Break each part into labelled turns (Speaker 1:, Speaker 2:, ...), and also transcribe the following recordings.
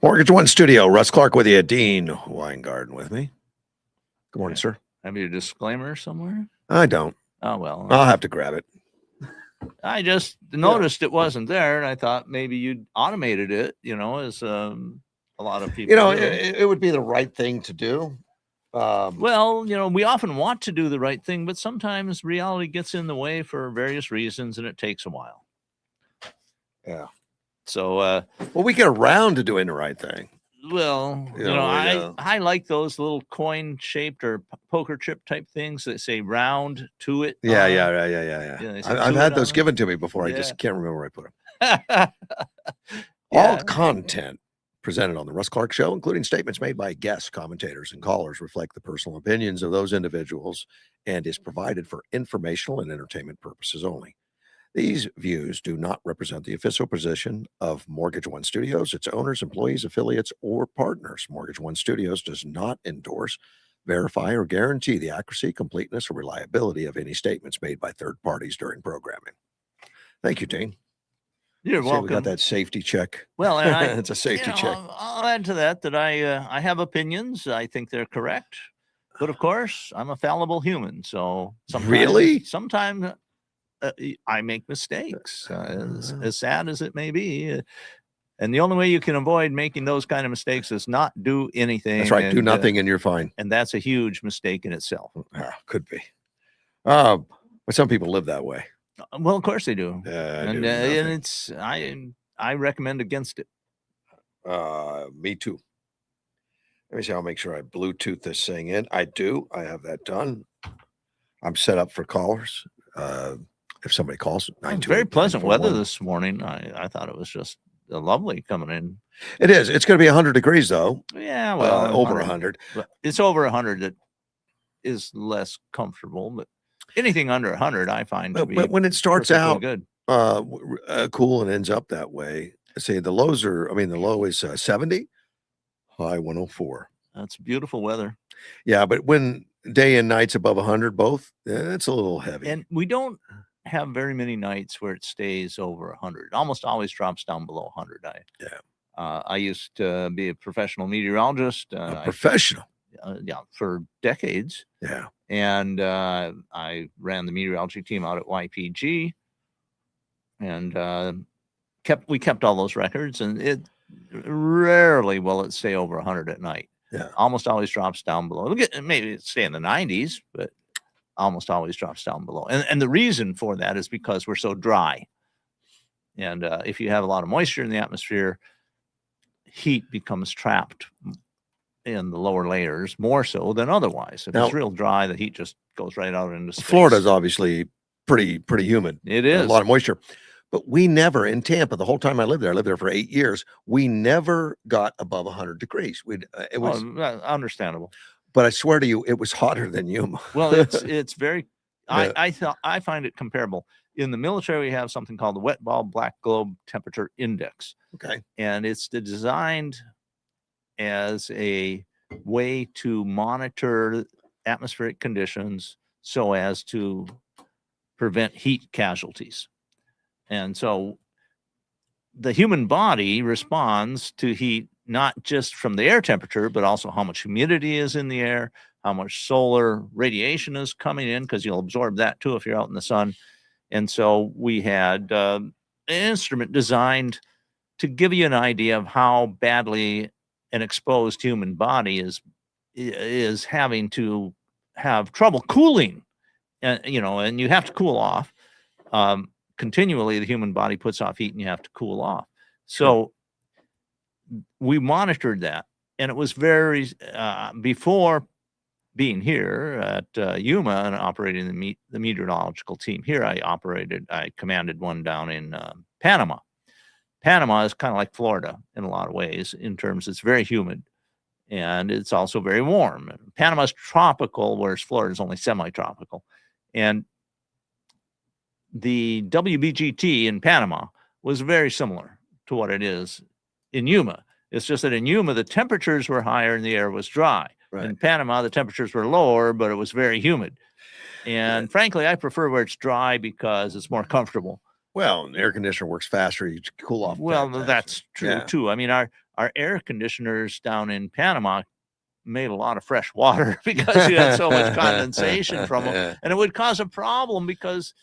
Speaker 1: Mortgage One Studio, Russ Clark with you, Dean Weingarten with me. Good morning, sir.
Speaker 2: Have you a disclaimer somewhere?
Speaker 1: I don't.
Speaker 2: Oh, well.
Speaker 1: I'll have to grab it.
Speaker 2: I just noticed it wasn't there, and I thought maybe you'd automated it, as a lot of people do.
Speaker 1: It would be the right thing to do.
Speaker 2: Well, we often want to do the right thing, but sometimes reality gets in the way for various reasons, and it takes a while.
Speaker 1: Yeah.
Speaker 2: So,
Speaker 1: well, we get around to doing the right thing.
Speaker 2: Well, I like those little coin-shaped or poker chip type things that say round to it.
Speaker 1: Yeah. I've had those given to me before. I just can't remember where I put them. All content presented on the Russ Clark Show, including statements made by guests, commentators, and callers, reflect the personal opinions of those individuals and is provided for informational and entertainment purposes only. These views do not represent the official position of Mortgage One Studios, its owners, employees, affiliates, or partners. Mortgage One Studios does not endorse, verify, or guarantee the accuracy, completeness, or reliability of any statements made by third parties during programming. Thank you, Dean.
Speaker 2: You're welcome.
Speaker 1: We got that safety check.
Speaker 2: Well, and
Speaker 1: it's a safety check.
Speaker 2: I'll add to that I have opinions. I think they're correct, but of course, I'm a fallible human. So sometimes I make mistakes, as sad as it may be. And the only way you can avoid making those kind of mistakes is not do anything.
Speaker 1: That's right. Do nothing and you're fine.
Speaker 2: And that's a huge mistake in itself.
Speaker 1: Could be. But some people live that way.
Speaker 2: Well, of course they do. And it's I recommend against it.
Speaker 1: Me too. Let me see. I'll make sure I Bluetooth this thing in. I do. I have that done. I'm set up for callers. If somebody calls,
Speaker 2: very pleasant weather this morning. I thought it was just lovely coming in.
Speaker 1: It is. It's going to be 100 degrees though.
Speaker 2: Yeah, well,
Speaker 1: over 100.
Speaker 2: It's over 100 that is less comfortable, but anything under 100, I find to be.
Speaker 1: But when it starts out
Speaker 2: good,
Speaker 1: cool and ends up that way. Say the low is 70, high 104.
Speaker 2: That's beautiful weather.
Speaker 1: Yeah, but when day and night's above 100, both, it's a little heavy.
Speaker 2: And we don't have very many nights where it stays over 100. It almost always drops down below 100. I used to be a professional meteorologist.
Speaker 1: Professional?
Speaker 2: For decades.
Speaker 1: Yeah.
Speaker 2: And I ran the meteorology team out at YPG, and we kept all those records, and it rarely will it stay over 100 at night.
Speaker 1: Yeah.
Speaker 2: Almost always drops down below. Maybe it stay in the 90s, but almost always drops down below. And the reason for that is because we're so dry. And if you have a lot of moisture in the atmosphere, heat becomes trapped in the lower layers more so than otherwise. If it's real dry, the heat just goes right out into space.
Speaker 1: Florida's obviously pretty humid.
Speaker 2: It is.
Speaker 1: A lot of moisture. But we never, in Tampa, the whole time I lived there for 8 years, we never got above 100 degrees. It was
Speaker 2: understandable.
Speaker 1: But I swear to you, it was hotter than Yuma.
Speaker 2: Well, it's very, I find it comparable. In the military, we have something called the wet bulb black globe temperature index.
Speaker 1: Okay.
Speaker 2: And it's designed as a way to monitor atmospheric conditions so as to prevent heat casualties. And so the human body responds to heat not just from the air temperature, but also how much humidity is in the air, how much solar radiation is coming in, because you'll absorb that too if you're out in the sun. And so we had an instrument designed to give you an idea of how badly an exposed human body is having to have trouble cooling, and you have to cool off. Continually, the human body puts off heat and you have to cool off. So we monitored that, and it was very, before being here at Yuma and operating the meteorological team here, I commanded one down in Panama. Panama is kind of like Florida in a lot of ways, in terms it's very humid and it's also very warm. Panama's tropical, whereas Florida is only semi-tropical. And the WBGT in Panama was very similar to what it is in Yuma. It's just that in Yuma, the temperatures were higher and the air was dry. Right. In Panama, the temperatures were lower, but it was very humid. And frankly, I prefer where it's dry because it's more comfortable.
Speaker 1: Well, an air conditioner works faster. You cool off.
Speaker 2: Well, that's true too. I mean, our air conditioners down in Panama made a lot of fresh water because you had so much condensation from them, and it would cause a problem because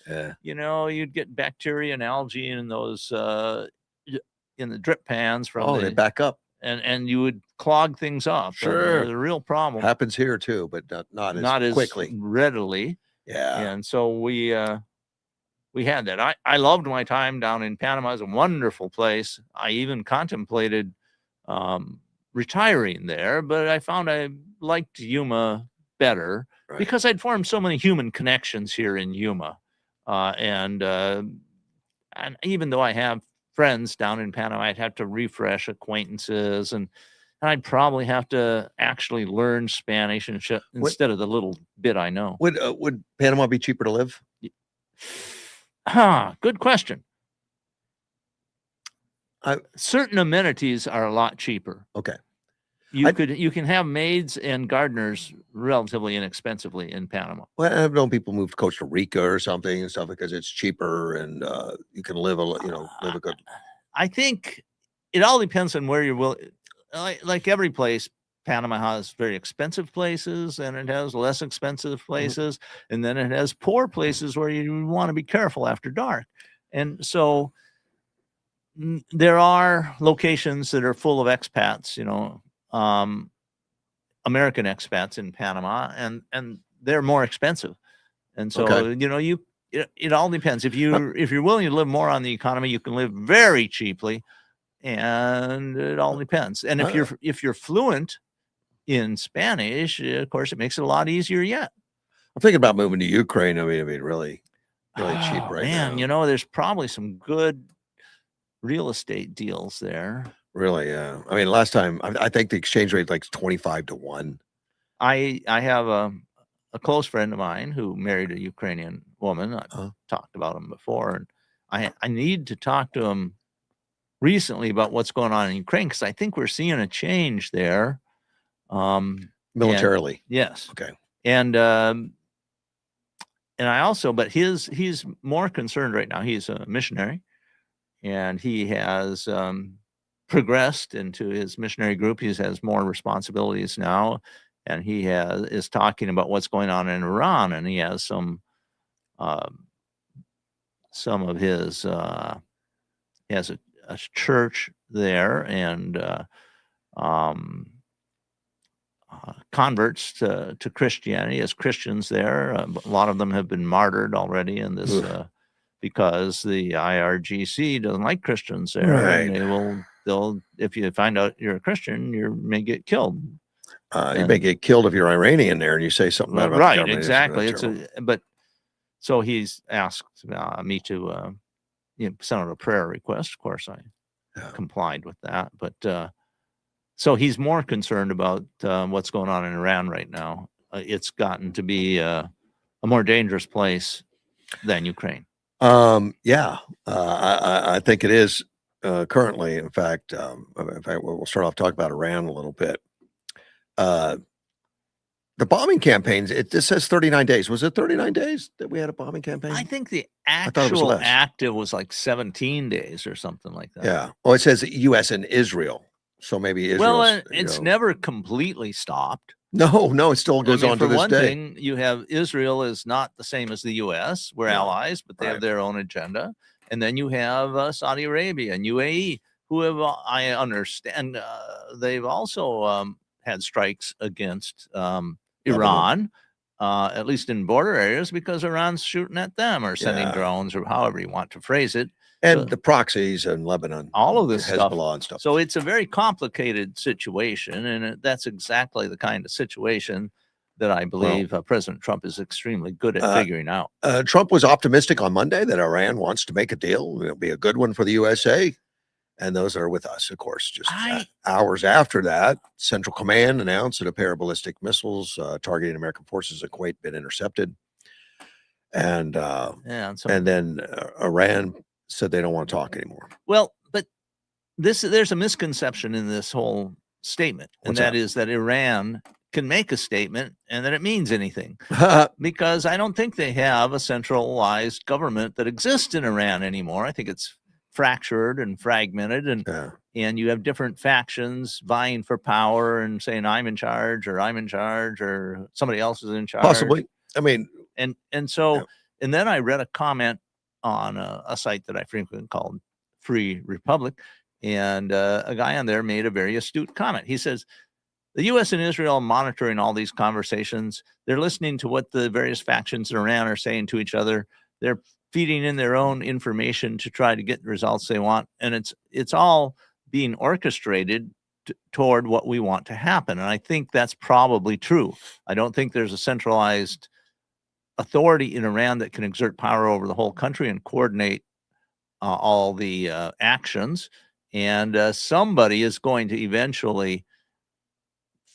Speaker 2: you'd get bacteria and algae in those in the drip pans from
Speaker 1: they back up,
Speaker 2: and you would clog things up.
Speaker 1: Sure,
Speaker 2: the real problem
Speaker 1: happens here too, but not as quickly,
Speaker 2: readily.
Speaker 1: Yeah,
Speaker 2: and so we had that. I loved my time down in Panama. It was a wonderful place. I even contemplated retiring there, but I found I liked Yuma better because I'd formed so many human connections here in Yuma. And even though I have friends down in Panama, I'd have to refresh acquaintances, and I'd probably have to actually learn Spanish instead of the little bit I know.
Speaker 1: Would Panama be cheaper to live?
Speaker 2: Good question. Certain amenities are a lot cheaper.
Speaker 1: Okay.
Speaker 2: You can have maids and gardeners relatively inexpensively in Panama.
Speaker 1: Well, I've known people move to Costa Rica or something and stuff because it's cheaper and you can live a good.
Speaker 2: I think it all depends on where you're willing. Like every place, Panama has very expensive places and it has less expensive places, and then it has poor places where you want to be careful after dark. And so there are locations that are full of expats, American expats in Panama, and they're more expensive. And so, it all depends. If you're willing to live more on the economy, you can live very cheaply, and it all depends. And if you're fluent in Spanish, of course, it makes it a lot easier yet.
Speaker 1: I'm thinking about moving to Ukraine. I mean, really cheap right now.
Speaker 2: There's probably some good real estate deals there.
Speaker 1: Really, yeah. I mean, last time I think the exchange rate like 25 to 1.
Speaker 2: I have a close friend of mine who married a Ukrainian woman. I've talked about him before, and I need to talk to him recently about what's going on in Ukraine, because I think we're seeing a change there.
Speaker 1: Militarily.
Speaker 2: Yes.
Speaker 1: Okay.
Speaker 2: And I also, but he's more concerned right now. He's a missionary, and he has progressed into his missionary group. He has more responsibilities now, and he is talking about what's going on in Iran, and he has some of his he has a church there, and converts to Christianity as Christians there. A lot of them have been martyred already in this because the IRGC doesn't like Christians there, and they'll if you find out you're a Christian, you may get killed.
Speaker 1: You may get killed if you're Iranian there and you say something bad about the government.
Speaker 2: Exactly. So he's asked me to send out a prayer request. Of course, I complied with that, but so he's more concerned about what's going on in Iran right now. It's gotten to be a more dangerous place than Ukraine.
Speaker 1: I think it is currently. In fact, we'll start off talking about Iran a little bit. The bombing campaigns, this says 39 days. Was it 39 days that we had a bombing campaign?
Speaker 2: I think the actual active was like 17 days or something like that.
Speaker 1: Yeah. Oh, it says U.S. and Israel. So maybe Israel.
Speaker 2: Well, it's never completely stopped.
Speaker 1: No, it still goes on to this day. For
Speaker 2: one thing, you have Israel is not the same as the U.S. We're allies, but they have their own agenda. And then you have Saudi Arabia and UAE, who have, I understand, they've also had strikes against Iran, at least in border areas, because Iran's shooting at them or sending drones or however you want to phrase it.
Speaker 1: And the proxies in Lebanon.
Speaker 2: All of this
Speaker 1: stuff. And stuff.
Speaker 2: So it's a very complicated situation, and that's exactly the kind of situation that I believe President Trump is extremely good at figuring out.
Speaker 1: Trump was optimistic on Monday that Iran wants to make a deal. It'll be a good one for the USA. And those are with us, of course. Just hours after that, Central Command announced that a pair of ballistic missiles targeting American forces in Kuwait had been intercepted. And then Iran said they don't want to talk anymore.
Speaker 2: Well, but there's a misconception in this whole statement, and that is that Iran can make a statement and that it means anything, because I don't think they have a centralized government that exists in Iran anymore. I think it's fractured and fragmented, and you have different factions vying for power and saying I'm in charge or somebody else is in charge.
Speaker 1: Possibly. I mean,
Speaker 2: and so and then I read a comment on a site that I frequently called Free Republic, and a guy on there made a very astute comment. He says, the U.S. and Israel are monitoring all these conversations. They're listening to what the various factions in Iran are saying to each other. They're feeding in their own information to try to get the results they want. And it's all being orchestrated toward what we want to happen. And I think that's probably true. I don't think there's a centralized authority in Iran that can exert power over the whole country and coordinate all the actions. And somebody is going to eventually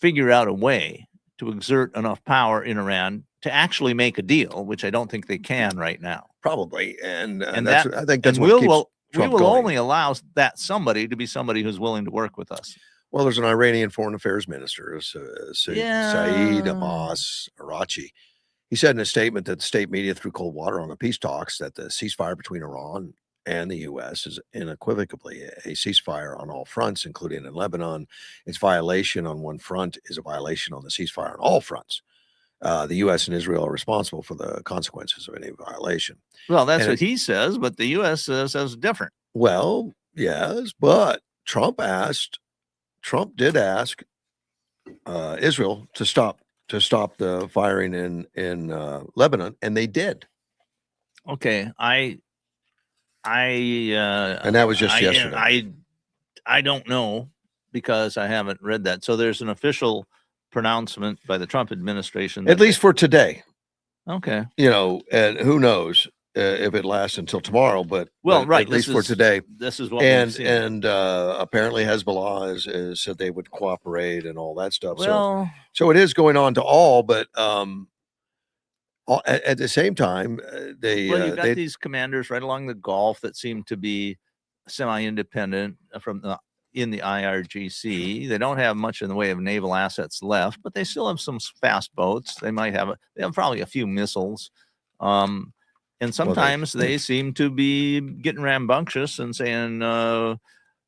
Speaker 2: figure out a way to exert enough power in Iran to actually make a deal, which I don't think they can right now.
Speaker 1: Probably, and that's, I think that's
Speaker 2: what
Speaker 1: keeps Trump
Speaker 2: we will
Speaker 1: going.
Speaker 2: only allow that somebody to be somebody who's willing to work with us.
Speaker 1: Well, there's an Iranian foreign affairs minister, Saeed Abbas Arachi. He said in a statement that the state media threw cold water on the peace talks, that the ceasefire between Iran and the U.S. is unequivocally a ceasefire on all fronts, including in Lebanon. Its violation on one front is a violation on the ceasefire on all fronts. The U.S. and Israel are responsible for the consequences of any violation.
Speaker 2: Well, that's what he says, but the U.S. says different.
Speaker 1: Well, yes, but Trump did ask Israel to stop the firing in Lebanon, and they did.
Speaker 2: Okay,
Speaker 1: and that was just yesterday.
Speaker 2: I don't know, because I haven't read that. So there's an official pronouncement by the Trump administration,
Speaker 1: at least for today.
Speaker 2: Okay,
Speaker 1: and who knows if it lasts until tomorrow, but
Speaker 2: right,
Speaker 1: at least for today.
Speaker 2: This is what
Speaker 1: and apparently Hezbollah has said they would cooperate and all that stuff.
Speaker 2: Well,
Speaker 1: so it is going on to all, but at the same time,
Speaker 2: you've got these commanders right along the Gulf that seem to be semi-independent in the IRGC. They don't have much in the way of naval assets left, but they still have some fast boats. They have probably a few missiles. And sometimes they seem to be getting rambunctious and saying,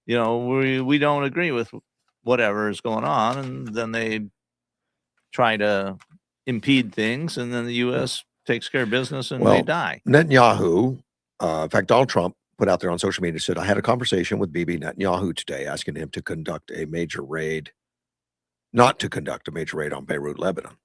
Speaker 2: we don't agree with whatever is going on. And then they try to impede things, and then the U.S. takes care of business, and they die.
Speaker 1: Netanyahu, in fact, Donald Trump put out there on social media, said, I had a conversation with Bibi Netanyahu today, asking him to conduct a major raid, not to conduct a major raid on Beirut, Lebanon.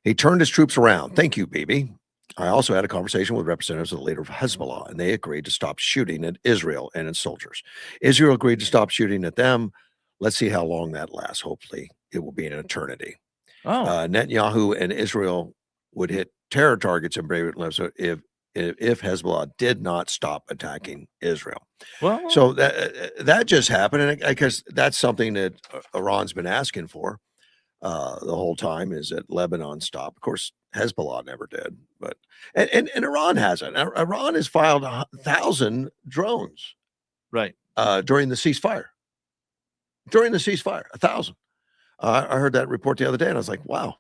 Speaker 1: He turned his troops around. Thank you, Bibi. I also had a conversation with representatives of the leader of Hezbollah, and they agreed to stop shooting at Israel and its soldiers. Israel agreed to stop shooting at them. Let's see how long that lasts. Hopefully, it will be an eternity. Netanyahu and Israel would hit terror targets in Beirut if Hezbollah did not stop attacking Israel.
Speaker 2: Well,
Speaker 1: so that just happened, and I guess that's something that Iran's been asking for the whole time, is that Lebanon stop. Of course, Hezbollah never did, but and Iran hasn't. Iran has filed 1,000 drones,
Speaker 2: right,
Speaker 1: during the ceasefire. During the ceasefire, 1,000. I heard that report the other day, and I was like, wow.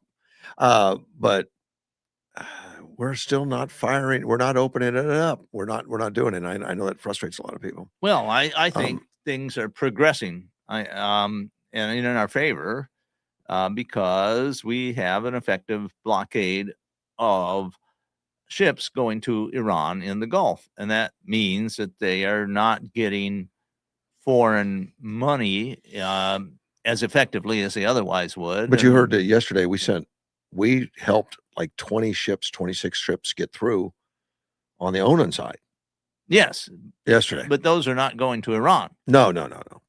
Speaker 1: But we're still not firing. We're not opening it up. We're not doing it. I know that frustrates a lot of people.
Speaker 2: Well, I think things are progressing and in our favor, because we have an effective blockade of ships going to Iran in the Gulf. And that means that they are not getting foreign money as effectively as they otherwise would.
Speaker 1: But you heard that yesterday we helped like 26 ships get through on the Onan side.
Speaker 2: Yes.
Speaker 1: Yesterday.
Speaker 2: But those are not going to Iran.
Speaker 1: No.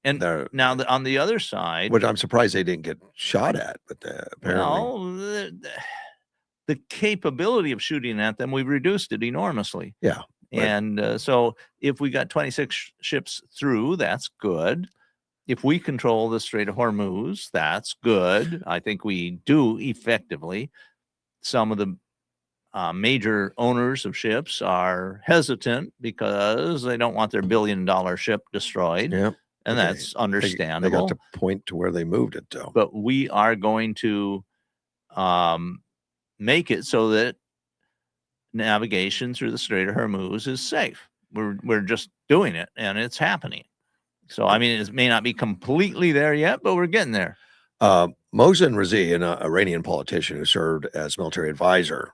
Speaker 2: And now on the other side,
Speaker 1: which I'm surprised they didn't get shot at, but apparently.
Speaker 2: The capability of shooting at them, we've reduced it enormously.
Speaker 1: Yeah.
Speaker 2: Right. And so if we got 26 ships through, that's good. If we control the Strait of Hormuz, that's good. I think we do effectively. Some of the major owners of ships are hesitant because they don't want their $1 billion ship destroyed.
Speaker 1: Yeah.
Speaker 2: and that's understandable.
Speaker 1: They got to point to where they moved it, though.
Speaker 2: But we are going to make it so that navigation through the Strait of Hormuz is safe. We're just doing it, and it's happening. So, I mean, it may not be completely there yet, but we're getting there.
Speaker 1: Mohsen Razi, an Iranian politician who served as military advisor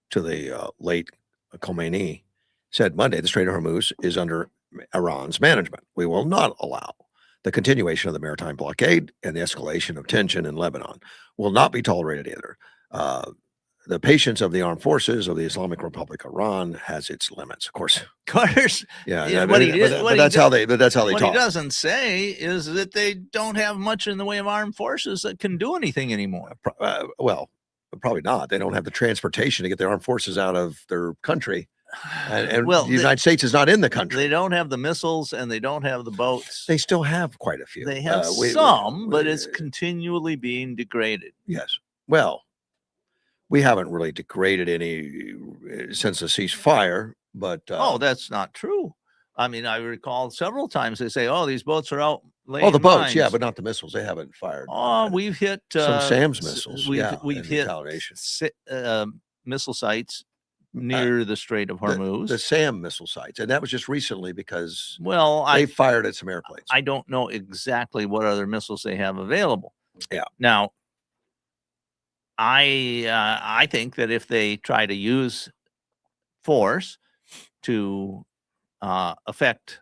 Speaker 1: to the late Khomeini, said Monday the Strait of Hormuz is under Iran's management. We will not allow the continuation of the maritime blockade, and the escalation of tension in Lebanon will not be tolerated either. The patience of the armed forces of the Islamic Republic of Iran has its limits, of course.
Speaker 2: Yeah,
Speaker 1: but that's how they talk.
Speaker 2: What he doesn't say is that they don't have much in the way of armed forces that can do anything anymore.
Speaker 1: Well, probably not. They don't have the transportation to get their armed forces out of their country. And the United States is not in the country.
Speaker 2: They don't have the missiles and they don't have the boats.
Speaker 1: They still have quite a few.
Speaker 2: They have some, but it's continually being degraded.
Speaker 1: Yes. Well, we haven't really degraded any since the ceasefire, but
Speaker 2: that's not true. I mean, I recall several times they say, "Oh, these boats are out."
Speaker 1: The boats, mines. Yeah, but not the missiles. They haven't fired.
Speaker 2: We've hit
Speaker 1: some SAM's missiles.
Speaker 2: We've hit missile sites near the Strait of Hormuz.
Speaker 1: The SAM missile sites, and that was just recently because
Speaker 2: they
Speaker 1: fired at some airplanes.
Speaker 2: I don't know exactly what other missiles they have available.
Speaker 1: Yeah.
Speaker 2: Now, I think that if they try to use force to affect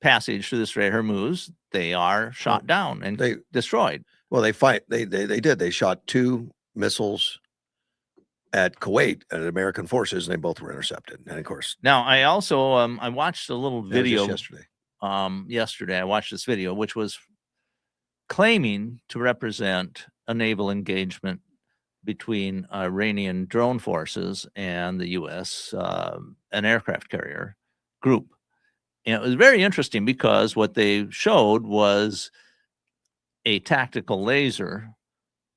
Speaker 2: passage through the Strait of Hormuz, they are shot down and destroyed.
Speaker 1: Well, they did. They shot 2 missiles at Kuwait at American forces, and they both were intercepted. And of course,
Speaker 2: now I also I watched a little video
Speaker 1: yesterday.
Speaker 2: Yesterday I watched this video, which was claiming to represent a naval engagement between Iranian drone forces and the U.S. An aircraft carrier group. And it was very interesting because what they showed was a tactical laser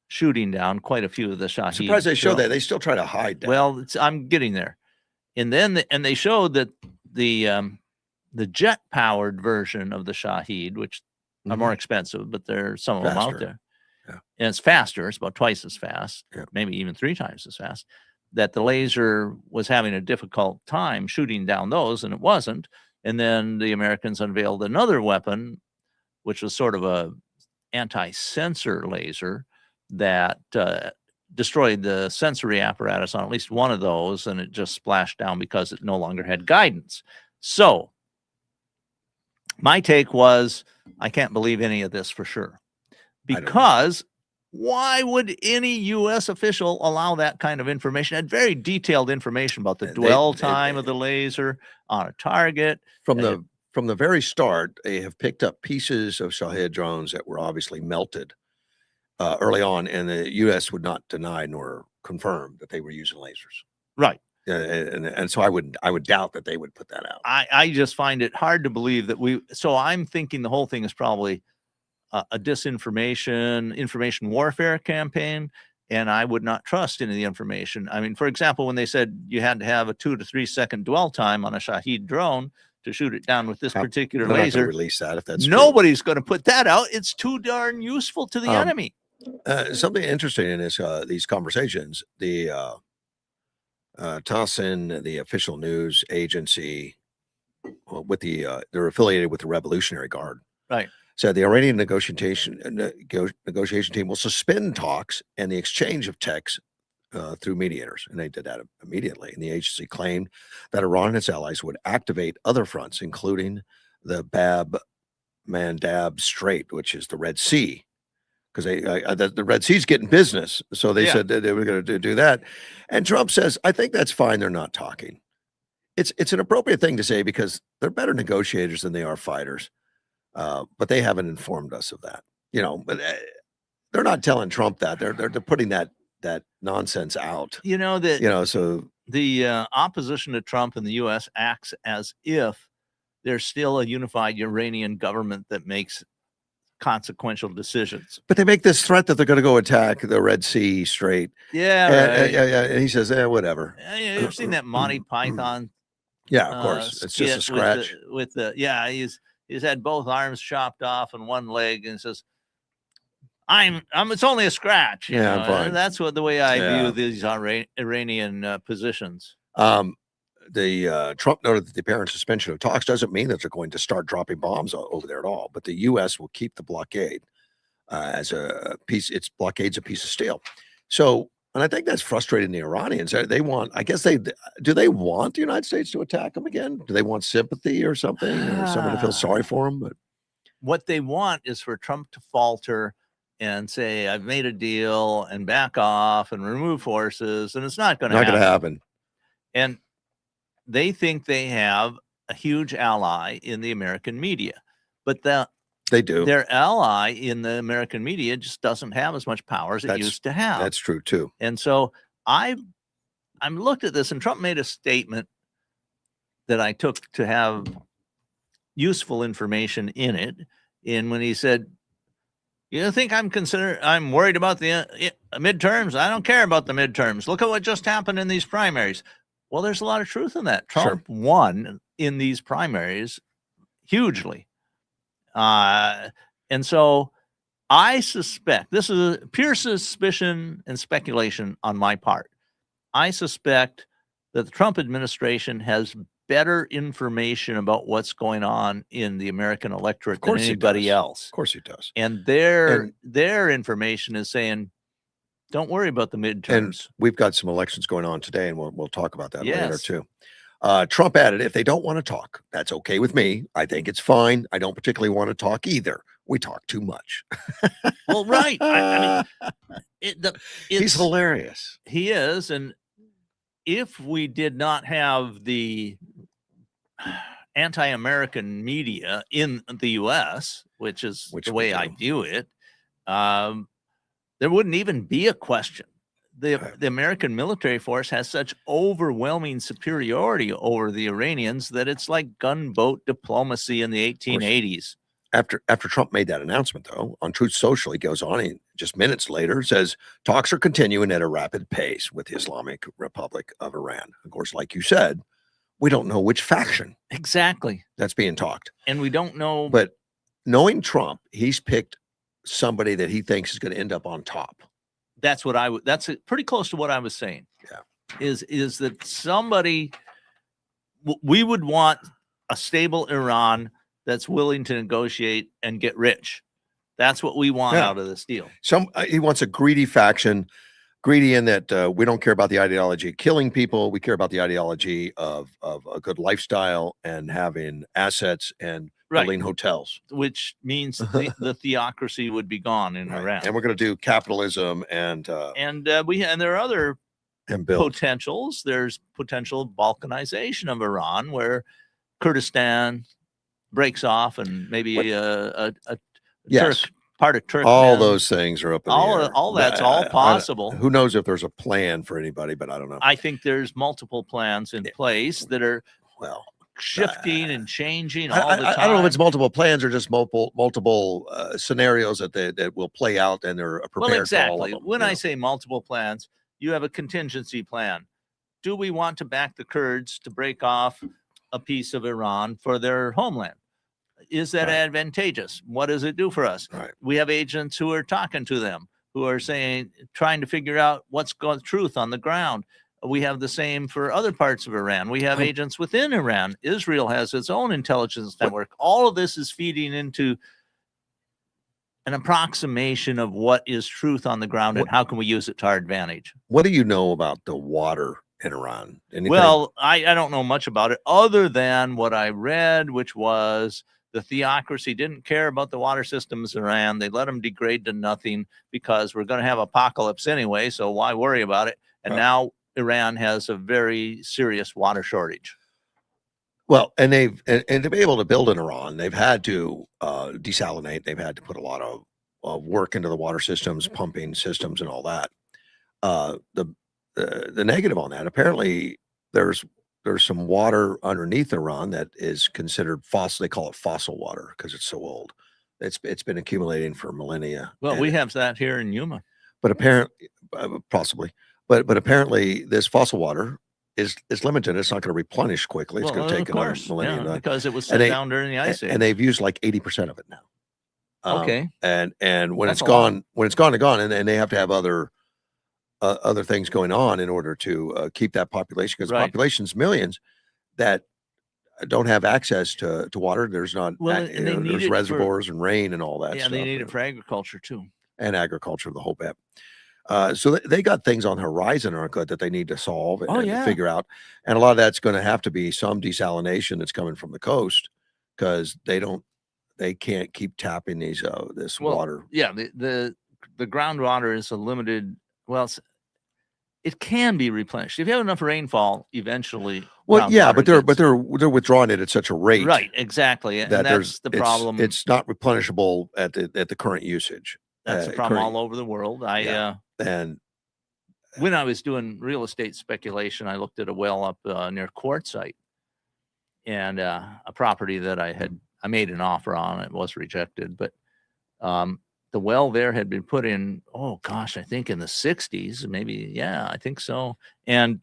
Speaker 2: shooting down quite a few of the Shahed.
Speaker 1: I'm surprised they showed that. They still try to hide that.
Speaker 2: Well, I'm getting there. And then and they showed that the jet-powered version of the Shahed, which are more expensive, but there's some of them out there.
Speaker 1: Yeah.
Speaker 2: And it's faster. It's about twice as fast, maybe even 3 times as fast. That the laser was having a difficult time shooting down those, and it wasn't. And then the Americans unveiled another weapon, which was sort of a anti-sensor laser that destroyed the sensory apparatus on at least one of those, and it just splashed down because it no longer had guidance. So my take was, I can't believe any of this for sure. Because why would any U.S. official allow that kind of information? And very detailed information about the dwell time of the laser on a target.
Speaker 1: From the very start, they have picked up pieces of Shahed drones that were obviously melted early on, and the U.S. would not deny nor confirm that they were using lasers.
Speaker 2: Right.
Speaker 1: And so I would doubt that they would put that out.
Speaker 2: I just find it hard to believe that so I'm thinking the whole thing is probably a information warfare campaign, and I would not trust any of the information. I mean, for example, when they said you had to have a 2 to 3 second dwell time on a Shahed drone to shoot it down with this particular laser,
Speaker 1: release that if that's
Speaker 2: nobody's going to put that out. It's too darn useful to the enemy.
Speaker 1: Something interesting in this these conversations, the TASSIN, the official news agency, with they're affiliated with the Revolutionary Guard,
Speaker 2: right?
Speaker 1: Said the Iranian negotiation team will suspend talks and the exchange of texts through mediators, and they did that immediately. And the agency claimed that Iran and its allies would activate other fronts, including the Bab-Mandab Strait, which is the Red Sea, because the Red Sea's getting business. So they said that they were going to do that. And Trump says, I think that's fine. They're not talking. It's an appropriate thing to say because they're better negotiators than they are fighters. But they haven't informed us of that, but they're not telling Trump that they're putting that nonsense out, so
Speaker 2: the opposition to Trump in the U.S. acts as if there's still a unified Iranian government that makes consequential decisions.
Speaker 1: But they make this threat that they're going to go attack the Red Sea Strait. And he says, whatever.
Speaker 2: You've seen that Monty Python.
Speaker 1: Yeah, of course. It's just a scratch.
Speaker 2: He's He's had both arms chopped off and one leg, and says, I'm it's only a scratch.
Speaker 1: Yeah, I'm fine.
Speaker 2: That's the way I view these Iranian positions.
Speaker 1: The Trump noted that the apparent suspension of talks doesn't mean that they're going to start dropping bombs over there at all, but the U.S. will keep the blockade as a piece. Its blockade's a piece of steel. So, and I think that's frustrating the Iranians. They want, I guess do they want the United States to attack them again? Do they want sympathy or something, or someone to feel sorry for them? But
Speaker 2: what they want is for Trump to falter and say, I've made a deal, and back off and remove forces, and it's not going to
Speaker 1: happen.
Speaker 2: And they think they have a huge ally in the American media, but
Speaker 1: they do.
Speaker 2: Their ally in the American media just doesn't have as much power as it used to have.
Speaker 1: That's true too.
Speaker 2: And so I'm looked at this, and Trump made a statement that I took to have useful information in it. And when he said, you think I'm worried about the midterms? I don't care about the midterms. Look at what just happened in these primaries. Well, there's a lot of truth in that. Trump won in these primaries hugely. And so I suspect, this is a pure suspicion and speculation on my part, I suspect that the Trump administration has better information about what's going on in the American electorate than anybody else.
Speaker 1: Of course he does.
Speaker 2: And their information is saying, don't worry about the midterms.
Speaker 1: And we've got some elections going on today, and we'll talk about that later too. Trump added, if they don't want to talk, that's okay with me. I think it's fine. I don't particularly want to talk either. We talk too much.
Speaker 2: Well, right. I mean,
Speaker 1: he's hilarious.
Speaker 2: He is. And if we did not have the anti-American media in the U.S., which is the way I view it, there wouldn't even be a question. The American military force has such overwhelming superiority over the Iranians that it's like gunboat diplomacy in the 1880s.
Speaker 1: After Trump made that announcement, though, on Truth Social, he goes on, and just minutes later says, talks are continuing at a rapid pace with the Islamic Republic of Iran. Of course, like you said, we don't know which faction
Speaker 2: exactly
Speaker 1: that's being talked.
Speaker 2: And we don't know.
Speaker 1: But knowing Trump, he's picked somebody that he thinks is going to end up on top.
Speaker 2: That's what that's pretty close to what I was saying.
Speaker 1: Yeah.
Speaker 2: Is that somebody, we would want a stable Iran that's willing to negotiate and get rich. That's what we want out of this deal.
Speaker 1: He wants a greedy faction, greedy in that we don't care about the ideology of killing people. We care about the ideology of a good lifestyle and having assets and building hotels,
Speaker 2: which means the theocracy would be gone in Iran.
Speaker 1: And we're going to do capitalism and
Speaker 2: there are other
Speaker 1: build
Speaker 2: potentials. There's potential Balkanization of Iran, where Kurdistan breaks off and maybe a part of Turkey.
Speaker 1: All those things are up in the air.
Speaker 2: All that's all possible.
Speaker 1: Who knows if there's a plan for anybody, but I don't know.
Speaker 2: I think there's multiple plans in place that are shifting and changing all the time.
Speaker 1: I don't know if it's multiple plans or just multiple scenarios that will play out, and they're prepared.
Speaker 2: Well, exactly.
Speaker 1: For all of them,
Speaker 2: when I say multiple plans, you have a contingency plan. Do we want to back the Kurds to break off a piece of Iran for their homeland? Is that advantageous? What does it do for us? We have agents who are talking to them, who are trying to figure out what's the truth on the ground. We have the same for other parts of Iran. We have agents within Iran. Israel has its own intelligence network. All of this is feeding into an approximation of what is truth on the ground and how can we use it to our advantage.
Speaker 1: What do you know about the water in Iran? Anything?
Speaker 2: Well, I don't know much about it other than what I read, which was the theocracy didn't care about the water systems in Iran. They let them degrade to nothing because we're going to have apocalypse anyway, so why worry about it? And now Iran has a very serious water shortage.
Speaker 1: Well, and to be able to build in Iran, they've had to desalinate. They've had to put a lot of work into the water systems, pumping systems, and all that. The negative on that, apparently, there's some water underneath Iran that is considered fossil. They call it fossil water because it's so old. It's been accumulating for millennia.
Speaker 2: Well, we have that here in Yuma,
Speaker 1: but apparently, possibly. But apparently this fossil water is limited. It's not going to replenish quickly. It's going to take another millennium.
Speaker 2: Because it was set down during the ice age.
Speaker 1: And they've used like 80% of it now.
Speaker 2: Okay.
Speaker 1: And when it's gone, it's gone, and they have to have other things going on in order to keep that population, because the population's millions that don't have access to water. There's not, there's reservoirs and rain and all that stuff.
Speaker 2: Yeah, they need it for agriculture too.
Speaker 1: And agriculture, the whole bit. So they got things on the horizon, aren't good, that they need to solve and to figure out. And a lot of that's going to have to be some desalination that's coming from the coast, because they can't keep tapping this water.
Speaker 2: Yeah, the groundwater is a limited. Well, it can be replenished if you have enough rainfall. Eventually,
Speaker 1: but they're withdrawing it at such a rate,
Speaker 2: right? Exactly, and that's the problem.
Speaker 1: It's not replenishable at the current usage.
Speaker 2: That's the problem all over the world. And when I was doing real estate speculation, I looked at a well up near Quartzsite, and a property that I made an offer on. It was rejected, but the well there had been put in, I think in the 60s, maybe. Yeah, I think so. And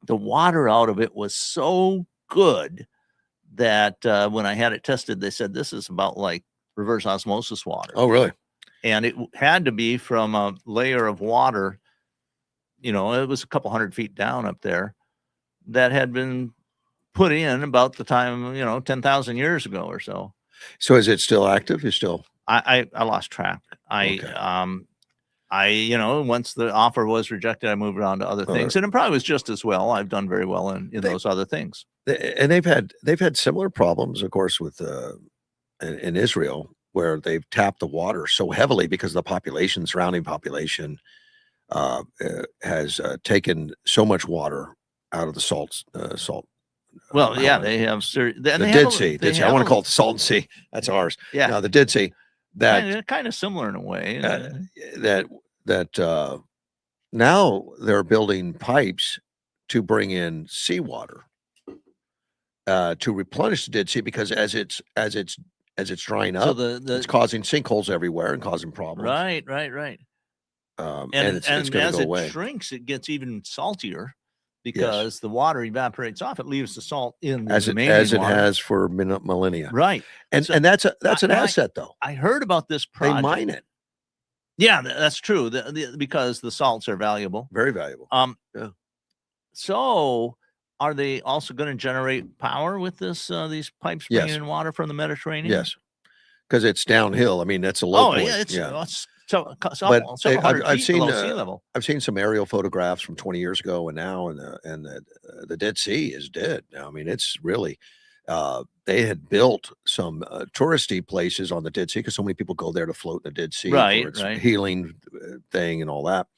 Speaker 2: the water out of it was so good that when I had it tested, they said this is about like reverse osmosis water.
Speaker 1: Oh, really?
Speaker 2: And it had to be from a layer of water, it was a couple 100 feet down up there, that had been put in about the time, 10,000 years ago or so.
Speaker 1: So is it still active?
Speaker 2: I lost track. Once the offer was rejected, I moved on to other things, and it probably was just as well. I've done very well in those other things.
Speaker 1: And they've had similar problems, of course, with in Israel, where they've tapped the water so heavily because the surrounding population has taken so much water out of the salt.
Speaker 2: Well, yeah, they have
Speaker 1: the Dead Sea. I want to call it the Salton Sea. That's ours.
Speaker 2: Yeah,
Speaker 1: no, the Dead Sea. That
Speaker 2: kind of similar in a way.
Speaker 1: That now they're building pipes to bring in seawater to replenish the Dead Sea, because as it's drying up, it's causing sinkholes everywhere and causing problems.
Speaker 2: Right.
Speaker 1: And it's going to go away.
Speaker 2: As it shrinks, it gets even saltier, because the water evaporates off. It leaves the salt in the
Speaker 1: as it has for millennia.
Speaker 2: Right.
Speaker 1: And that's an asset, though.
Speaker 2: I heard about this project.
Speaker 1: They mine it.
Speaker 2: Yeah, that's true. Because the salts are valuable.
Speaker 1: Very valuable.
Speaker 2: So are they also going to generate power with these pipes bringing in water from the Mediterranean?
Speaker 1: Yes. Because it's downhill. I mean, that's a low point.
Speaker 2: It's
Speaker 1: I've seen
Speaker 2: below sea level.
Speaker 1: I've seen some aerial photographs from 20 years ago and now, and the Dead Sea is dead now. I mean, it's really they had built some touristy places on the Dead Sea, because so many people go there to float in the Dead Sea for its healing thing and all that.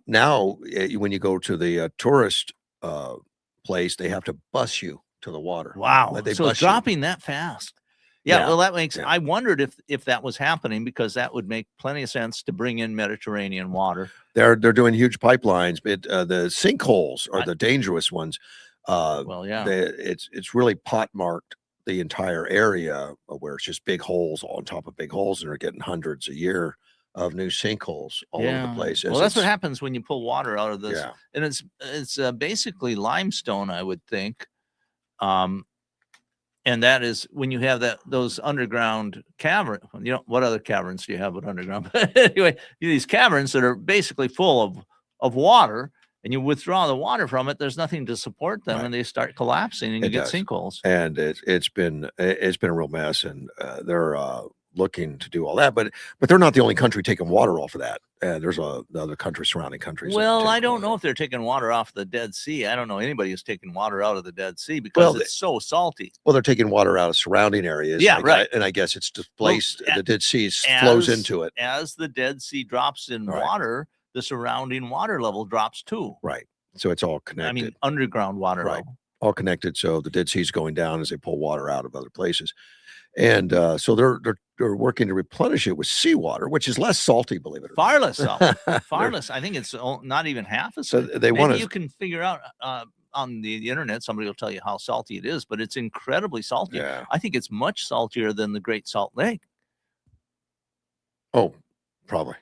Speaker 1: Now, when you go to the tourist place, they have to bus you to the water.
Speaker 2: Wow! So it's dropping that fast. Yeah, well, that makes. I wondered if that was happening, because that would make plenty of sense to bring in Mediterranean water.
Speaker 1: They're doing huge pipelines, but the sinkholes are the dangerous ones. It's really pot marked the entire area, where it's just big holes on top of big holes, and they're getting hundreds a year of new sinkholes all over the place.
Speaker 2: Well, that's what happens when you pull water out of this, and it's basically limestone, I would think. And that is when you have those underground caverns. What other caverns do you have but underground? But anyway, these caverns that are basically full of water, and you withdraw the water from it, there's nothing to support them, and they start collapsing, and you get sinkholes.
Speaker 1: And it's been a real mess, and they're looking to do all that, but they're not the only country taking water off of that. There's the other countries, surrounding countries.
Speaker 2: Well, I don't know if they're taking water off the Dead Sea. I don't know anybody who's taking water out of the Dead Sea, because it's so salty.
Speaker 1: Well, they're taking water out of surrounding areas.
Speaker 2: Yeah, right.
Speaker 1: And I guess it's displaced. The Dead Sea flows into it.
Speaker 2: As the Dead Sea drops in water, the surrounding water level drops too.
Speaker 1: Right. So it's all connected.
Speaker 2: I mean, underground water level.
Speaker 1: All connected. So the Dead Sea is going down as they pull water out of other places. And so they're working to replenish it with seawater, which is less salty, believe it or
Speaker 2: not. Far less salty. Far less. I think it's not even half as salty.
Speaker 1: So maybe
Speaker 2: you can figure out on the internet, somebody will tell you how salty it is, but it's incredibly salty.
Speaker 1: Yeah.
Speaker 2: I think it's much saltier than the Great Salt Lake.
Speaker 1: Oh, probably.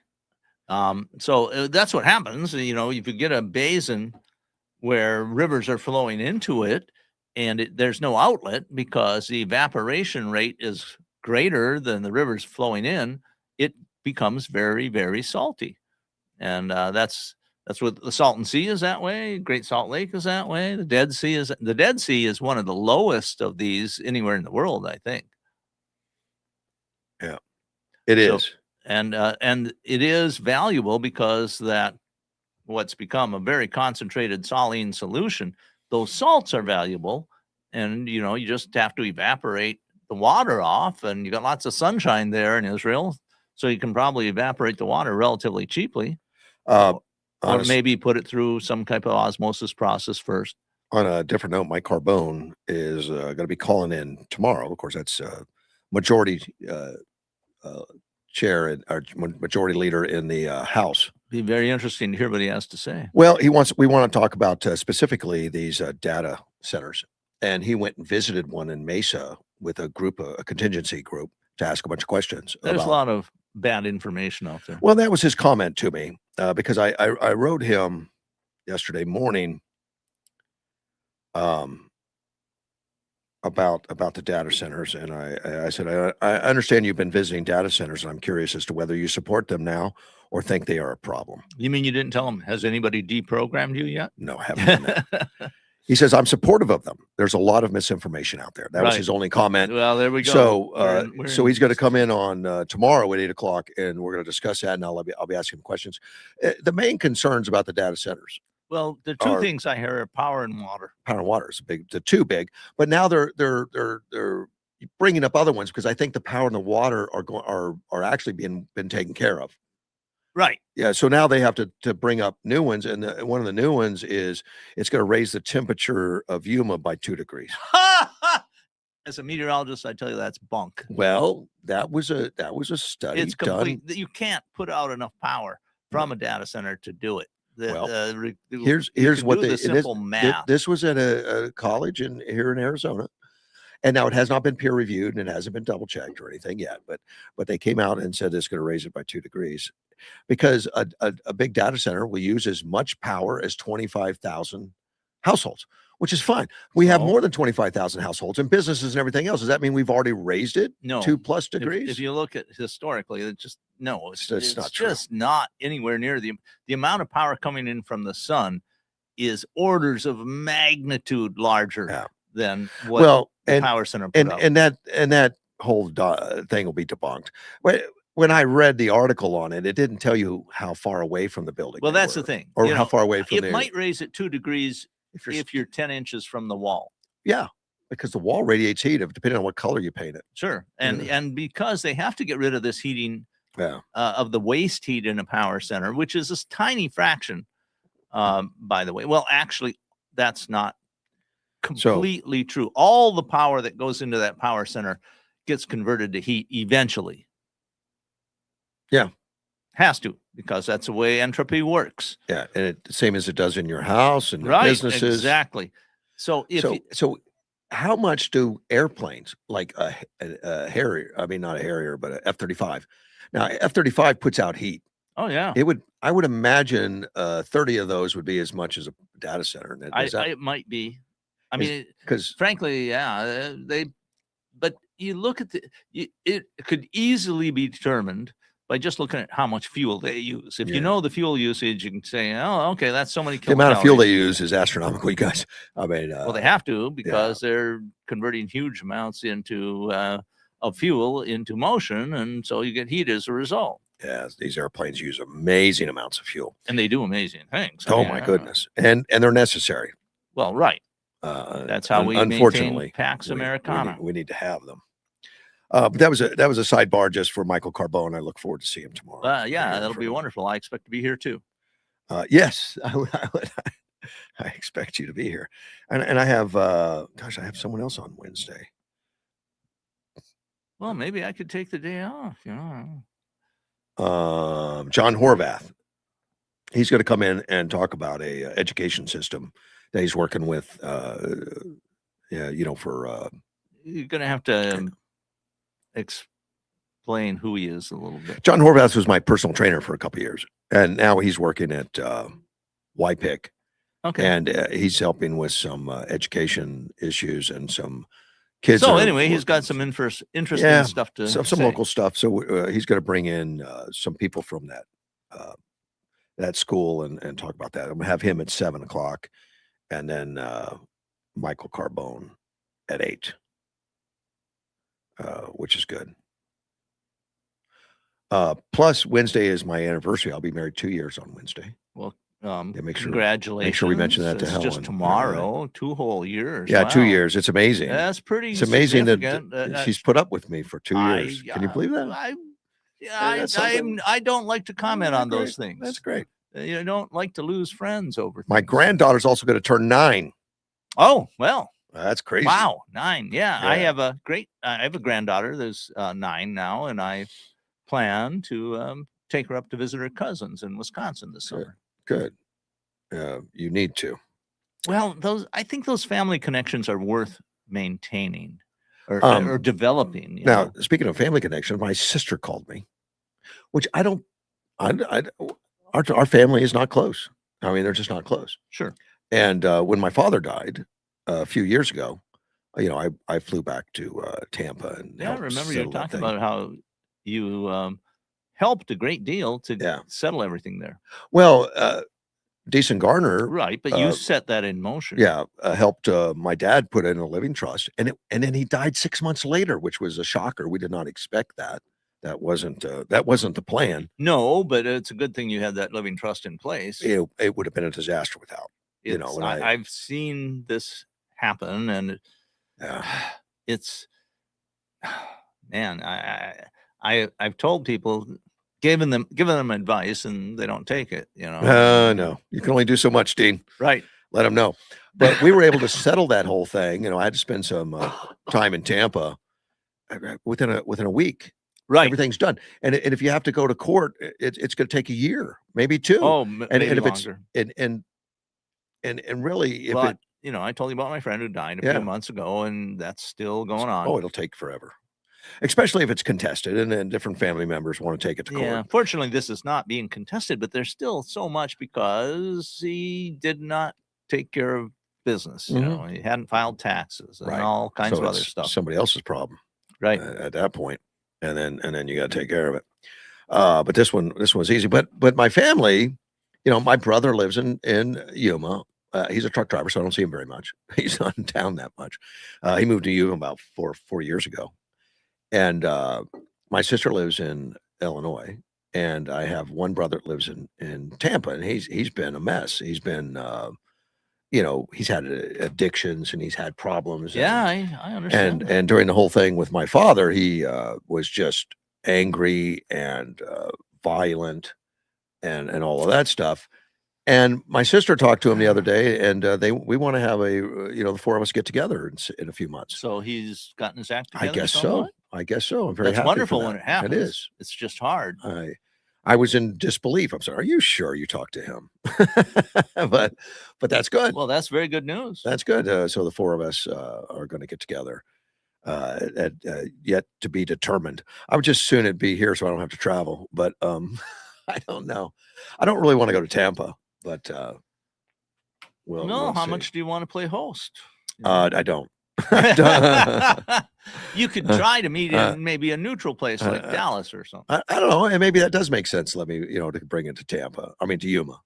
Speaker 2: So that's what happens. If you get a basin where rivers are flowing into it, and there's no outlet because the evaporation rate is greater than the rivers flowing in. It becomes very, very salty, and that's what the Salton Sea is that way. Great Salt Lake is that way. The Dead Sea is one of the lowest of these anywhere in the world, I think.
Speaker 1: Yeah, it is.
Speaker 2: And it is valuable because that what's become a very concentrated saline solution, those salts are valuable, and you just have to evaporate the water off, and you got lots of sunshine there in Israel, so you can probably evaporate the water relatively cheaply, or maybe put it through some type of osmosis process first.
Speaker 1: On a different note, Mike Carbone is going to be calling in tomorrow. Of course, that's majority chair and our majority leader in the House.
Speaker 2: Be very interesting to hear what he has to say.
Speaker 1: Well, we want to talk about specifically these data centers, and he went and visited one in Mesa with a contingency group, to ask a bunch of questions.
Speaker 2: There's a lot of bad information out there.
Speaker 1: Well, that was his comment to me, because I wrote him yesterday morning about the data centers, and I said, I understand you've been visiting data centers, and I'm curious as to whether you support them now or think they are a problem.
Speaker 2: You mean you didn't tell him? Has anybody deprogrammed you yet?
Speaker 1: No, I haven't done that. He says, I'm supportive of them. There's a lot of misinformation out there. That was his only comment.
Speaker 2: Well, there we go.
Speaker 1: So he's going to come in on tomorrow at 8 o'clock, and we're going to discuss that, and I'll be asking him questions. The main concerns about the data centers.
Speaker 2: Well, the two things I hear are power and water.
Speaker 1: Power and water is the two big, but now they're bringing up other ones, because I think the power and the water are actually been taken care of.
Speaker 2: Right.
Speaker 1: Yeah. So now they have to bring up new ones, and one of the new ones is it's going to raise the temperature of Yuma by 2 degrees.
Speaker 2: As a meteorologist, I tell you that's bunk.
Speaker 1: Well, that was a study.
Speaker 2: It's complete. You can't put out enough power from a data center to do it.
Speaker 1: Here's what
Speaker 2: the simple math.
Speaker 1: This was at a college here in Arizona. And now it has not been peer reviewed, and it hasn't been double checked or anything yet, but they came out and said it's going to raise it by 2 degrees, because a big data center will use as much power as 25,000 households, which is fine. We have more than 25,000 households and businesses and everything else. Does that mean we've already raised it?
Speaker 2: No.
Speaker 1: 2+ degrees?
Speaker 2: If you look at historically, it's just it's
Speaker 1: not true.
Speaker 2: Just not anywhere near the amount of power coming in from the sun is orders of magnitude larger than what the power center put out.
Speaker 1: And that whole thing will be debunked. When I read the article on it, it didn't tell you how far away from the building.
Speaker 2: Well, that's the thing.
Speaker 1: Or how far away from
Speaker 2: it might raise it 2 degrees if you're 10 inches from the wall.
Speaker 1: Yeah, because the wall radiates heat depending on what color you paint it.
Speaker 2: Sure. And because they have to get rid of this heating of the waste heat in a power center, which is this tiny fraction, by the way. Well, actually, that's not completely true. All the power that goes into that power center gets converted to heat eventually.
Speaker 1: Yeah.
Speaker 2: Has to, because that's the way entropy works.
Speaker 1: Yeah, and same as it does in your house and your businesses.
Speaker 2: Exactly. So
Speaker 1: so how much do airplanes, like a Harrier, I mean not a Harrier, but a F-35. Now F-35 puts out heat.
Speaker 2: Oh yeah.
Speaker 1: I would imagine 30 of those would be as much as a data center.
Speaker 2: It might be. I mean, because frankly, but you look at it could easily be determined by just looking at how much fuel they use. If you know the fuel usage, you can say, oh, okay, that's so many kilocalories.
Speaker 1: The amount of fuel they use is astronomical, you guys. I mean,
Speaker 2: well, they have to, because they're converting huge amounts of fuel into motion, and so you get heat as a result.
Speaker 1: Yeah, these airplanes use amazing amounts of fuel,
Speaker 2: and they do amazing things.
Speaker 1: My goodness, and they're necessary.
Speaker 2: Well, right. That's how we
Speaker 1: unfortunately
Speaker 2: maintain Pax Americana.
Speaker 1: We need to have them. But that was a sidebar just for Michael Carbone. I look forward to seeing him tomorrow.
Speaker 2: That'll be wonderful. I expect to be here too.
Speaker 1: Yes, I expect you to be here, and I have I have someone else on Wednesday.
Speaker 2: Well, maybe I could take the day off.
Speaker 1: John Horvath. He's going to come in and talk about a education system that he's working with. For
Speaker 2: you're going to have to explain who he is a little bit.
Speaker 1: John Horvath was my personal trainer for a couple of years, and now he's working at YPIC
Speaker 2: Okay.
Speaker 1: And he's helping with some education issues and some kids.
Speaker 2: So anyway, he's got some interesting stuff to
Speaker 1: some
Speaker 2: say.
Speaker 1: local stuff. So he's going to bring in some people from that school and talk about that. I'm gonna have him at 7:00, and then Michael Carbone at 8, which is good. Plus Wednesday is my anniversary. I'll be married 2 years on Wednesday.
Speaker 2: Well,
Speaker 1: congratulations. Make sure we mention that to Helen.
Speaker 2: Just tomorrow, 2 whole years.
Speaker 1: Yeah,
Speaker 2: wow.
Speaker 1: 2 years. It's amazing.
Speaker 2: That's pretty.
Speaker 1: It's amazing that she's put up with me for 2 years. Can you believe that?
Speaker 2: I don't like to comment on those things.
Speaker 1: That's great.
Speaker 2: You don't like to lose friends over things.
Speaker 1: My granddaughter's also going to turn 9.
Speaker 2: Oh, well.
Speaker 1: That's crazy.
Speaker 2: Wow, 9. Yeah. I have a granddaughter that's 9 now, and I plan to take her up to visit her cousins in Wisconsin this summer.
Speaker 1: Good. You need to.
Speaker 2: Well, I think those family connections are worth maintaining or developing.
Speaker 1: Now, speaking of family connection, my sister called me, which our family is not close. I mean, they're just not close.
Speaker 2: Sure.
Speaker 1: And when my father died a few years ago, I flew back to Tampa. And
Speaker 2: I remember you talking about how you helped a great deal to settle everything there.
Speaker 1: Well, Decent Garner,
Speaker 2: right? But you set that in motion.
Speaker 1: Yeah, helped my dad put in a living trust, and then he died 6 months later, which was a shocker. We did not expect that. That wasn't the plan.
Speaker 2: No, but it's a good thing you had that living trust in place.
Speaker 1: It would have been a disaster without.
Speaker 2: I've seen this happen, and it's man. I've told people, giving them advice, and they don't take it.
Speaker 1: No, you can only do so much, Dean.
Speaker 2: Right.
Speaker 1: Let them know. But we were able to settle that whole thing. I had to spend some time in Tampa within a week.
Speaker 2: Right.
Speaker 1: Everything's done. And if you have to go to court, it's going to take a year, maybe 2.
Speaker 2: Oh,
Speaker 1: and
Speaker 2: maybe
Speaker 1: if
Speaker 2: longer.
Speaker 1: And really, if
Speaker 2: I told you about my friend who died a few months ago, and that's still going on.
Speaker 1: Oh, it'll take forever, especially if it's contested and then different family members want to take it to court.
Speaker 2: Yeah, fortunately, this is not being contested, but there's still so much because he did not take care of business. He hadn't filed taxes and all kinds of other stuff.
Speaker 1: Somebody else's problem,
Speaker 2: right?
Speaker 1: At that point, and then you got to take care of it. But this one's easy. But my family, my brother lives in Yuma. He's a truck driver, so I don't see him very much. He's not in town that much. He moved to Yuma about four years ago. And my sister lives in Illinois, and I have one brother that lives in Tampa, and he's been a mess. He's been, he's had addictions and he's had problems.
Speaker 2: Yeah, I understand.
Speaker 1: And during the whole thing with my father, he was just angry and violent and all of that stuff. And my sister talked to him the other day, and we want to have the 4 of us get together in a few months.
Speaker 2: So he's gotten his act together.
Speaker 1: I guess so. I'm very happy.
Speaker 2: That's wonderful
Speaker 1: for that.
Speaker 2: when it happens.
Speaker 1: It is.
Speaker 2: It's just hard.
Speaker 1: I was in disbelief. I'm sorry. Are you sure you talked to him? but that's good.
Speaker 2: Well, that's very good news.
Speaker 1: That's good. So the 4 of us are going to get together. Yet to be determined. I would just soon it'd be here, so I don't have to travel. But I don't know. I don't really want to go to Tampa. But we'll
Speaker 2: how
Speaker 1: see.
Speaker 2: much do you want to play host?
Speaker 1: I don't.
Speaker 2: You could try to meet in maybe a neutral place like Dallas or something.
Speaker 1: I don't know, and maybe that does make sense. Let me, to bring it to Tampa. I mean, to Yuma.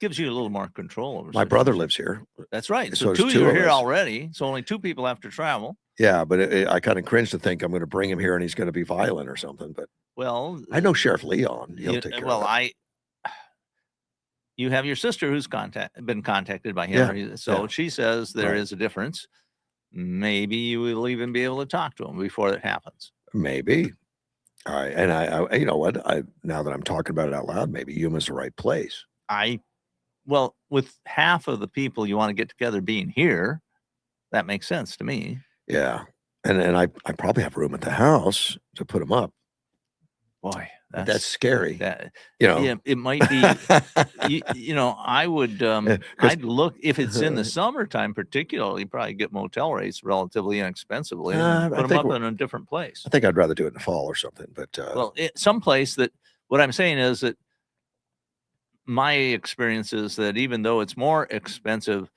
Speaker 2: Gives you a little more control over.
Speaker 1: My brother lives here.
Speaker 2: That's right.
Speaker 1: So
Speaker 2: 2 are here already. So only 2 people have to travel.
Speaker 1: Yeah, but I kind of cringe to think I'm going to bring him here and he's going to be violent or something. But I know Sheriff Leon. He'll take care of it.
Speaker 2: You have your sister who's been contacted by him.
Speaker 1: Yeah.
Speaker 2: So she says there is a difference. Maybe you will even be able to talk to him before it happens.
Speaker 1: Maybe. All right. And I you know what? Now that I'm talking about it out loud, maybe Yuma's the right place.
Speaker 2: Well, with half of the people you want to get together being here, that makes sense to me.
Speaker 1: Yeah. And I probably have room at the house to put them up.
Speaker 2: Boy,
Speaker 1: that's scary.
Speaker 2: Yeah, it might be. I would. I'd look if it's in the summertime, particularly. Probably get motel rates relatively inexpensively. And put them up in a different place.
Speaker 1: I think I'd rather do it in the fall or something. But
Speaker 2: some place that. What I'm saying is that my experience is that even though it's more expensive,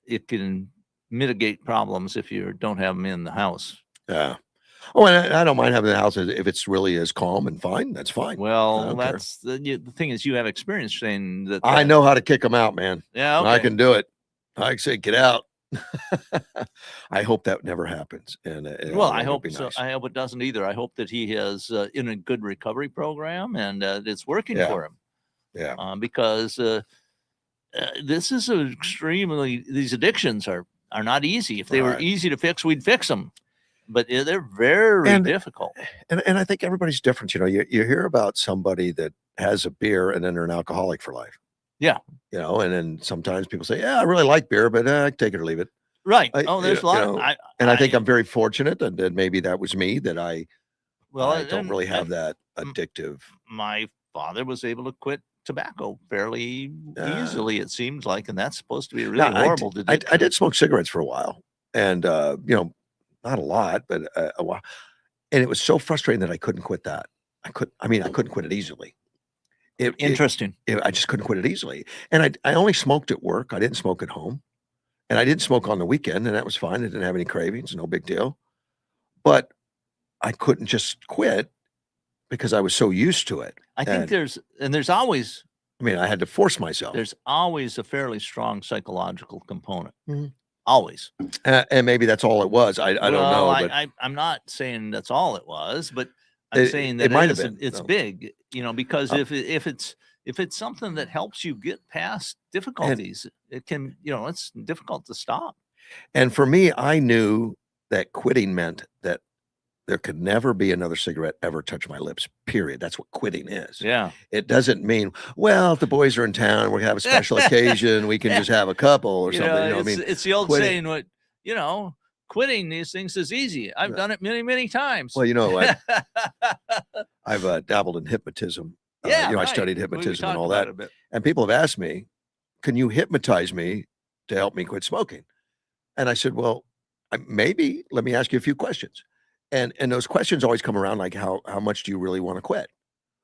Speaker 2: it can mitigate problems if you don't have them in the house.
Speaker 1: Yeah. Oh, and I don't mind having the house if it's really as calm and fine. That's fine.
Speaker 2: Well, that's the thing is you have experience saying that.
Speaker 1: I know how to kick them out, man.
Speaker 2: Yeah, okay.
Speaker 1: I can do it. I can say, get out. I hope that never happens. And
Speaker 2: well, I hope so.
Speaker 1: Nice.
Speaker 2: I hope it doesn't either. I hope that he has in a good recovery program and it's working for him.
Speaker 1: Yeah.
Speaker 2: Because this is extremely. These addictions are not easy. If they were easy to fix, we'd fix them. But they're very difficult.
Speaker 1: And I think everybody's different. You know, you hear about somebody that has a beer and then they're an alcoholic for life.
Speaker 2: Yeah.
Speaker 1: You know, and then sometimes people say, yeah, I really like beer, but I take it or leave it.
Speaker 2: Right. There's a lot of,
Speaker 1: I think I'm very fortunate that maybe that was me, that I don't really have that addictive.
Speaker 2: My father was able to quit tobacco fairly easily, it seems like, and that's supposed to be really horrible to do.
Speaker 1: I did smoke cigarettes for a while, and you know, not a lot, but a while, and it was so frustrating that I couldn't quit that. I couldn't quit it easily.
Speaker 2: Interesting.
Speaker 1: I just couldn't quit it easily, and I only smoked at work. I didn't smoke at home, and I didn't smoke on the weekend, and that was fine. I didn't have any cravings, no big deal, but I couldn't just quit because I was so used to it.
Speaker 2: I think there's always.
Speaker 1: I mean, I had to force myself.
Speaker 2: There's always a fairly strong psychological component.
Speaker 1: Mm-hmm.
Speaker 2: Always.
Speaker 1: And maybe that's all it was. I don't know. But
Speaker 2: I'm not saying that's all it was, but I'm saying that it might have been. It's big, you know, because if it's something that helps you get past difficulties, it can, you know, it's difficult to stop.
Speaker 1: And for me, I knew that quitting meant that there could never be another cigarette ever touch my lips, period. That's what quitting is.
Speaker 2: Yeah.
Speaker 1: It doesn't mean, well, if the boys are in town, we're going to have a special occasion, we can just have a couple or something. You know, I mean,
Speaker 2: it's the old saying, what, you know, quitting these things is easy. I've done it many, many times.
Speaker 1: Well, you know, I've dabbled in hypnotism. You know, I studied hypnotism and all that. And people have asked me, can you hypnotize me to help me quit smoking? And I said, well, maybe. Let me ask you a few questions. And those questions always come around like, how much do you really want to quit?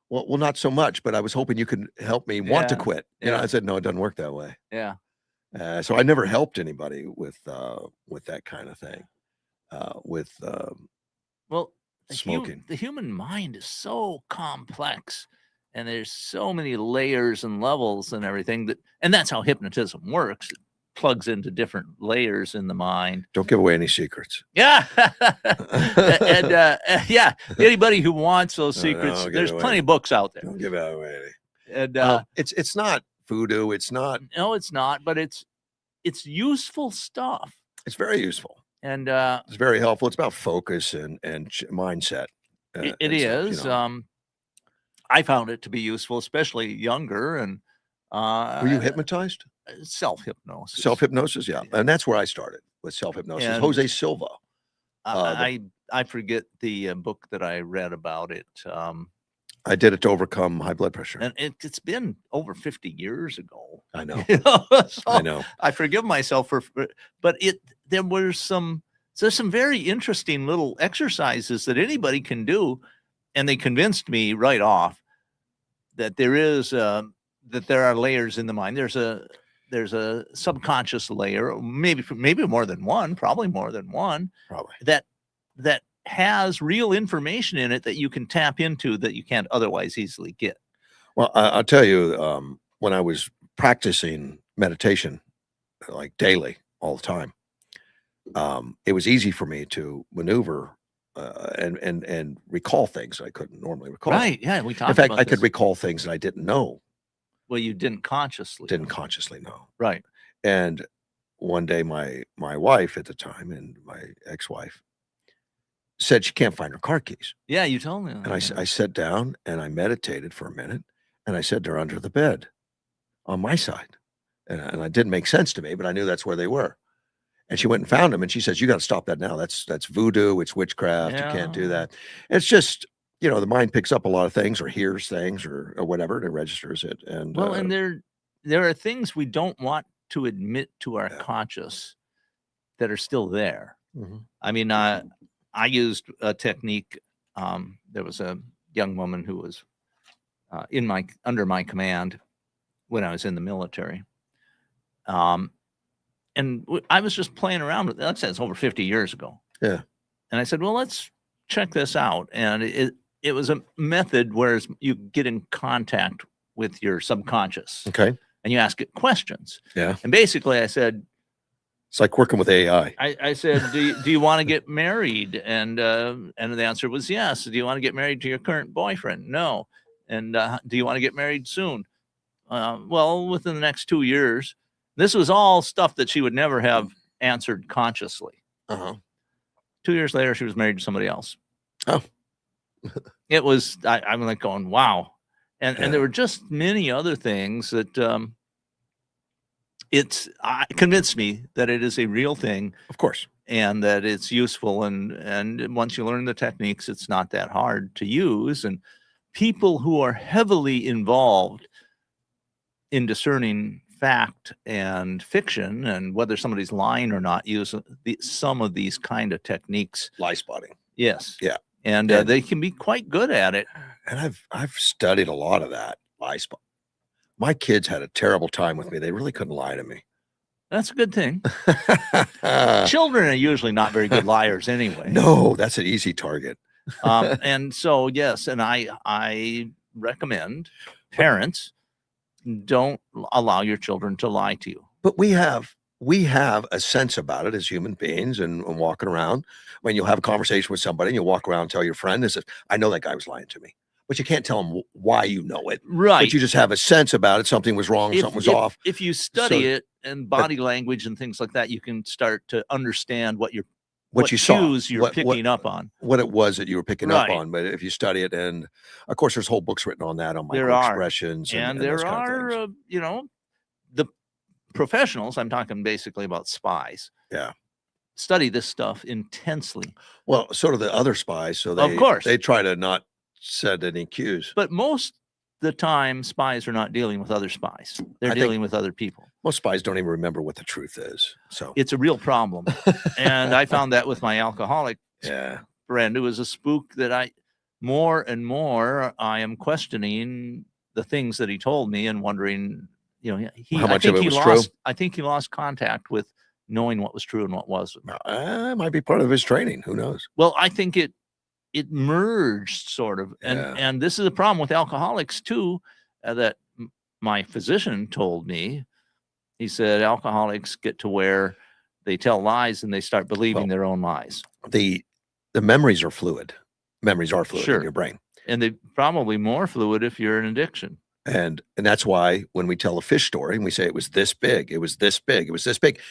Speaker 1: Well, not so much, but I was hoping you could help me want to quit. You know, I said, no, it doesn't work that way.
Speaker 2: Yeah.
Speaker 1: So I never helped anybody with that kind of thing. Smoking.
Speaker 2: The human mind is so complex, and there's so many layers and levels and everything and that's how hypnotism works. Plugs into different layers in the mind.
Speaker 1: Don't give away any secrets.
Speaker 2: Yeah. And anybody who wants those secrets, there's plenty of books out there.
Speaker 1: Don't give away any.
Speaker 2: And
Speaker 1: it's not voodoo. It's not.
Speaker 2: No, it's not, but it's useful stuff.
Speaker 1: It's very useful.
Speaker 2: And
Speaker 1: it's very helpful. It's about focus and mindset.
Speaker 2: It is. You know. I found it to be useful, especially younger. And
Speaker 1: were you hypnotized?
Speaker 2: Self-hypnosis.
Speaker 1: Self-hypnosis, yeah. And that's where I started with self-hypnosis. And Jose Silva.
Speaker 2: I forget the book that I read about it.
Speaker 1: I did it to overcome high blood pressure.
Speaker 2: And it's been over 50 years ago.
Speaker 1: I know.
Speaker 2: So
Speaker 1: I know.
Speaker 2: I forgive myself but there's some very interesting little exercises that anybody can do. And they convinced me right off that there are layers in the mind. There's a subconscious layer, maybe more than one, probably more than one, that has real information in it that you can tap into that you can't otherwise easily get.
Speaker 1: Well, I'll tell you, when I was practicing meditation, like daily, all the time, it was easy for me to maneuver and recall things I couldn't normally recall.
Speaker 2: Right? Yeah, we talked.
Speaker 1: In fact, I could recall things that I didn't know.
Speaker 2: Well, you didn't consciously.
Speaker 1: Didn't consciously know.
Speaker 2: Right.
Speaker 1: And one day, my wife at the time, and my ex-wife, said she can't find her car keys.
Speaker 2: Yeah, you told me.
Speaker 1: And I sat down and I meditated for a minute, and I said they're under the bed, on my side, and it didn't make sense to me, but I knew that's where they were. And she went and found them, and she says, "You got to stop that now. That's voodoo. It's witchcraft. You can't do that." It's just, you know, the mind picks up a lot of things or hears things or whatever, and it registers it. And
Speaker 2: and there are things we don't want to admit to our conscious that are still there.
Speaker 1: Mm-hmm.
Speaker 2: I mean, I used a technique. There was a young woman who was under my command, when I was in the military. And I was just playing around with it. Like I said, it's over 50 years ago.
Speaker 1: Yeah.
Speaker 2: And I said, well, let's check this out. And it was a method where you get in contact with your subconscious.
Speaker 1: Okay.
Speaker 2: And you ask it questions.
Speaker 1: Yeah.
Speaker 2: And basically I said,
Speaker 1: it's like working with AI.
Speaker 2: I said, do you want to get married? And the answer was yes. Do you want to get married to your current boyfriend? No. And do you want to get married soon? Well, within the next 2 years. This was all stuff that she would never have answered consciously. 2 years later, she was married to somebody else.
Speaker 1: Oh.
Speaker 2: It was, I'm like going, wow. And there were just many other things that convinced me that it is a real thing.
Speaker 1: Of course.
Speaker 2: And that it's useful. And once you learn the techniques, it's not that hard to use. And people who are heavily involved in discerning fact and fiction and whether somebody's lying or not use some of these kind of techniques.
Speaker 1: Lie spotting.
Speaker 2: Yes.
Speaker 1: Yeah.
Speaker 2: And they can be quite good at it.
Speaker 1: And I've studied a lot of that lie spot. My kids had a terrible time with me. They really couldn't lie to me.
Speaker 2: That's a good thing. Children are usually not very good liars anyway.
Speaker 1: No, that's an easy target.
Speaker 2: And so, yes, and I recommend parents don't allow your children to lie to you.
Speaker 1: But we have a sense about it as human beings and walking around. When you'll have a conversation with somebody and you walk around and tell your friend, I know that guy was lying to me. But you can't tell them why you know it.
Speaker 2: Right.
Speaker 1: But you just have a sense about it. Something was wrong, something was off.
Speaker 2: If you study it and body language and things like that, you can start to understand what you
Speaker 1: saw,
Speaker 2: you're picking up on.
Speaker 1: What it was that you were picking up on. But if you study it, and of course there's whole books written on that, on microexpressions.
Speaker 2: And there are, the professionals, I'm talking basically about spies.
Speaker 1: Yeah.
Speaker 2: Study this stuff intensely.
Speaker 1: Well, so do the other spies. So
Speaker 2: of course
Speaker 1: they try to not set any cues.
Speaker 2: But most the time, spies are not dealing with other spies. They're dealing with other people.
Speaker 1: Most spies don't even remember what the truth is. So
Speaker 2: it's a real problem. And I found that with my alcoholic friend, who was a spook that more and more I am questioning the things that he told me and wondering,
Speaker 1: how much of it was true.
Speaker 2: I think he lost contact with knowing what was true and what wasn't.
Speaker 1: It might be part of his training. Who knows?
Speaker 2: Well, I think it merged sort of. And this is a problem with alcoholics too, that my physician told me. He said alcoholics get to where they tell lies and they start believing their own lies.
Speaker 1: The memories are fluid. Memories are fluid in your brain.
Speaker 2: And they're probably more fluid if you're in addiction.
Speaker 1: And that's why when we tell a fish story and we say it was this big, it was this big, it was this big.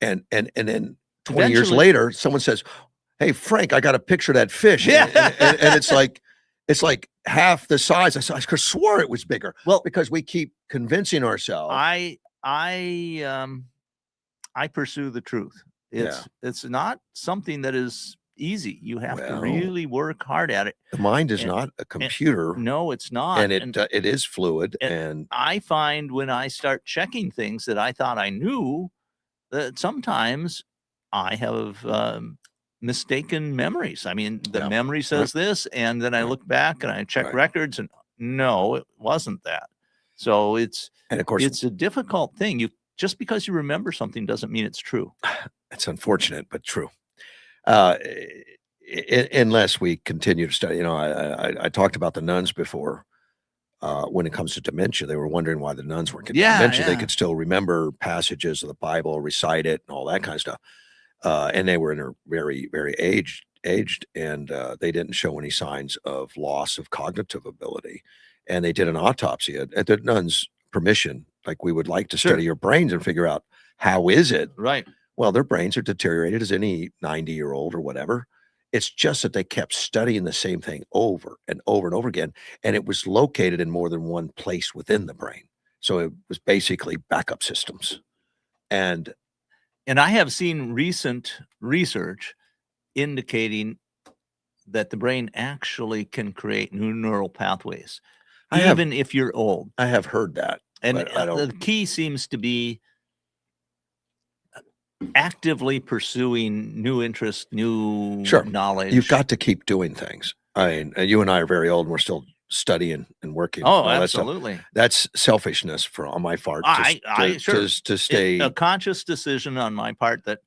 Speaker 1: And then 20 years later, someone says, hey, Frank, I got a picture of that fish.
Speaker 2: Yeah.
Speaker 1: And it's like half the size. I could swore it was bigger. Well, because we keep convincing ourselves.
Speaker 2: I pursue the truth. It's not something that is easy. You have to really work hard at it.
Speaker 1: The mind is not a computer.
Speaker 2: No, it's not.
Speaker 1: And it is fluid. And
Speaker 2: I find when I start checking things that I thought I knew, that sometimes I have mistaken memories. I mean, the memory says this, and then I look back and I check records, and no, it wasn't that. So and of course, it's a difficult thing. Just because you remember something doesn't mean it's true.
Speaker 1: It's unfortunate, but true. Unless we continue to study, I talked about the nuns before. When it comes to dementia, they were wondering why the nuns weren't getting dementia. They could still remember passages of the Bible, recite it, and all that kind of stuff. And they were in their very, very aged, and they didn't show any signs of loss of cognitive ability. And they did an autopsy at the nuns' permission, like we would like to study your brains and figure out how is it.
Speaker 2: Right.
Speaker 1: Well, their brains are deteriorated as any 90-year-old or whatever. It's just that they kept studying the same thing over and over and over again. And it was located in more than one place within the brain. So it was basically backup systems. And
Speaker 2: I have seen recent research indicating that the brain actually can create new neural pathways, even if you're old.
Speaker 1: I have heard that.
Speaker 2: And the key seems to be actively pursuing new interests, new knowledge.
Speaker 1: You've got to keep doing things. I mean, you and I are very old and we're still studying and working.
Speaker 2: Oh,
Speaker 1: all that stuff.
Speaker 2: absolutely.
Speaker 1: That's selfishness on my part.
Speaker 2: Sure.
Speaker 1: To stay
Speaker 2: a conscious decision on my part that,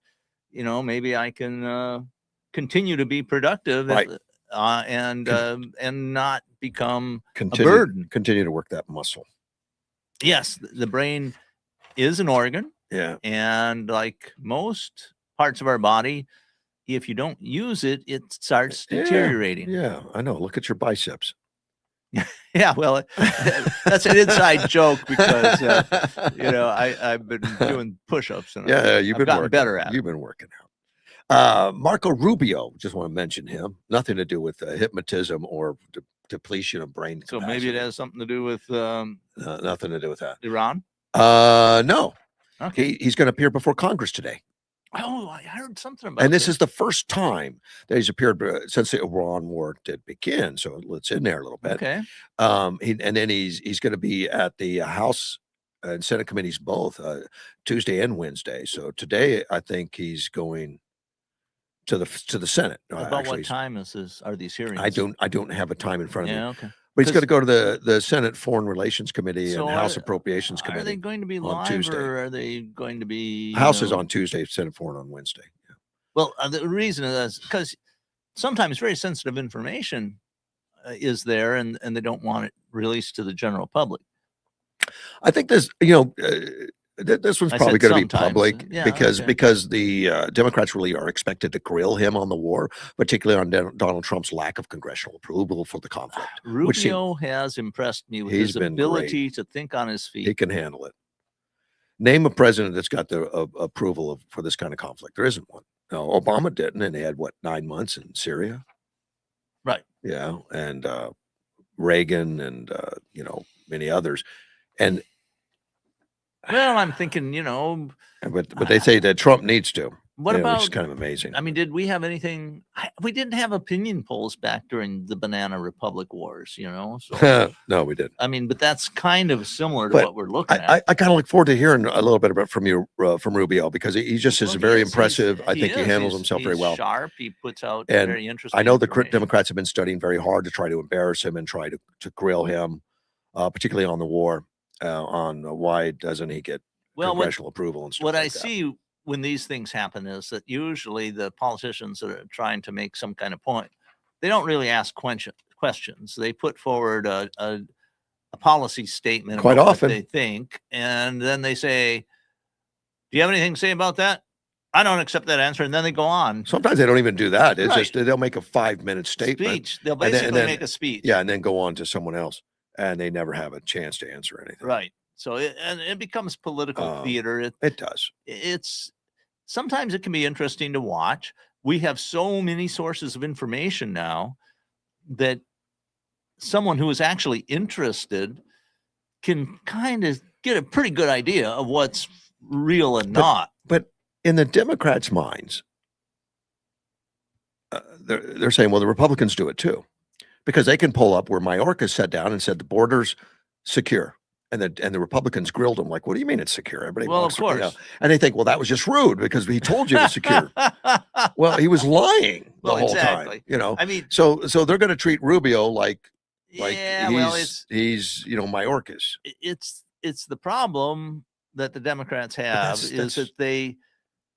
Speaker 2: maybe I can continue to be productive,
Speaker 1: Right.
Speaker 2: and not become a
Speaker 1: continue
Speaker 2: burden.
Speaker 1: continue to work that muscle.
Speaker 2: Yes, the brain is an organ,
Speaker 1: Yeah.
Speaker 2: and like most parts of our body, if you don't use it, it starts deteriorating.
Speaker 1: Yeah, I know. Look at your biceps.
Speaker 2: Yeah, well, that's an inside joke because I've been doing push-ups and
Speaker 1: you've
Speaker 2: I've gotten
Speaker 1: working.
Speaker 2: better at it.
Speaker 1: You've been working out. Marco Rubio, just want to mention him. Nothing to do with hypnotism or depletion of brain capacity.
Speaker 2: So maybe it has something to do with
Speaker 1: nothing to do with that.
Speaker 2: Iran?
Speaker 1: No.
Speaker 2: Okay.
Speaker 1: He's going to appear before Congress today.
Speaker 2: Oh, I heard something about
Speaker 1: and this is the first time that he's appeared since the Iran war did begin. So it's in there a little bit.
Speaker 2: Okay.
Speaker 1: And then he's going to be at the House and Senate committees both Tuesday and Wednesday. So today I think he's going to the Senate.
Speaker 2: About what time are these hearings?
Speaker 1: I don't have a time in front of me.
Speaker 2: Yeah, okay.
Speaker 1: But he's going to go to the Senate Foreign Relations Committee and House Appropriations Committee.
Speaker 2: Are they going to be live
Speaker 1: Tuesday.
Speaker 2: or are they going to be?
Speaker 1: House is on Tuesday, Senate Foreign on Wednesday. Yeah.
Speaker 2: Well, the reason is because sometimes very sensitive information is there, and they don't want it released to the general public.
Speaker 1: I think this, this one's probably going to be public because the Democrats really are expected to grill him on the war, particularly on Donald Trump's lack of congressional approval for the conflict.
Speaker 2: Rubio has impressed me with his ability to think on his feet.
Speaker 1: He can handle it. Name a president that's got the approval for this kind of conflict. There isn't one. No, Obama didn't, and they had 9 months in Syria,
Speaker 2: right?
Speaker 1: Yeah, and Reagan, and many others, and.
Speaker 2: Well, I'm thinking,
Speaker 1: but they say that Trump needs to.
Speaker 2: What about?
Speaker 1: Which is kind of amazing.
Speaker 2: I mean, did we have anything? We didn't have opinion polls back during the Banana Republic Wars, So
Speaker 1: no, we didn't.
Speaker 2: I mean, but that's kind of similar to what we're looking at.
Speaker 1: I kind of look forward to hearing a little bit about from Rubio because he just is very impressive. I think he handles himself very well.
Speaker 2: Sharp. He puts out very interesting.
Speaker 1: I know the Democrats have been studying very hard to try to embarrass him and try to grill him, particularly on the war. On why doesn't he get congressional approval and stuff
Speaker 2: what
Speaker 1: like
Speaker 2: I see when these things happen is that usually the politicians that are trying to make some kind of point, they don't really ask questions. They put forward a policy statement
Speaker 1: quite
Speaker 2: about
Speaker 1: often
Speaker 2: what they think, and then they say, "Do you have anything to say about that?" I don't accept that answer, and then they go on.
Speaker 1: Sometimes they don't even do that. It's just they'll make a 5-minute statement.
Speaker 2: They'll basically make a speech.
Speaker 1: Yeah, and then go on to someone else. And they never have a chance to answer anything.
Speaker 2: Right. So it becomes political theater.
Speaker 1: It does.
Speaker 2: Sometimes it can be interesting to watch. We have so many sources of information now that someone who is actually interested can kind of get a pretty good idea of what's real and not.
Speaker 1: But in the Democrats' minds, they're saying, well, the Republicans do it too. Because they can pull up where Mayorkas sat down and said the border's secure, and the Republicans grilled him like, "What do you mean it's secure?" Everybody,
Speaker 2: of course,
Speaker 1: and they think, "Well, that was just rude because he told you it was secure." Well, he was lying the whole time,
Speaker 2: I mean,
Speaker 1: so they're going to treat Rubio like he's Mayorkas.
Speaker 2: It's the problem that the Democrats have is that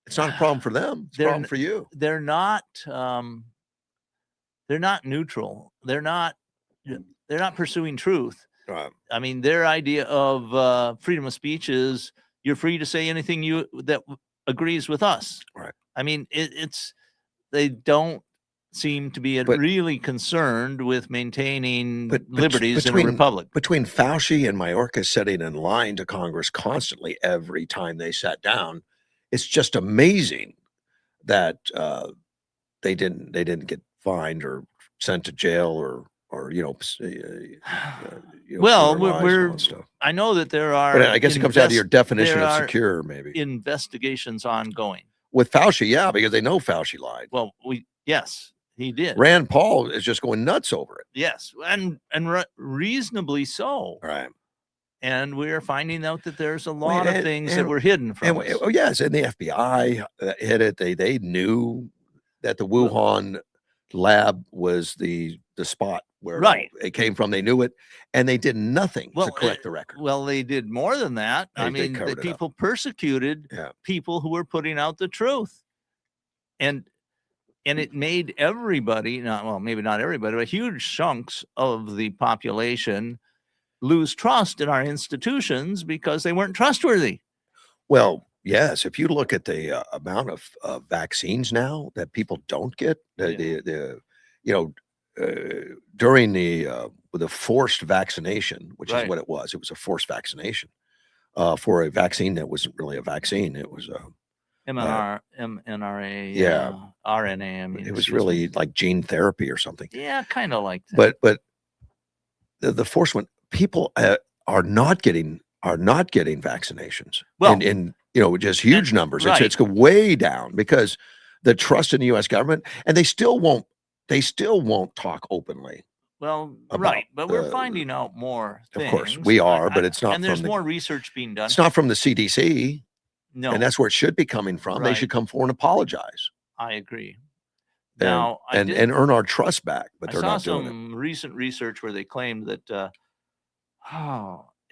Speaker 1: it's not a problem for them; it's a problem for you.
Speaker 2: They're not neutral. They're not pursuing truth.
Speaker 1: Right.
Speaker 2: I mean, their idea of freedom of speech is you're free to say anything that agrees with us.
Speaker 1: Right.
Speaker 2: I mean, they don't seem to be really concerned with maintaining liberties in a republic.
Speaker 1: Between Fauci and Mayorkas sitting in line to Congress constantly every time they sat down, it's just amazing that they didn't get fined or sent to jail or
Speaker 2: well, I know that there are.
Speaker 1: But I guess it comes down to your definition of secure, maybe.
Speaker 2: Investigations ongoing
Speaker 1: with Fauci, yeah, because they know Fauci lied.
Speaker 2: Well, yes, he did.
Speaker 1: Rand Paul is just going nuts over it.
Speaker 2: Yes, and reasonably so.
Speaker 1: Right.
Speaker 2: And we are finding out that there's a lot of things that were hidden from us.
Speaker 1: Oh yes, and the FBI hid it. They knew that the Wuhan lab was the spot where it came from. They knew it, and they did nothing to correct the record.
Speaker 2: Well, they did more than that. I mean, the people persecuted people who were putting out the truth, and it made everybody, maybe not everybody, but huge chunks of the population lose trust in our institutions because they weren't trustworthy.
Speaker 1: Well, yes, if you look at the amount of vaccines now that people don't get, during the forced vaccination, which is what it was a forced vaccination for a vaccine that wasn't really a vaccine. It was a
Speaker 2: mRNA, RNA. I mean,
Speaker 1: it was really like gene therapy or something.
Speaker 2: Yeah, kind of like that.
Speaker 1: But the forced one, people are not getting vaccinations. Well, in just huge numbers. It's way down because the trust in the U.S. government, and they still won't talk openly.
Speaker 2: Well, but we're finding out more things.
Speaker 1: Of course, we are, but it's not.
Speaker 2: And there's more research being done.
Speaker 1: It's not from the CDC.
Speaker 2: No,
Speaker 1: and that's where it should be coming from. They should come forward and apologize.
Speaker 2: I agree.
Speaker 1: Now, and earn our trust back, but they're not doing it.
Speaker 2: I saw some recent research where they claimed that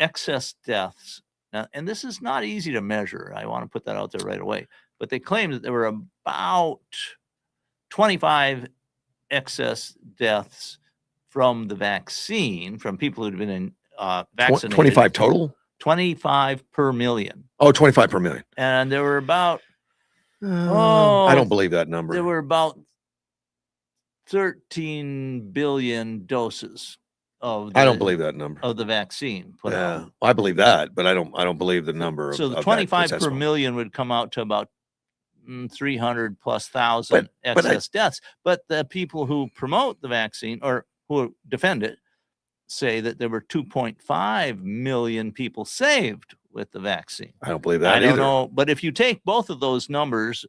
Speaker 2: excess deaths. Now, and this is not easy to measure. I want to put that out there right away. But they claimed that there were about 25 excess deaths from the vaccine, from people who'd been vaccinated.
Speaker 1: 25 total?
Speaker 2: 25 per million.
Speaker 1: Oh, 25 per million.
Speaker 2: And there were about,
Speaker 1: I don't believe that number.
Speaker 2: There were about 13 billion doses of
Speaker 1: I don't believe that number
Speaker 2: of the vaccine put out.
Speaker 1: I believe that, but I don't believe the number.
Speaker 2: So the 25 per million would come out to about 300 plus thousand excess deaths. But the people who promote the vaccine or who defend it say that there were 2.5 million people saved with the vaccine.
Speaker 1: I don't believe that
Speaker 2: I don't know, but if you take both of those numbers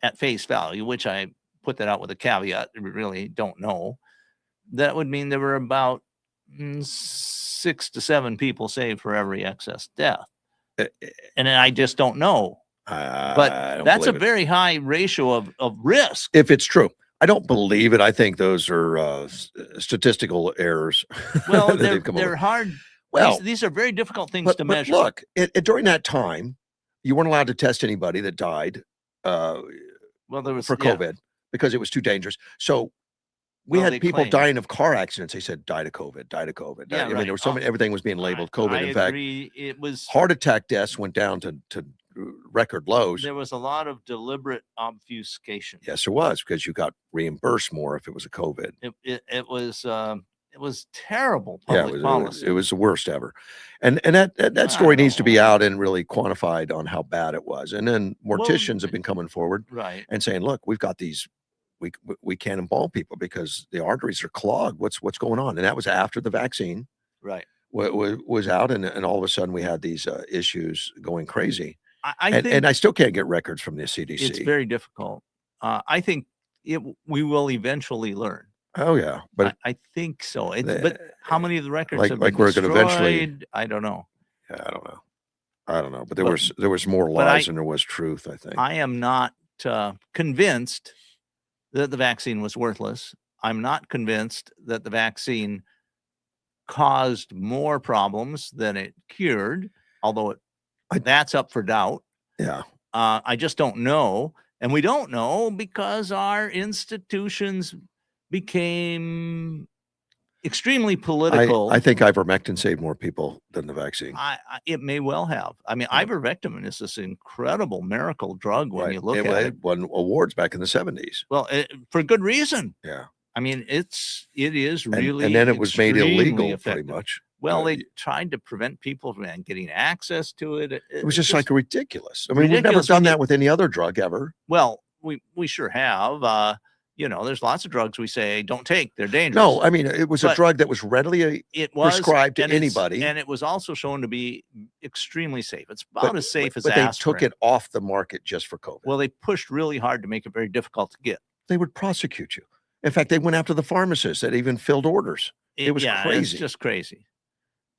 Speaker 2: at face value, which I put that out with a caveat, we really don't know, that would mean there were about 6 to 7 people saved for every excess death. And I just don't know. But that's a very high ratio of risk.
Speaker 1: If it's true. I don't believe it. I think those are statistical errors.
Speaker 2: Well, they're hard. Well, these are very difficult things to measure.
Speaker 1: Look, during that time, you weren't allowed to test anybody that died for COVID because it was too dangerous. So we had people dying of car accidents. They said died of COVID, died of COVID.
Speaker 2: Yeah,
Speaker 1: I mean, there was so many, everything was being labeled COVID. In fact,
Speaker 2: it was
Speaker 1: heart attack deaths went down to record lows.
Speaker 2: There was a lot of deliberate obfuscation.
Speaker 1: Yes, there was, because you got reimbursed more if it was a COVID.
Speaker 2: It was terrible public policy.
Speaker 1: It was the worst ever. And that story needs to be out and really quantified on how bad it was. And then morticians have been coming forward and saying, look, we've got these, we can't embalm people because the arteries are clogged. What's going on? And that was after the vaccine was out, and all of a sudden we had these issues going crazy. I think I still can't get records from the CDC.
Speaker 2: It's very difficult. I think we will eventually learn.
Speaker 1: Oh yeah, but
Speaker 2: I think so. But how many of the records have been
Speaker 1: we're
Speaker 2: destroyed?
Speaker 1: Going to eventually.
Speaker 2: I don't know.
Speaker 1: Yeah, I don't know. But there was more lies than there was truth, I think.
Speaker 2: I am not convinced that the vaccine was worthless. I'm not convinced that the vaccine caused more problems than it cured, although that's up for doubt.
Speaker 1: Yeah.
Speaker 2: I just don't know. And we don't know because our institutions became extremely political.
Speaker 1: I think ivermectin saved more people than the vaccine.
Speaker 2: It may well have. I mean, ivermectin is this incredible miracle drug when you look at it.
Speaker 1: It won awards back in the 70s.
Speaker 2: Well, for good reason.
Speaker 1: Yeah.
Speaker 2: I mean, it is really,
Speaker 1: and then it was made illegal pretty much.
Speaker 2: Well, they tried to prevent people from getting access to it.
Speaker 1: It was just like ridiculous. I mean, we've never done that with any other drug ever.
Speaker 2: Well, we sure have. There's lots of drugs we say don't take; they're dangerous.
Speaker 1: No, I mean, it was a drug that was readily prescribed to anybody,
Speaker 2: and it was also shown to be extremely safe. It's about as safe as aspirin.
Speaker 1: But they took it off the market just for COVID.
Speaker 2: Well, they pushed really hard to make it very difficult to get.
Speaker 1: They would prosecute you. In fact, they went after the pharmacists that even filled orders. It was crazy.
Speaker 2: It's just crazy.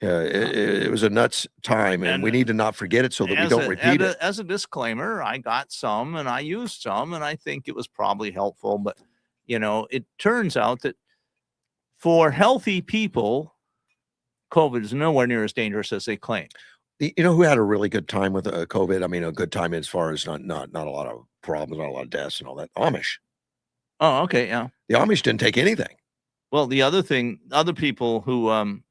Speaker 1: Yeah, it was a nuts time, and we need to not forget it so that we don't repeat it.
Speaker 2: As a disclaimer, I got some and I used some, and I think it was probably helpful. But, it turns out that for healthy people, COVID is nowhere near as dangerous as they claim.
Speaker 1: You know who had a really good time with COVID? I mean, a good time as far as not a lot of problems, not a lot of deaths and all that. Amish.
Speaker 2: Oh, okay, yeah.
Speaker 1: The Amish didn't take anything.
Speaker 2: Well, the other thing, other people who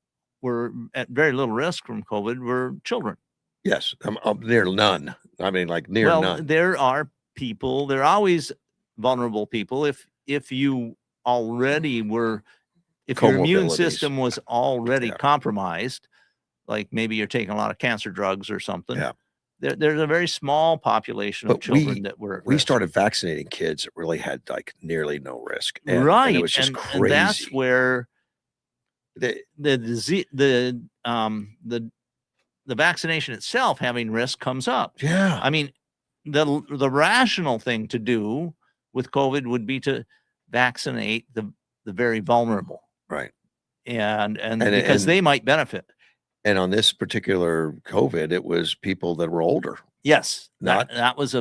Speaker 2: were at very little risk from COVID were children.
Speaker 1: Yes, near none. I mean, like near none.
Speaker 2: There are people. There are always vulnerable people. If you already were, if your immune system was already compromised, like maybe you're taking a lot of cancer drugs or something.
Speaker 1: Yeah.
Speaker 2: There's a very small population of children that were at
Speaker 1: we
Speaker 2: risk.
Speaker 1: started vaccinating kids that really had like nearly no risk.
Speaker 2: Right.
Speaker 1: And it was just crazy.
Speaker 2: And that's where the vaccination itself having risk comes up.
Speaker 1: Yeah.
Speaker 2: I mean, the rational thing to do with COVID would be to vaccinate the very vulnerable.
Speaker 1: Right.
Speaker 2: And because they might benefit.
Speaker 1: And on this particular COVID, it was people that were older.
Speaker 2: Yes. That was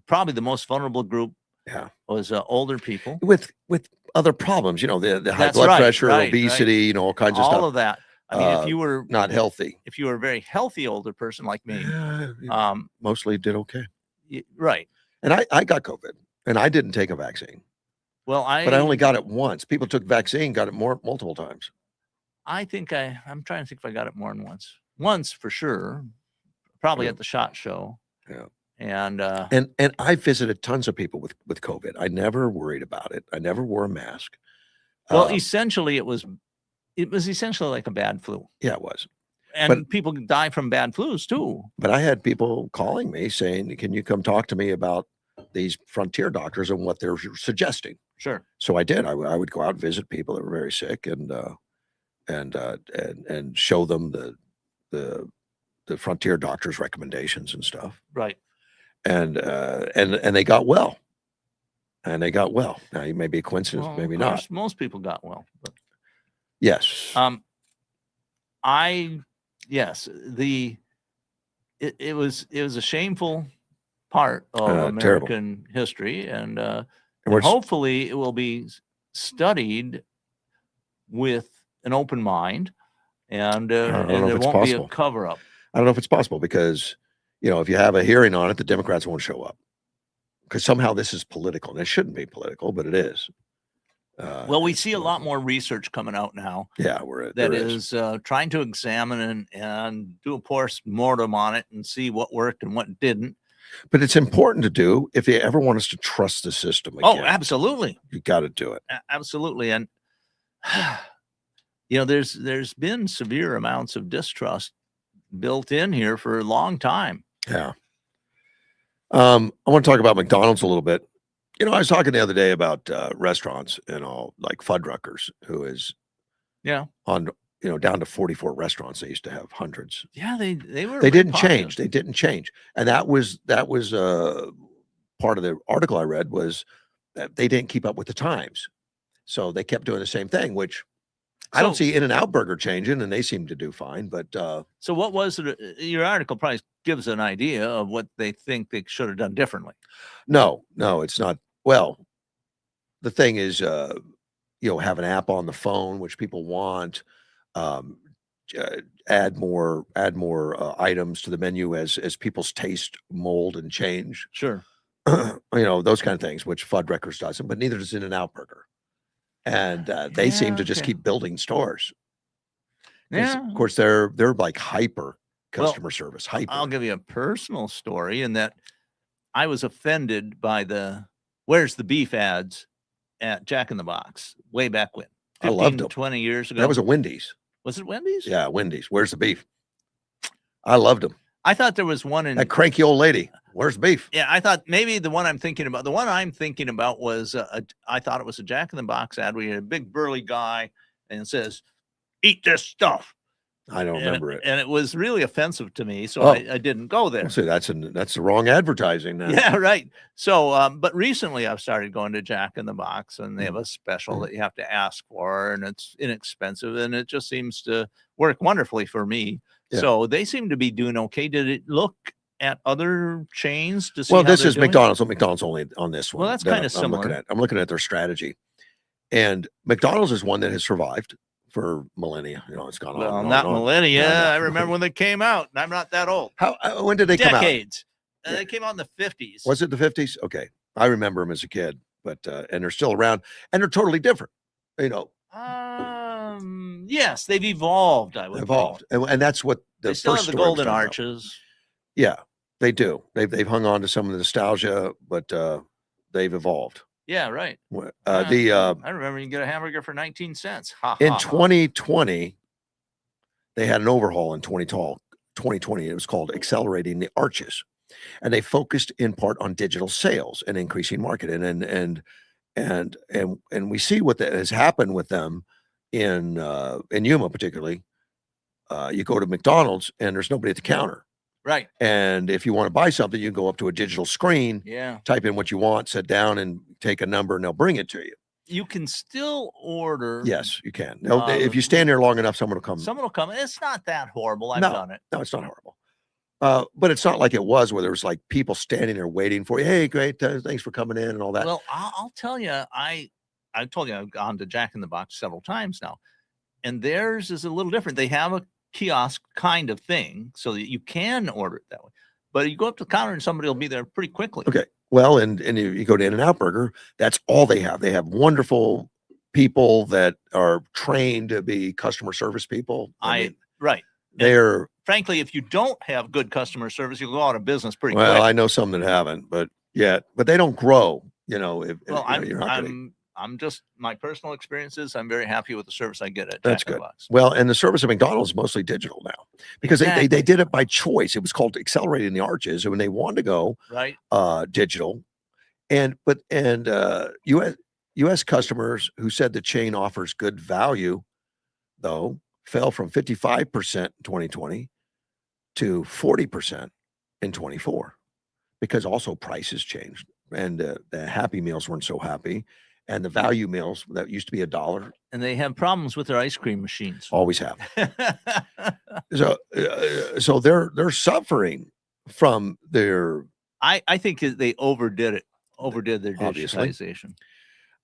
Speaker 2: probably the most vulnerable group.
Speaker 1: Yeah.
Speaker 2: Was older people
Speaker 1: with other problems, you know, the high blood pressure, obesity, you know, all kinds of stuff.
Speaker 2: All of that. I mean, if you were
Speaker 1: not healthy,
Speaker 2: if you were a very healthy older person like me,
Speaker 1: mostly did okay.
Speaker 2: Right.
Speaker 1: And I got COVID and I didn't take a vaccine.
Speaker 2: Well,
Speaker 1: but I only got it once. People took vaccine, got it multiple times.
Speaker 2: I think I'm trying to think if I got it more than once. Once for sure, probably at the SHOT Show.
Speaker 1: Yeah.
Speaker 2: And
Speaker 1: I visited tons of people with COVID. I never worried about it. I never wore a mask.
Speaker 2: Well, essentially it was essentially like a bad flu.
Speaker 1: Yeah, it was.
Speaker 2: And people die from bad flus too.
Speaker 1: But I had people calling me saying, "Can you come talk to me about these frontier doctors and what they're suggesting?"
Speaker 2: Sure.
Speaker 1: So I did. I would go out and visit people that were very sick and show them the frontier doctors' recommendations and stuff.
Speaker 2: Right.
Speaker 1: And they got well. And they got well. Now, it may be a coincidence, maybe not.
Speaker 2: Most people got well. But...
Speaker 1: Yes.
Speaker 2: It was a shameful part of American history, and hopefully it will be studied with an open mind, and there won't be a cover up.
Speaker 1: I don't know if it's possible because, you know, if you have a hearing on it, the Democrats won't show up because somehow this is political, and it shouldn't be political, but it is.
Speaker 2: Well, we see a lot more research coming out now.
Speaker 1: Yeah,
Speaker 2: that is trying to examine and do a post-mortem on it and see what worked and what didn't.
Speaker 1: But it's important to do if you ever want us to trust the system again.
Speaker 2: Oh, absolutely.
Speaker 1: You got to do it.
Speaker 2: Absolutely. And, you know, there's been severe amounts of distrust built in here for a long time.
Speaker 1: Yeah. I want to talk about McDonald's a little bit. You know, I was talking the other day about restaurants and all, like Fuddruckers, who is on, you know, down to 44 restaurants. They used to have hundreds.
Speaker 2: Yeah, they
Speaker 1: didn't change. They didn't change. And that was part of the article I read was that they didn't keep up with the times. So they kept doing the same thing, which I don't see In-N-Out Burger changing, and they seem to do fine. But
Speaker 2: so what was it? Your article probably gives an idea of what they think they should have done differently.
Speaker 1: No, it's not. Well, the thing is, you know, have an app on the phone, which people want. Add more items to the menu as people's taste mold and change.
Speaker 2: Sure.
Speaker 1: You know, those kind of things, which Fuddruckers doesn't, but neither does In-N-Out Burger. And they seem to just keep building stores.
Speaker 2: Yeah.
Speaker 1: Of course, they're like hyper customer service. Hyper.
Speaker 2: I'll give you a personal story in that I was offended by the "Where's the beef" ads at Jack in the Box way back when. 15,
Speaker 1: I loved them.
Speaker 2: 20 years ago.
Speaker 1: That was a Wendy's.
Speaker 2: Was it Wendy's?
Speaker 1: Yeah, Wendy's. Where's the beef? I loved them.
Speaker 2: I thought there was one in
Speaker 1: that cranky old lady. Where's the beef?
Speaker 2: Yeah, I thought maybe the one I'm thinking about. The one I'm thinking about was I thought it was a Jack in the Box ad where you had a big burly guy and it says, "Eat this stuff."
Speaker 1: I don't remember it.
Speaker 2: And it was really offensive to me, so I didn't go there.
Speaker 1: See, that's the wrong advertising now.
Speaker 2: Yeah, right. So, but recently I've started going to Jack in the Box, and they have a special that you have to ask for, and it's inexpensive, and it just seems to work wonderfully for me. Yeah. So they seem to be doing okay. Did it look at other chains to see?
Speaker 1: Well, this is McDonald's. So McDonald's only on this one.
Speaker 2: Well, that's kind of similar.
Speaker 1: I'm looking at their strategy. And McDonald's is one that has survived for millennia. It's gone on.
Speaker 2: Well, not millennia. No. I remember when they came out, and I'm not that old.
Speaker 1: When did they come out?
Speaker 2: Decades. They came out in the 50s.
Speaker 1: Was it the 50s? Okay. I remember them as a kid, but and they're still around, and they're totally different.
Speaker 2: Yes, they've evolved. I would
Speaker 1: evolved, and that's what
Speaker 2: they still have the golden arches.
Speaker 1: Yeah, they do. They've hung on to some of the nostalgia, but they've evolved.
Speaker 2: Yeah, right.
Speaker 1: I
Speaker 2: remember you can get a hamburger for 19 cents.
Speaker 1: In 2020, they had an overhaul in 2020. It was called Accelerating the Arches, and they focused in part on digital sales and increasing marketing. And we see what has happened with them in Yuma, particularly. You go to McDonald's and there's nobody at the counter.
Speaker 2: Right.
Speaker 1: And if you want to buy something, you can go up to a digital screen, type in what you want, sit down and take a number, and they'll bring it to you.
Speaker 2: You can still order.
Speaker 1: Yes, you can. If you stand there long enough, someone will come.
Speaker 2: Someone will come. It's not that horrible. I've done it.
Speaker 1: No, it's not horrible. But it's not like it was where there was like people standing there waiting for you. Hey, great. Thanks for coming in and all that.
Speaker 2: Well, I'll tell you, I told you I've gone to Jack in the Box several times now, and theirs is a little different. They have a kiosk kind of thing so that you can order it that way, but you go up to the counter and somebody will be there pretty quickly.
Speaker 1: Okay. Well, and you go to In-N-Out Burger, that's all they have. They have wonderful people that are trained to be customer service people.
Speaker 2: Right.
Speaker 1: They're
Speaker 2: frankly, if you don't have good customer service, you'll go out of business pretty
Speaker 1: quick.
Speaker 2: Well,
Speaker 1: I know some that haven't, but they don't grow.
Speaker 2: I'm just, my personal experiences, I'm very happy with the service I get at
Speaker 1: That's
Speaker 2: Jack in
Speaker 1: good.
Speaker 2: the Box.
Speaker 1: Well, and the service at McDonald's is mostly digital now because they did it by choice. It was called Accelerating the Arches, and when they wanted to go digital, U.S. customers who said the chain offers good value, though, fell from 55% in 2020 to 40% in 24 because also prices changed, and the Happy Meals weren't so happy. And the value meals that used to be $1.
Speaker 2: And they have problems with their ice cream machines.
Speaker 1: Always have. So they're suffering from their.
Speaker 2: I think they overdid it. Overdid their digitization.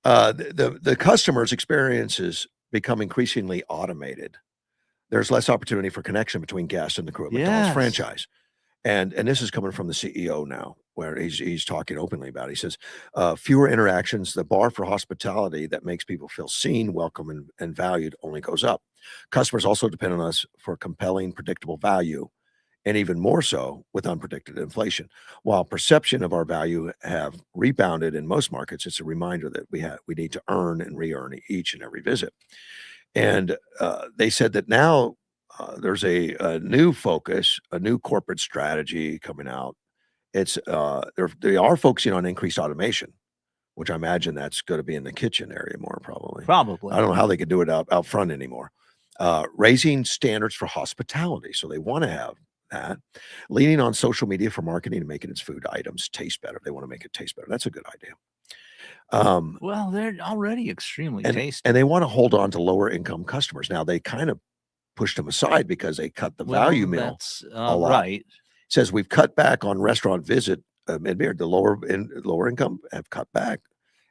Speaker 1: The customer's experiences become increasingly automated. There's less opportunity for connection between guests and the crew of McDonald's franchise. And this is coming from the CEO now, where he's talking openly about it. He says, fewer interactions, the bar for hospitality that makes people feel seen, welcome, and valued only goes up. Customers also depend on us for compelling, predictable value, and even more so with unpredicted inflation. While perception of our value have rebounded in most markets, it's a reminder that we need to earn and re-earn each and every visit. And they said that now there's a new focus, a new corporate strategy coming out. It's they are focusing on increased automation, which I imagine that's going to be in the kitchen area more probably. I don't know how they could do it out front anymore. Raising standards for hospitality, so they want to have that. Leaning on social media for marketing and making its food items taste better. They want to make it taste better. That's a good idea.
Speaker 2: Well, they're already extremely tasty,
Speaker 1: and they want to hold on to lower income customers. Now they kind of pushed them aside because they cut the value meal a lot.
Speaker 2: Right.
Speaker 1: It says we've cut back on restaurant visit. The lower income have cut back,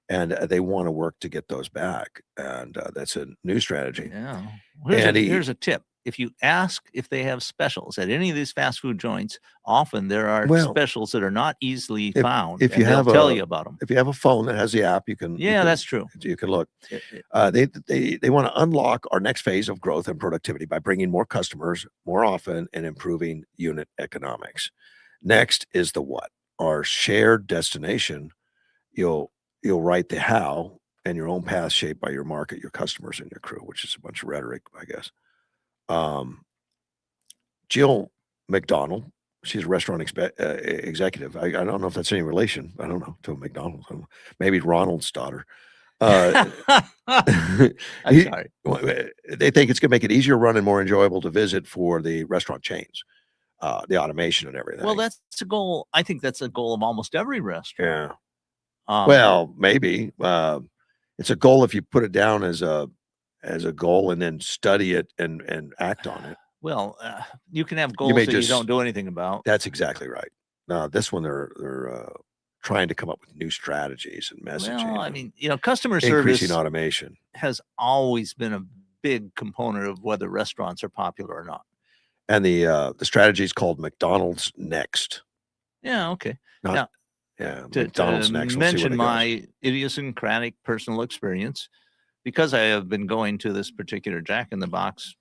Speaker 1: and they want to work to get those back. And that's a new strategy.
Speaker 2: Yeah. Here's a tip. If you ask if they have specials at any of these fast food joints, often there are specials that are not easily found.
Speaker 1: If you have
Speaker 2: tell you about them.
Speaker 1: If you have a phone that has the app, you can.
Speaker 2: Yeah, that's true.
Speaker 1: You can look. They want to unlock our next phase of growth and productivity by bringing more customers more often and improving unit economics. Next is the what. Our shared destination. You'll write the how and your own path shaped by your market, your customers, and your crew, which is a bunch of rhetoric, I guess. Jill McDonald, she's a restaurant executive. I don't know if that's any relation. I don't know to a McDonald's. Maybe Ronald's daughter.
Speaker 2: I'm sorry.
Speaker 1: They think it's going to make it easier to run and more enjoyable to visit for the restaurant chains, the automation and everything.
Speaker 2: Well, that's a goal. I think that's a goal of almost every restaurant.
Speaker 1: Yeah. Well, maybe it's a goal if you put it down as a goal and then study it and act on it.
Speaker 2: Well, you can have goals that you don't do anything about.
Speaker 1: That's exactly right. This one they're trying to come up with new strategies and messaging.
Speaker 2: Well, I mean, customer service
Speaker 1: increasing automation
Speaker 2: has always been a big component of whether restaurants are popular or not.
Speaker 1: And the strategy is called McDonald's Next.
Speaker 2: Yeah, okay.
Speaker 1: Not,
Speaker 2: now,
Speaker 1: McDonald's Next.
Speaker 2: To mention my idiosyncratic personal experience, because I have been going to this particular Jack in the Box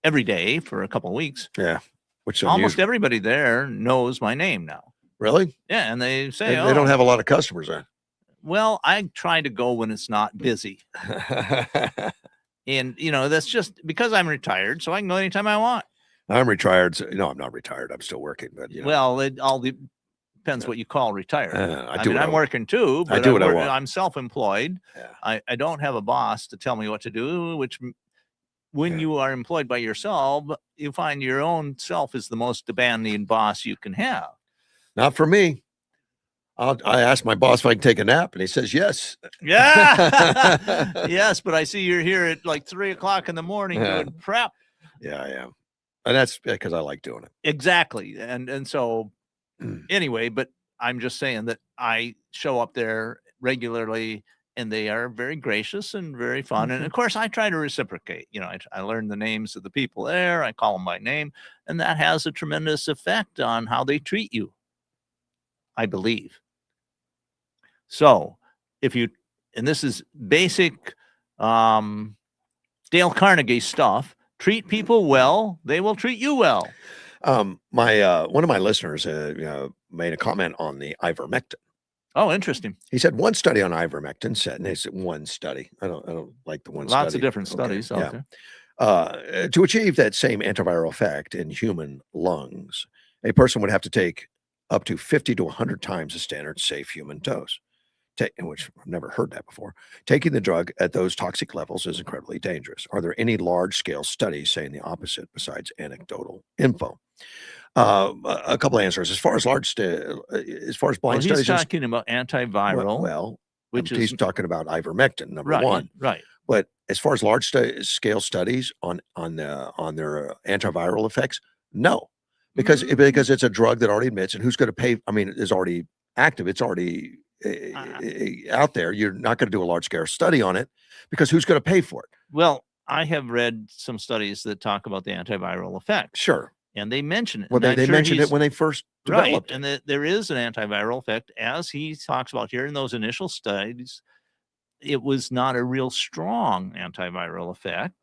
Speaker 2: every day for a couple of weeks.
Speaker 1: Yeah, which
Speaker 2: almost everybody there knows my name now.
Speaker 1: Really?
Speaker 2: Yeah, and they say
Speaker 1: they don't have a lot of customers there.
Speaker 2: Well, I try to go when it's not busy. And, that's just because I'm retired, so I can go anytime I want.
Speaker 1: I'm retired. So, no, I'm not retired. I'm still working. But
Speaker 2: well, it all depends what you call retired. I'm working too, but I'm self-employed.
Speaker 1: Yeah.
Speaker 2: I don't have a boss to tell me what to do, which when you are employed by yourself, you find your own self is the most demanding boss you can have.
Speaker 1: Not for me. I asked my boss if I can take a nap, and he says yes.
Speaker 2: Yeah, yes, but I see you're here at like 3 o'clock in the morning doing prep.
Speaker 1: Yeah, I am, and that's because I like doing it.
Speaker 2: Exactly, and so anyway, but I'm just saying that I show up there regularly, and they are very gracious and very fun. And of course, I try to reciprocate. I learn the names of the people there. I call them by name, and that has a tremendous effect on how they treat you, I believe. So and this is basic Dale Carnegie stuff, treat people well, they will treat you well.
Speaker 1: One of my listeners made a comment on the ivermectin.
Speaker 2: Oh, interesting.
Speaker 1: He said one study on ivermectin said, and they said one study. I don't like the one study.
Speaker 2: Lots of different studies. Okay.
Speaker 1: Yeah. To achieve that same antiviral effect in human lungs, a person would have to take up to 50 to 100 times the standard safe human dose. Which I've never heard that before. Taking the drug at those toxic levels is incredibly dangerous. Are there any large-scale studies saying the opposite besides anecdotal info? A couple of answers. As far as blind studies,
Speaker 2: he's talking about antiviral.
Speaker 1: Well, he's talking about ivermectin, number one.
Speaker 2: Right.
Speaker 1: But as far as large-scale studies on their antiviral effects, no, because it's a drug that already admits, and who's going to pay? I mean, it's already active. It's already out there. You're not going to do a large-scale study on it because who's going to pay for it?
Speaker 2: Well, I have read some studies that talk about the antiviral effect.
Speaker 1: Sure.
Speaker 2: And they mention it.
Speaker 1: Well, they mentioned it when they first developed
Speaker 2: it. And there is an antiviral effect, as he talks about here in those initial studies. It was not a real strong antiviral effect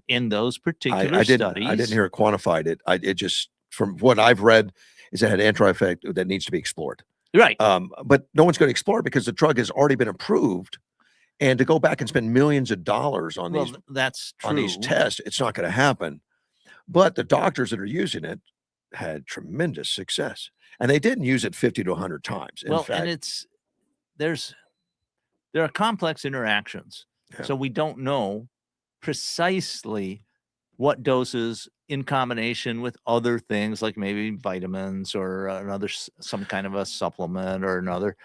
Speaker 2: in those particular studies.
Speaker 1: I didn't hear it quantified. It just, from what I've read, is it had anti effect that needs to be explored.
Speaker 2: Right.
Speaker 1: But no one's going to explore it because the drug has already been approved. And to go back and spend millions of dollars on these tests, it's not going to happen. But the doctors that are using it had tremendous success. And they didn't use it 50 to 100 times. In fact,
Speaker 2: and there are complex interactions.
Speaker 1: Yeah.
Speaker 2: So we don't know precisely what doses in combination with other things like maybe vitamins or some kind of a supplement or another.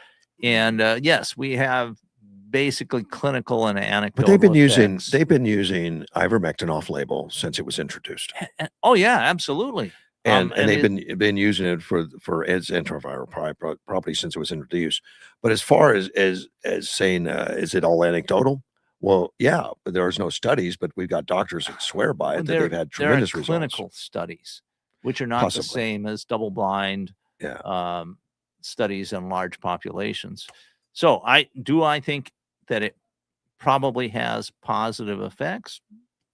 Speaker 2: And yes, we have basically clinical and anecdotal.
Speaker 1: But they've been using ivermectin off label since it was introduced.
Speaker 2: Oh yeah, absolutely.
Speaker 1: And they've been using it for its antiviral property since it was introduced. But as far as saying, is it all anecdotal? Well, yeah, but there's no studies, but we've got doctors that swear by it, that they've had tremendous results.
Speaker 2: Clinical studies, which are not the same as double-blind studies in large populations. So I think that it probably has positive effects.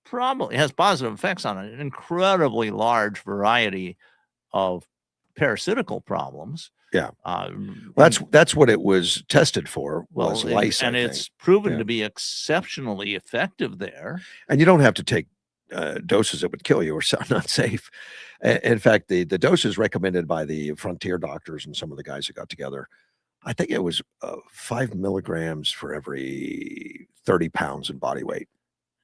Speaker 2: Probably has positive effects on an incredibly large variety of parasitical problems.
Speaker 1: Yeah, that's what it was tested for. Was lice,
Speaker 2: and it's proven to be exceptionally effective there.
Speaker 1: And you don't have to take doses that would kill you or sound not safe. In fact, the doses recommended by the Frontier doctors and some of the guys that got together, I think it was 5 milligrams for every 30 pounds in body weight.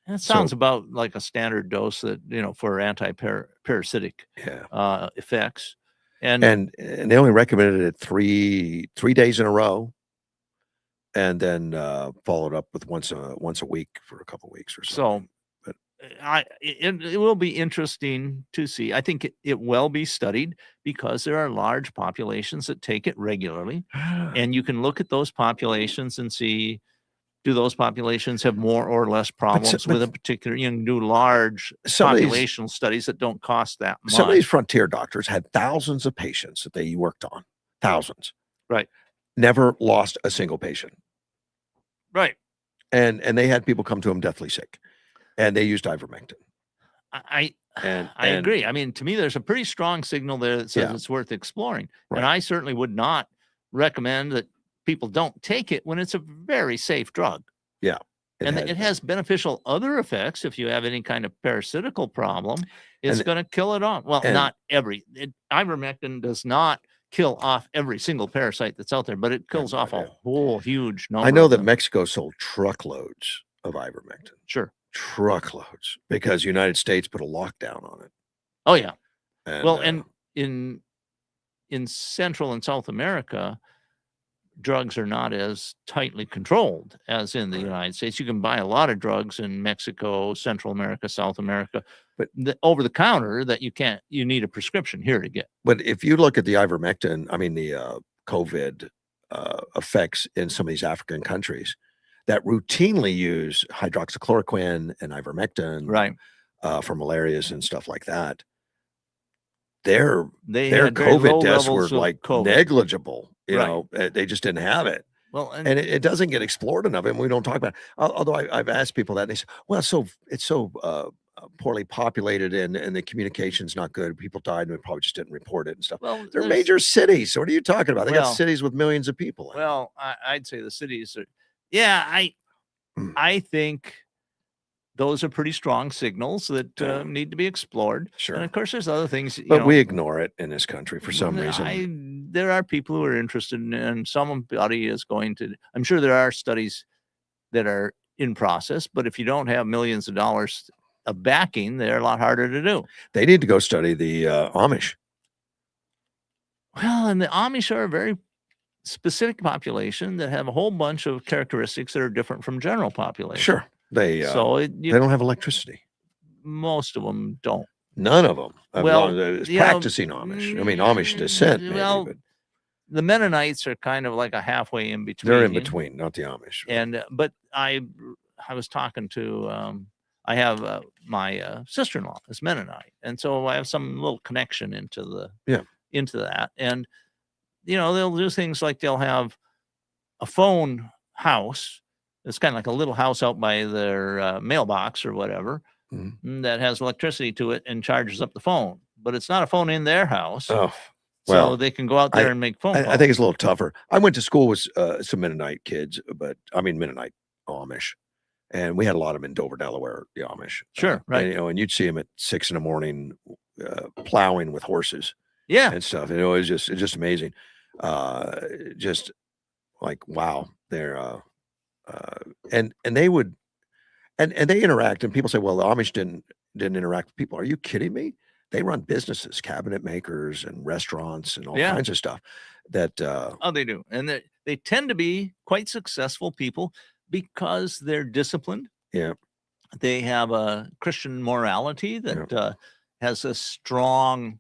Speaker 2: That sounds about like a standard dose that, for anti-parasitic effects. And
Speaker 1: they only recommended it 3 days in a row, and then followed up with once a week for a couple of weeks or so.
Speaker 2: it will be interesting to see. I think it will be studied because there are large populations that take it regularly, and you can look at those populations and see, do those populations have more or less problems with a particular, you can do large populational studies that don't cost that much.
Speaker 1: Some of these frontier doctors had thousands of patients that they worked on, thousands.
Speaker 2: Right.
Speaker 1: Never lost a single patient.
Speaker 2: Right.
Speaker 1: And they had people come to them deathly sick, and they used ivermectin.
Speaker 2: I agree. I mean, to me, there's a pretty strong signal there that says it's worth exploring. Right. And I certainly would not recommend that people don't take it when it's a very safe drug.
Speaker 1: Yeah.
Speaker 2: It has beneficial other effects. If you have any kind of parasitical problem, it's going to kill it off. Well, not ivermectin does not kill off every single parasite that's out there, but it kills off a whole huge number.
Speaker 1: I know that Mexico sold truckloads of ivermectin.
Speaker 2: Sure.
Speaker 1: Truckloads, because the United States put a lockdown on it.
Speaker 2: Oh, yeah. And in Central and South America, drugs are not as tightly controlled as in the United States. You can buy a lot of drugs in Mexico, Central America, South America, but over the counter that you need a prescription here to get.
Speaker 1: But if you look at the ivermectin, I mean, the COVID effects in some of these African countries that routinely use hydroxychloroquine and ivermectin,
Speaker 2: right,
Speaker 1: for malarias and stuff like that, their
Speaker 2: had
Speaker 1: COVID deaths were like negligible. You know, they just didn't have it.
Speaker 2: Well,
Speaker 1: and it doesn't get explored enough, and we don't talk about it. Although I've asked people that, and they say, well, it's so poorly populated, and the communication's not good. People died, and we probably just didn't report it and stuff.
Speaker 2: Well,
Speaker 1: they're major cities. So what are you talking about? They got cities with millions of people.
Speaker 2: Well, I'd say the cities are, I think those are pretty strong signals that need to be explored.
Speaker 1: Sure.
Speaker 2: And of course, there's other things.
Speaker 1: But we ignore it in this country for some reason.
Speaker 2: There are people who are interested in, and somebody is going to. I'm sure there are studies that are in process, but if you don't have millions of dollars of backing, they're a lot harder to do.
Speaker 1: They need to go study the Amish.
Speaker 2: Well, and the Amish are a very specific population that have a whole bunch of characteristics that are different from general population.
Speaker 1: They they don't have electricity.
Speaker 2: Most of them don't.
Speaker 1: None of them. Practicing Amish. I mean, Amish descent. Maybe, but
Speaker 2: the Mennonites are kind of like a halfway in between.
Speaker 1: They're in between, not the Amish.
Speaker 2: And but I was talking to I have my sister-in-law is Mennonite, and so I have some little connection into that. And they'll do things like they'll have a phone house. It's kind of like a little house out by their mailbox or whatever that has electricity to it and charges up the phone. But it's not a phone in their house.
Speaker 1: Oh, well,
Speaker 2: so they can go out there and make phone calls.
Speaker 1: I think it's a little tougher. I went to school with some Mennonite kids, Mennonite Amish. And we had a lot of them in Dover, Delaware, the Amish.
Speaker 2: Sure, right.
Speaker 1: And you'd see them at 6 a.m. Plowing with horses.
Speaker 2: Yeah.
Speaker 1: And stuff. And it was just amazing. Just like, wow. They're and they would and they interact, and people say, well, the Amish didn't interact with people. Are you kidding me? They run businesses, cabinet makers and restaurants and all kinds of stuff that
Speaker 2: they do. And they tend to be quite successful people because they're disciplined.
Speaker 1: Yeah.
Speaker 2: They have a Christian morality that has a strong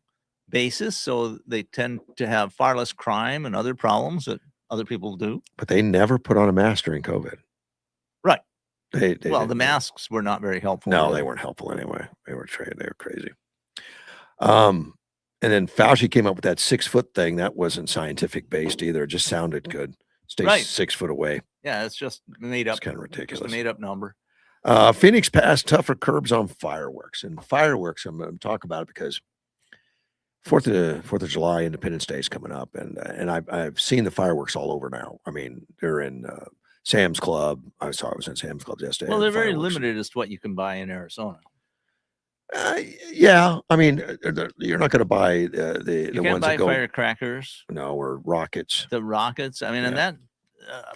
Speaker 2: basis, so they tend to have far less crime and other problems that other people do.
Speaker 1: But they never put on a mask during COVID.
Speaker 2: Right.
Speaker 1: The
Speaker 2: masks were not very helpful.
Speaker 1: No, they weren't helpful anyway. They were crazy. And then Fauci came up with that 6-foot thing. That wasn't scientific based either. It just sounded good. Stay 6 foot away.
Speaker 2: Yeah, it's just made up.
Speaker 1: It's kind of ridiculous.
Speaker 2: Just a made up number.
Speaker 1: Phoenix passed tougher curbs on fireworks. And fireworks, I'm going to talk about it because 4th of July, Independence Day is coming up, and I've seen the fireworks all over now. I mean, they're in Sam's Club. I was in Sam's Club yesterday.
Speaker 2: Well, they're very limited as to what you can buy in Arizona.
Speaker 1: Yeah, I mean, you're not going to buy the ones that go
Speaker 2: firecrackers.
Speaker 1: No, or rockets.
Speaker 2: The rockets. I mean, and that.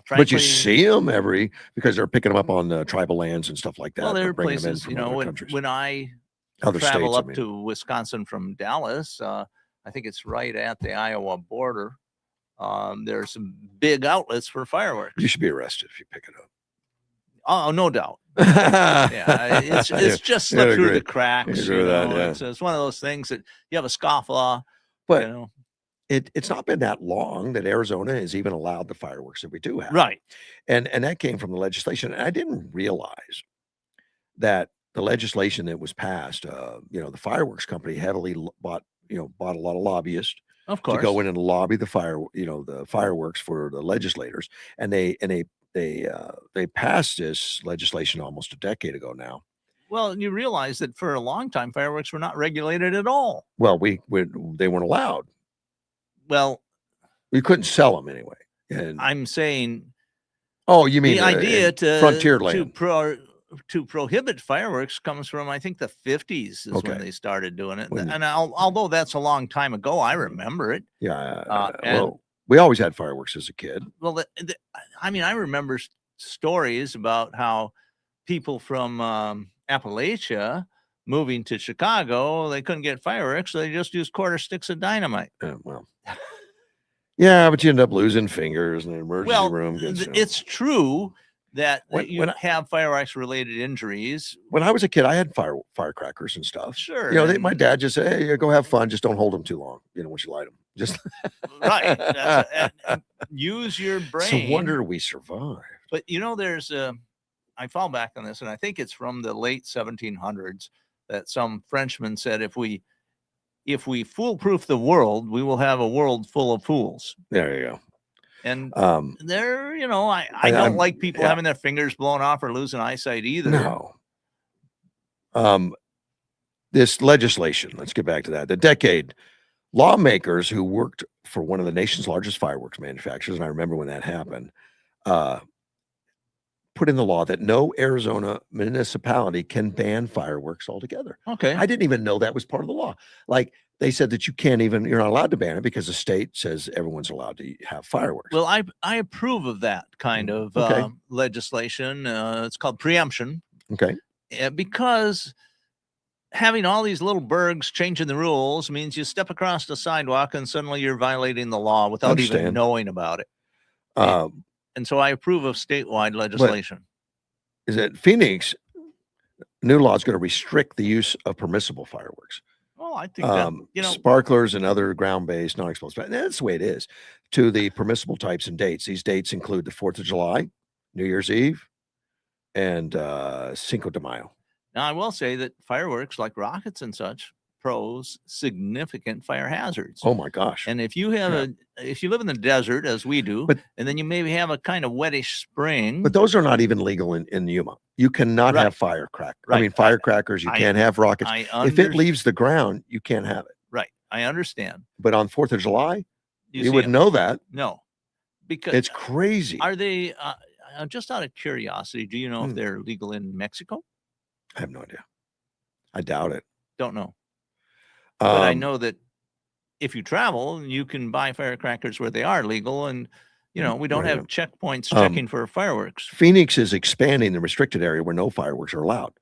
Speaker 2: Frankly,
Speaker 1: but you see them because they're picking them up on tribal lands and stuff like that.
Speaker 2: Well, there are places, when I travel up to Wisconsin from Dallas, I think it's right at the Iowa border. There's some big outlets for fireworks.
Speaker 1: You should be arrested if you pick it up.
Speaker 2: Oh, no doubt. Yeah, it's just slipped through the cracks. You know,
Speaker 1: yeah.
Speaker 2: It's one of those things that you have a scofflaw.
Speaker 1: But
Speaker 2: you know,
Speaker 1: it's not been that long that Arizona has even allowed the fireworks that we do have.
Speaker 2: right.
Speaker 1: And that came from the legislation. And I didn't realize that the legislation that was passed, the fireworks company heavily bought a lot of lobbyists
Speaker 2: Of
Speaker 1: to go
Speaker 2: course.
Speaker 1: in and lobby the fireworks for the legislators. And they passed this legislation almost a decade ago now.
Speaker 2: Well, you realize that for a long time, fireworks were not regulated at all.
Speaker 1: Well, they weren't allowed.
Speaker 2: Well,
Speaker 1: We couldn't sell them anyway. And
Speaker 2: I'm saying,
Speaker 1: oh, you mean
Speaker 2: the idea
Speaker 1: frontier land?
Speaker 2: To prohibit fireworks comes from, I think, the 50s is when they started doing it. And although that's a long time ago, I remember it.
Speaker 1: Yeah. Well, we always had fireworks as a kid.
Speaker 2: Well, I remember stories about how people from Appalachia moving to Chicago, they couldn't get fireworks, so they just used quarter sticks of dynamite.
Speaker 1: Well, yeah, but you end up losing fingers in the emergency room.
Speaker 2: It's true that you have fireworks-related injuries.
Speaker 1: When I was a kid, I had firecrackers and stuff.
Speaker 2: Sure.
Speaker 1: My dad just said, "Hey, go have fun. Just don't hold them too long. Once you light them, just
Speaker 2: right. And use your brain."
Speaker 1: It's a wonder we survived.
Speaker 2: But there's I fall back on this, and I think it's from the late 1700s that some Frenchman said, "If we foolproof the world, we will have a world full of fools."
Speaker 1: There you go.
Speaker 2: And I don't like people having their fingers blown off or losing eyesight either.
Speaker 1: No. This legislation, let's get back to that. The decade, lawmakers who worked for one of the nation's largest fireworks manufacturers, and I remember when that happened, put in the law that no Arizona municipality can ban fireworks altogether.
Speaker 2: Okay.
Speaker 1: I didn't even know that was part of the law. Like, they said that you're not allowed to ban it because the state says everyone's allowed to have fireworks.
Speaker 2: Well, I approve of that kind of legislation. It's called preemption.
Speaker 1: Okay.
Speaker 2: Because having all these little burgs changing the rules means you step across the sidewalk and suddenly you're violating the law without even knowing about it. And so I approve of statewide legislation.
Speaker 1: Is it Phoenix? New law is going to restrict the use of permissible fireworks.
Speaker 2: Well, I think that,
Speaker 1: sparklers and other ground-based non-explosive. That's the way it is. To the permissible types and dates. These dates include the 4th of July, New Year's Eve, and Cinco de Mayo.
Speaker 2: Now, I will say that fireworks like rockets and such pose significant fire hazards.
Speaker 1: Oh my gosh.
Speaker 2: And if you have if you live in the desert, as we do, and then you maybe have a kind of wettish spring.
Speaker 1: But those are not even legal in Yuma. You cannot have firecrackers. Right. I mean, firecrackers, you can't have rockets. If it leaves the ground, you can't have it.
Speaker 2: Right. I understand.
Speaker 1: But on 4th of July, you wouldn't know that.
Speaker 2: No. Because
Speaker 1: it's crazy.
Speaker 2: Are they, just out of curiosity, do you know if they're legal in Mexico?
Speaker 1: I have no idea. I doubt it.
Speaker 2: Don't know. But I know that if you travel, you can buy firecrackers where they are legal, and we don't have checkpoints checking for fireworks.
Speaker 1: Phoenix is expanding the restricted area where no fireworks are allowed,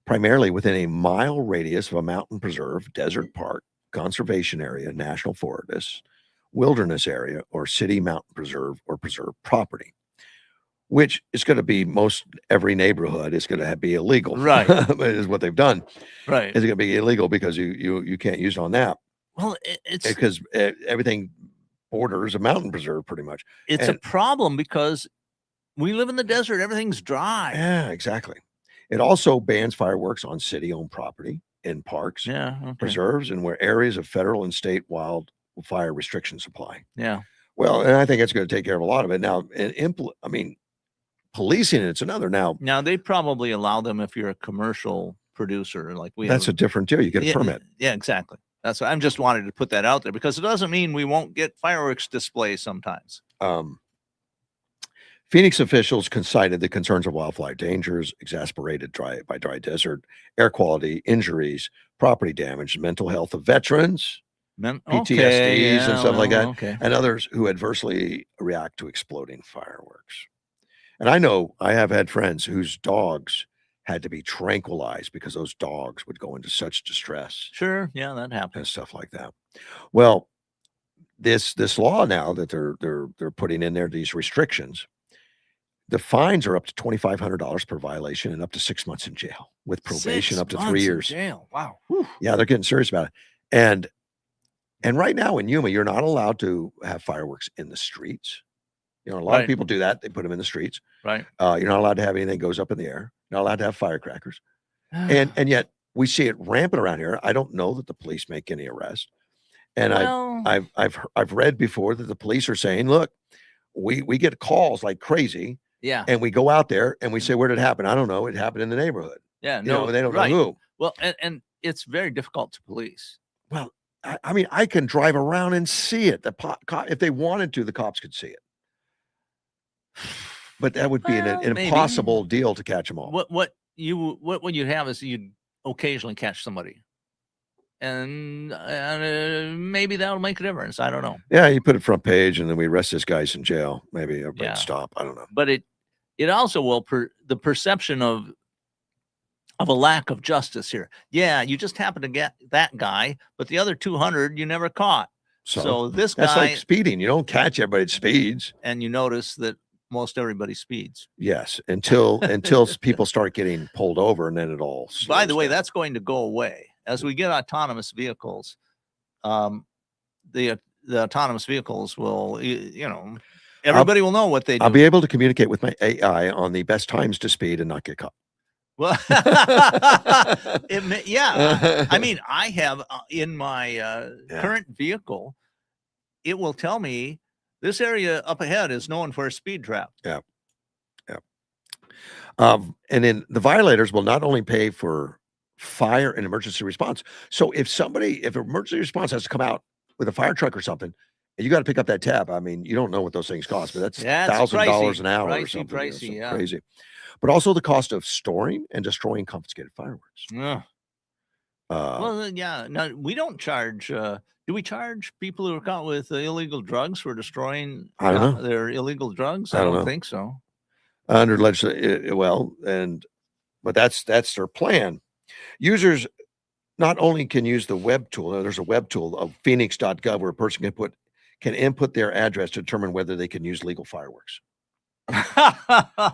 Speaker 1: primarily within a mile radius of a mountain preserve, desert park, conservation area, national forest, wilderness area, or city mountain preserve or preserve property. Which is going to be most every neighborhood is going to be illegal,
Speaker 2: right?
Speaker 1: Is what they've done,
Speaker 2: right?
Speaker 1: It's going to be illegal because you can't use it on that.
Speaker 2: Well, it's
Speaker 1: because everything borders a mountain preserve pretty much.
Speaker 2: It's a problem because we live in the desert; everything's dry.
Speaker 1: Yeah, exactly. It also bans fireworks on city-owned property, in parks, preserves, and where areas of federal and state wildfire restrictions apply.
Speaker 2: Yeah.
Speaker 1: Well, and I think it's going to take care of a lot of it now. Policing it's another now.
Speaker 2: Now they probably allow them if you're a commercial producer, like we.
Speaker 1: That's a different deal. You get a permit.
Speaker 2: Yeah, exactly. That's what I'm just wanted to put that out there because it doesn't mean we won't get fireworks displays sometimes.
Speaker 1: Phoenix officials cited the concerns of wildfire dangers, exacerbated by dry desert, air quality, injuries, property damage, mental health of veterans, PTSDs and stuff like that, and others who adversely react to exploding fireworks. And I know I have had friends whose dogs had to be tranquilized because those dogs would go into such distress.
Speaker 2: Sure, yeah, that happens.
Speaker 1: And stuff like that. Well, this law now that they're putting in there, these restrictions, The fines are up to $2,500 per violation and up to 6 months in jail with probation
Speaker 2: 6
Speaker 1: up to
Speaker 2: months
Speaker 1: 3
Speaker 2: in
Speaker 1: years.
Speaker 2: jail. Wow. Whew.
Speaker 1: Yeah, they're getting serious about it. And right now in Yuma, you're not allowed to have fireworks in the streets. You know, a lot of people do that. They put them in the streets.
Speaker 2: Right.
Speaker 1: You're not allowed to have anything that goes up in the air. Not allowed to have firecrackers. And yet we see it rampant around here. I don't know that the police make any arrests. And I've read before that the police are saying, look, we get calls like crazy.
Speaker 2: Yeah.
Speaker 1: And we go out there and we say, where did it happen? I don't know. It happened in the neighborhood.
Speaker 2: Yeah.
Speaker 1: No, they don't know who.
Speaker 2: Well, and it's very difficult to police.
Speaker 1: Well, I mean, I can drive around and see it. If they wanted to, the cops could see it. But that would be an impossible deal to catch them all.
Speaker 2: What would you have is you'd occasionally catch somebody, and maybe that'll make a difference. I don't know.
Speaker 1: Yeah, you put it front page, and then we arrest this guy's in jail. Maybe everybody stop. I don't know.
Speaker 2: But it also will the perception of a lack of justice here. Yeah, you just happen to get that guy, but the other 200 you never caught. So this guy,
Speaker 1: that's like speeding. You don't catch everybody that speeds,
Speaker 2: and you notice that most everybody speeds.
Speaker 1: Yes, until people start getting pulled over, and then it all.
Speaker 2: By the way, that's going to go away as we get autonomous vehicles. The autonomous vehicles will, everybody will know what they do.
Speaker 1: I'll be able to communicate with my AI on the best times to speed and not get caught.
Speaker 2: Well, I mean, I have in my current vehicle, it will tell me this area up ahead is known for a speed trap.
Speaker 1: Yeah. And then the violators will not only pay for fire and emergency response. So if emergency response has to come out with a fire truck or something, and you got to pick up that tab, I mean, you don't know what those things cost, but that's $1,000 an hour or something.
Speaker 2: Pricey,
Speaker 1: crazy. But also the cost of storing and destroying confiscated fireworks.
Speaker 2: Yeah. No, we don't charge. Do we charge people who are caught with illegal drugs for destroying their illegal drugs? I don't think so.
Speaker 1: Under legislation, but that's their plan. Users not only can use the web tool. There's a web tool of phoenix.gov where a person can input their address to determine whether they can use legal fireworks.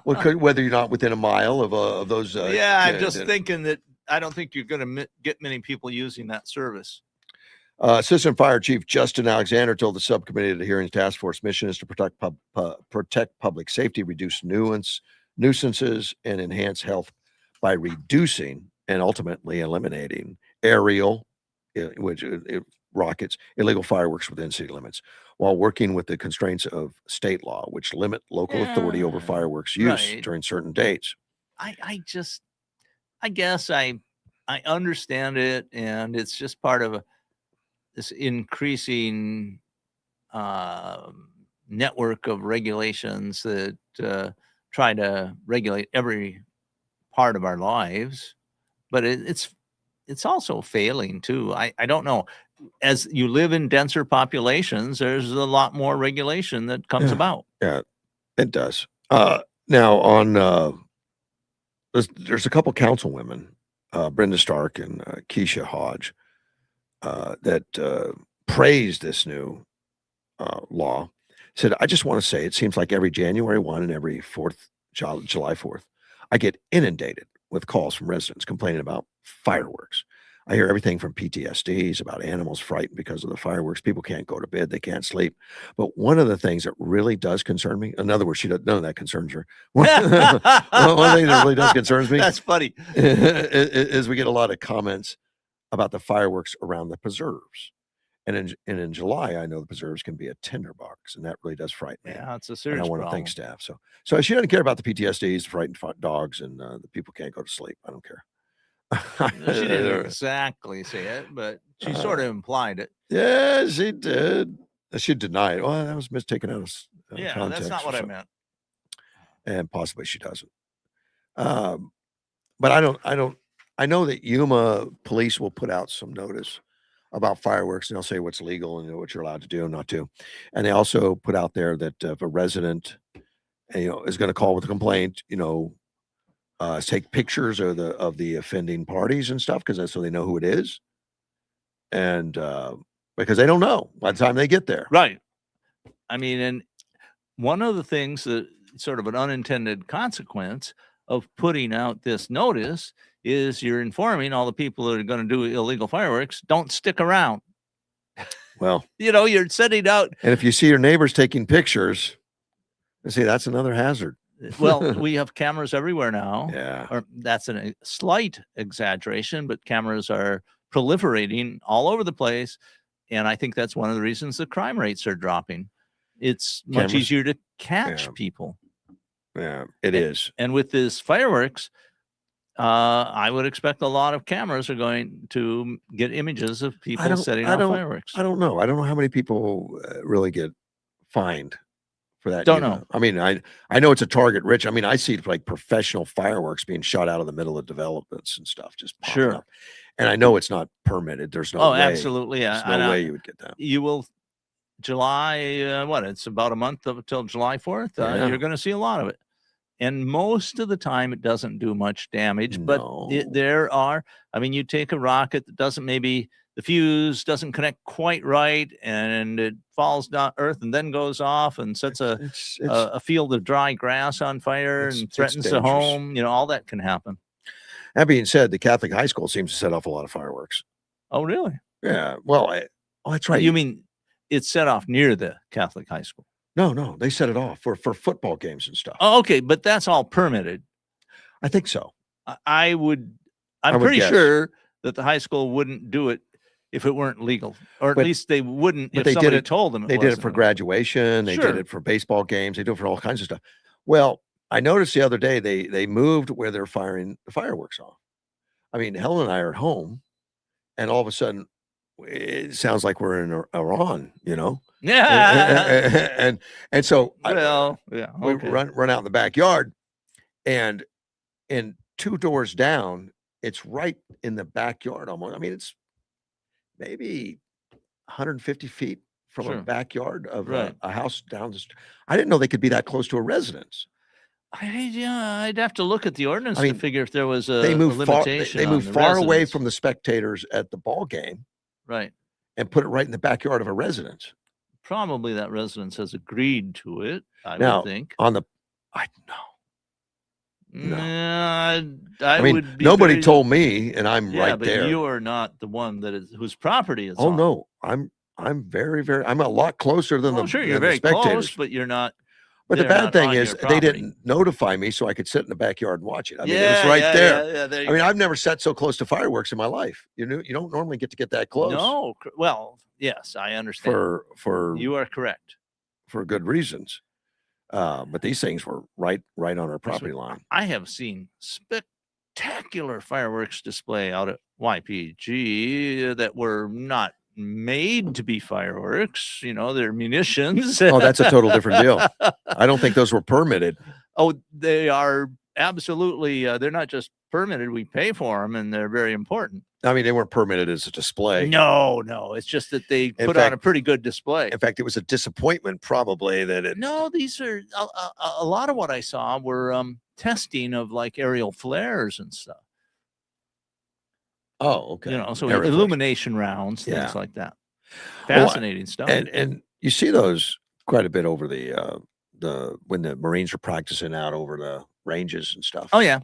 Speaker 1: Whether you're not within a mile of those.
Speaker 2: I'm just thinking that I don't think you're going to get many people using that service.
Speaker 1: Assistant Fire Chief Justin Alexander told the subcommittee that the hearings task force mission is to protect public safety, reduce nuisances, and enhance health by reducing and ultimately eliminating aerial, rockets, illegal fireworks within city limits, while working with the constraints of state law, which limit local authority over fireworks use during certain dates.
Speaker 2: I guess I understand it, and it's just part of this increasing network of regulations that try to regulate every part of our lives, but it's also failing too. I don't know. As you live in denser populations, there's a lot more regulation that comes about.
Speaker 1: Yeah, it does. Now there's a couple councilwomen, Brenda Stark and Keisha Hodge, that praised this new law. Said, I just want to say, it seems like every January 1 and every July 4th, I get inundated with calls from residents complaining about fireworks. I hear everything from PTSDs about animals frightened because of the fireworks. People can't go to bed. They can't sleep. But one of the things that really does concern me, in other words, none of that concerns her. One thing that really does concerns me.
Speaker 2: That's funny.
Speaker 1: is we get a lot of comments about the fireworks around the preserves. And in July, I know the preserves can be a tinderbox, and that really does frighten me.
Speaker 2: Yeah, it's a serious
Speaker 1: problem. I want to
Speaker 2: problem.
Speaker 1: thank staff. So she doesn't care about the PTSDs, the frightened dogs, and the people can't go to sleep. I don't care.
Speaker 2: She didn't exactly say it, but she sort of implied it.
Speaker 1: Yeah, she did. She denied it. Well, that was mistaken out of context.
Speaker 2: That's not what I meant.
Speaker 1: And possibly she doesn't. But I know that Yuma police will put out some notice about fireworks, and they'll say what's legal and what you're allowed to do and not to. And they also put out there that if a resident, is going to call with a complaint, take pictures of the offending parties and stuff, because that's so they know who it is. And because they don't know by the time they get there.
Speaker 2: Right. I mean, and one of the things that sort of an unintended consequence of putting out this notice is you're informing all the people that are going to do illegal fireworks, don't stick around.
Speaker 1: Well,
Speaker 2: you're sending out.
Speaker 1: And if you see your neighbors taking pictures, see, that's another hazard.
Speaker 2: Well, we have cameras everywhere now.
Speaker 1: Yeah.
Speaker 2: Or that's a slight exaggeration, but cameras are proliferating all over the place. And I think that's one of the reasons the crime rates are dropping. It's much easier to catch people.
Speaker 1: Yeah, it is.
Speaker 2: And with this fireworks, I would expect a lot of cameras are going to get images of people setting off fireworks.
Speaker 1: I don't know. I don't know how many people really get fined for that.
Speaker 2: Don't know.
Speaker 1: I mean, I know it's a target rich. I mean, I see like professional fireworks being shot out of the middle of developments and stuff, just popping up. And I know it's not permitted. There's no way.
Speaker 2: Absolutely.
Speaker 1: There's no way you would get that.
Speaker 2: You will. July, it's about a month until July 4th. You're going to see a lot of it. And most of the time, it doesn't do much damage. But there are, you take a rocket that doesn't, maybe the fuse doesn't connect quite right, and it falls down earth and then goes off and sets a field of dry grass on fire and threatens the home. All that can happen.
Speaker 1: That being said, the Catholic high school seems to set off a lot of fireworks.
Speaker 2: Oh, really?
Speaker 1: Yeah. Well, that's right.
Speaker 2: You mean it's set off near the Catholic high school?
Speaker 1: No, they set it off for football games and stuff.
Speaker 2: Oh, okay, but that's all permitted.
Speaker 1: I think so.
Speaker 2: I'm pretty sure that the high school wouldn't do it if it weren't legal, or at least they wouldn't if somebody told them.
Speaker 1: They did it for graduation. They did it for baseball games. They do it for all kinds of stuff. Well, I noticed the other day they moved where they're firing the fireworks off. I mean, Helen and I are at home, and all of a sudden, it sounds like we're in Iran,
Speaker 2: Yeah.
Speaker 1: and so
Speaker 2: we
Speaker 1: run out in the backyard, and 2 doors down, it's right in the backyard almost. I mean, it's maybe 150 feet from a backyard of a house down the street. I didn't know they could be that close to a residence.
Speaker 2: I'd have to look at the ordinance to figure if there was a limitation.
Speaker 1: They moved far away from the spectators at the ball game,
Speaker 2: right,
Speaker 1: and put it right in the backyard of a residence.
Speaker 2: Probably that residence has agreed to it. I would think.
Speaker 1: Nobody told me, and I'm right there.
Speaker 2: But you are not the one whose property is.
Speaker 1: Oh no, I'm very, very. I'm a lot closer than the.
Speaker 2: Sure, you're very close, but you're not.
Speaker 1: But the bad thing is they didn't notify me, so I could sit in the backyard and watch it. I mean, it was right there. I mean, I've never sat so close to fireworks in my life. You don't normally get that close.
Speaker 2: No, well, yes, I understand.
Speaker 1: For
Speaker 2: you are correct.
Speaker 1: For good reasons. But these things were right on our property line.
Speaker 2: I have seen spectacular fireworks display out at YPG that were not made to be fireworks. They're munitions.
Speaker 1: Oh, that's a total different deal. I don't think those were permitted.
Speaker 2: Oh, they are absolutely. They're not just permitted. We pay for them, and they're very important.
Speaker 1: I mean, they weren't permitted as a display.
Speaker 2: No. It's just that they put on a pretty good display.
Speaker 1: In fact, it was a disappointment probably that it.
Speaker 2: No, these are a lot of what I saw were testing of like aerial flares and stuff.
Speaker 1: Oh, okay.
Speaker 2: So illumination rounds, things like that. Fascinating stuff.
Speaker 1: And you see those quite a bit over when the Marines are practicing out over the ranges and stuff.
Speaker 2: Oh yeah,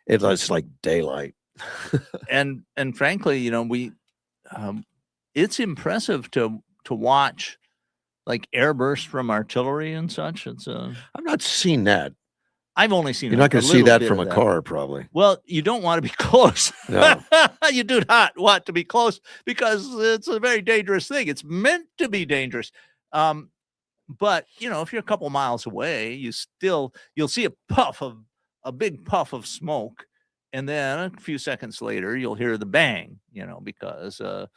Speaker 1: it's like daylight.
Speaker 2: and frankly, it's impressive to watch like airbursts from artillery and such. I've
Speaker 1: not seen that.
Speaker 2: I've only seen.
Speaker 1: You're not going to see that from a car, probably.
Speaker 2: Well, you don't want to be close.
Speaker 1: No.
Speaker 2: You do not want to be close because it's a very dangerous thing. It's meant to be dangerous. But if you're a couple miles away, you'll see a big puff of smoke, and then a few seconds later you'll hear the bang. Because the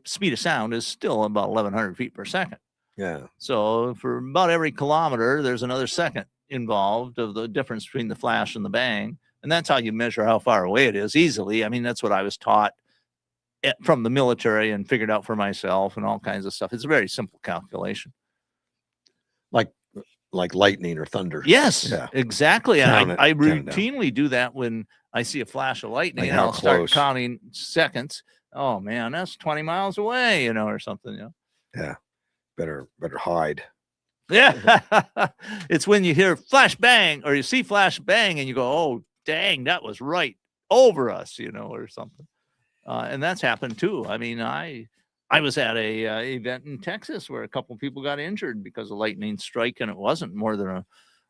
Speaker 2: speed of sound is still about 1,100 feet per second.
Speaker 1: Yeah.
Speaker 2: So for about every kilometer, there's another second involved of the difference between the flash and the bang, and that's how you measure how far away it is easily. I mean, that's what I was taught from the military and figured out for myself and all kinds of stuff. It's a very simple calculation,
Speaker 1: like lightning or thunder.
Speaker 2: Yes, exactly. And I routinely do that when I see a flash of lightning, and I'll start counting seconds. Oh man, that's 20 miles away, or something.
Speaker 1: Yeah, better hide.
Speaker 2: Yeah. It's when you hear flash bang or you see flash bang and you go, oh, dang, that was right over us, or something. And that's happened too. I mean, I was at a event in Texas where a couple of people got injured because of lightning strike, and it wasn't more than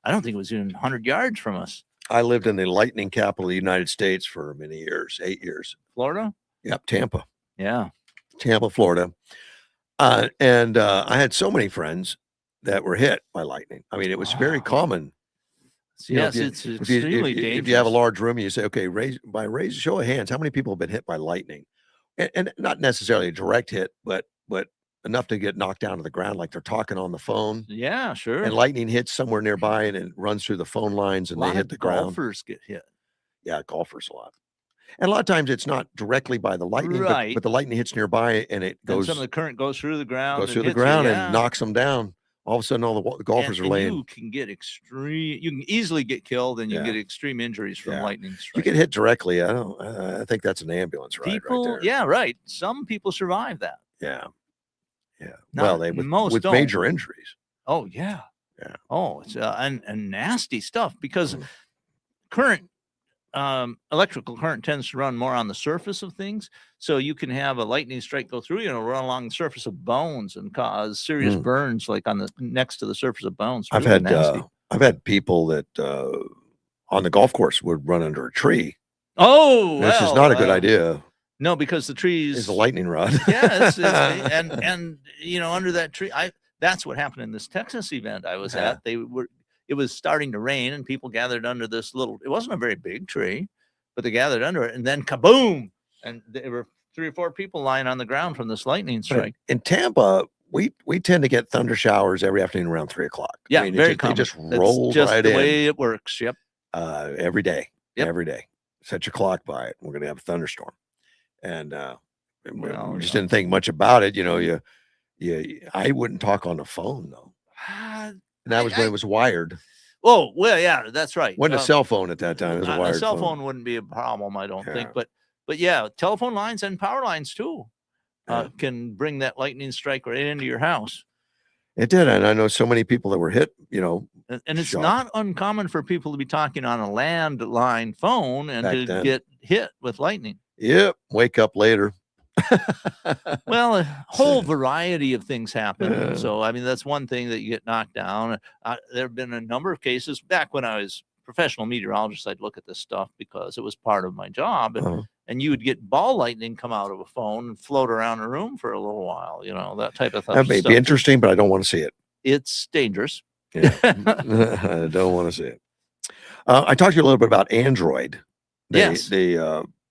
Speaker 2: I don't think it was even 100 yards from us.
Speaker 1: I lived in the lightning capital of the United States for many years, 8 years.
Speaker 2: Florida?
Speaker 1: Yep, Tampa.
Speaker 2: Yeah.
Speaker 1: Tampa, Florida. And I had so many friends that were hit by lightning. I mean, it was very common.
Speaker 2: Yes, it's extremely dangerous.
Speaker 1: If you have a large room, you say, okay, raise a show of hands, how many people have been hit by lightning? And not necessarily a direct hit, but enough to get knocked down to the ground, like they're talking on the phone.
Speaker 2: Yeah, sure.
Speaker 1: And lightning hits somewhere nearby and it runs through the phone lines and they hit the ground.
Speaker 2: Golfers get hit.
Speaker 1: Yeah, golfers a lot. And a lot of times it's not directly by the lightning,
Speaker 2: right.
Speaker 1: but the lightning hits nearby and it goes.
Speaker 2: And some of the current goes through the ground.
Speaker 1: And knocks them down. All of a sudden, all the golfers are laying.
Speaker 2: You can get extreme. You can easily get killed, and you get extreme injuries from lightning strike.
Speaker 1: You get hit directly. I think that's an ambulance ride right there.
Speaker 2: Yeah, right. Some people survive that.
Speaker 1: Yeah. Well, with major injuries.
Speaker 2: Oh yeah. Yeah. Oh, it's and nasty stuff because current. Electrical current tends to run more on the surface of things, so you can have a lightning strike go through, run along the surface of bones and cause serious burns, like on the next to the surface of bones.
Speaker 1: I've had people that on the golf course would run under a tree.
Speaker 2: Oh,
Speaker 1: this is not a good idea.
Speaker 2: No, because the trees
Speaker 1: is a lightning rod.
Speaker 2: Yeah, and under that tree, that's what happened in this Texas event I was at. It was starting to rain and people gathered under this it wasn't a very big tree, but they gathered under it and then kaboom. And there were 3 or 4 people lying on the ground from this lightning strike.
Speaker 1: In Tampa, we tend to get thunder showers every afternoon around 3 o'clock.
Speaker 2: Yeah, very common.
Speaker 1: It just rolls right in.
Speaker 2: The way it works. Yep.
Speaker 1: Every day. Yep. Every day. Set your clock by it. We're going to have a thunderstorm. And we just didn't think much about it. I wouldn't talk on the phone though. And that was when it was wired.
Speaker 2: Oh, well, yeah, that's right.
Speaker 1: Wasn't a cell phone at that time. It was a wired
Speaker 2: cell phone wouldn't be a problem, I don't think. But yeah, telephone lines and power lines too can bring that lightning strike right into your house.
Speaker 1: It did. And I know so many people that were hit,
Speaker 2: And it's not uncommon for people to be talking on a landline phone and to get hit with lightning.
Speaker 1: Yep. Wake up later.
Speaker 2: Well, a whole variety of things happen. So, I mean, that's one thing that you get knocked down. There have been a number of cases back when I was a professional meteorologist. I'd look at this stuff because it was part of my job. And you would get ball lightning come out of a phone and float around a room for a little while, that type of thing.
Speaker 1: That may be interesting, but I don't want to see it.
Speaker 2: It's dangerous.
Speaker 1: Yeah. I don't want to see it. I talked to you a little bit about Android.
Speaker 2: Yes.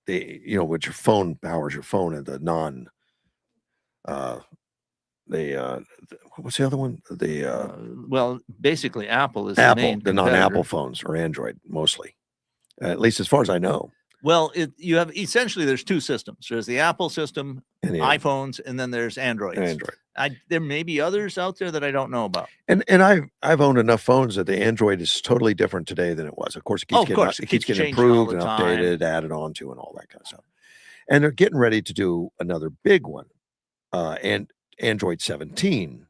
Speaker 1: Which your phone powers your phone and the what's the other one?
Speaker 2: Well, basically Apple is
Speaker 1: the non-Apple phones or Android mostly, at least as far as I know.
Speaker 2: Well, you have essentially there's 2 systems. There's the Apple system, and iPhones, and then there's Androids. There may be others out there that I don't know about.
Speaker 1: And I've owned enough phones that the Android is totally different today than it was. Of course, it keeps getting improved and updated, added on to, and all that kind of stuff. And they're getting ready to do another big one, and Android 17.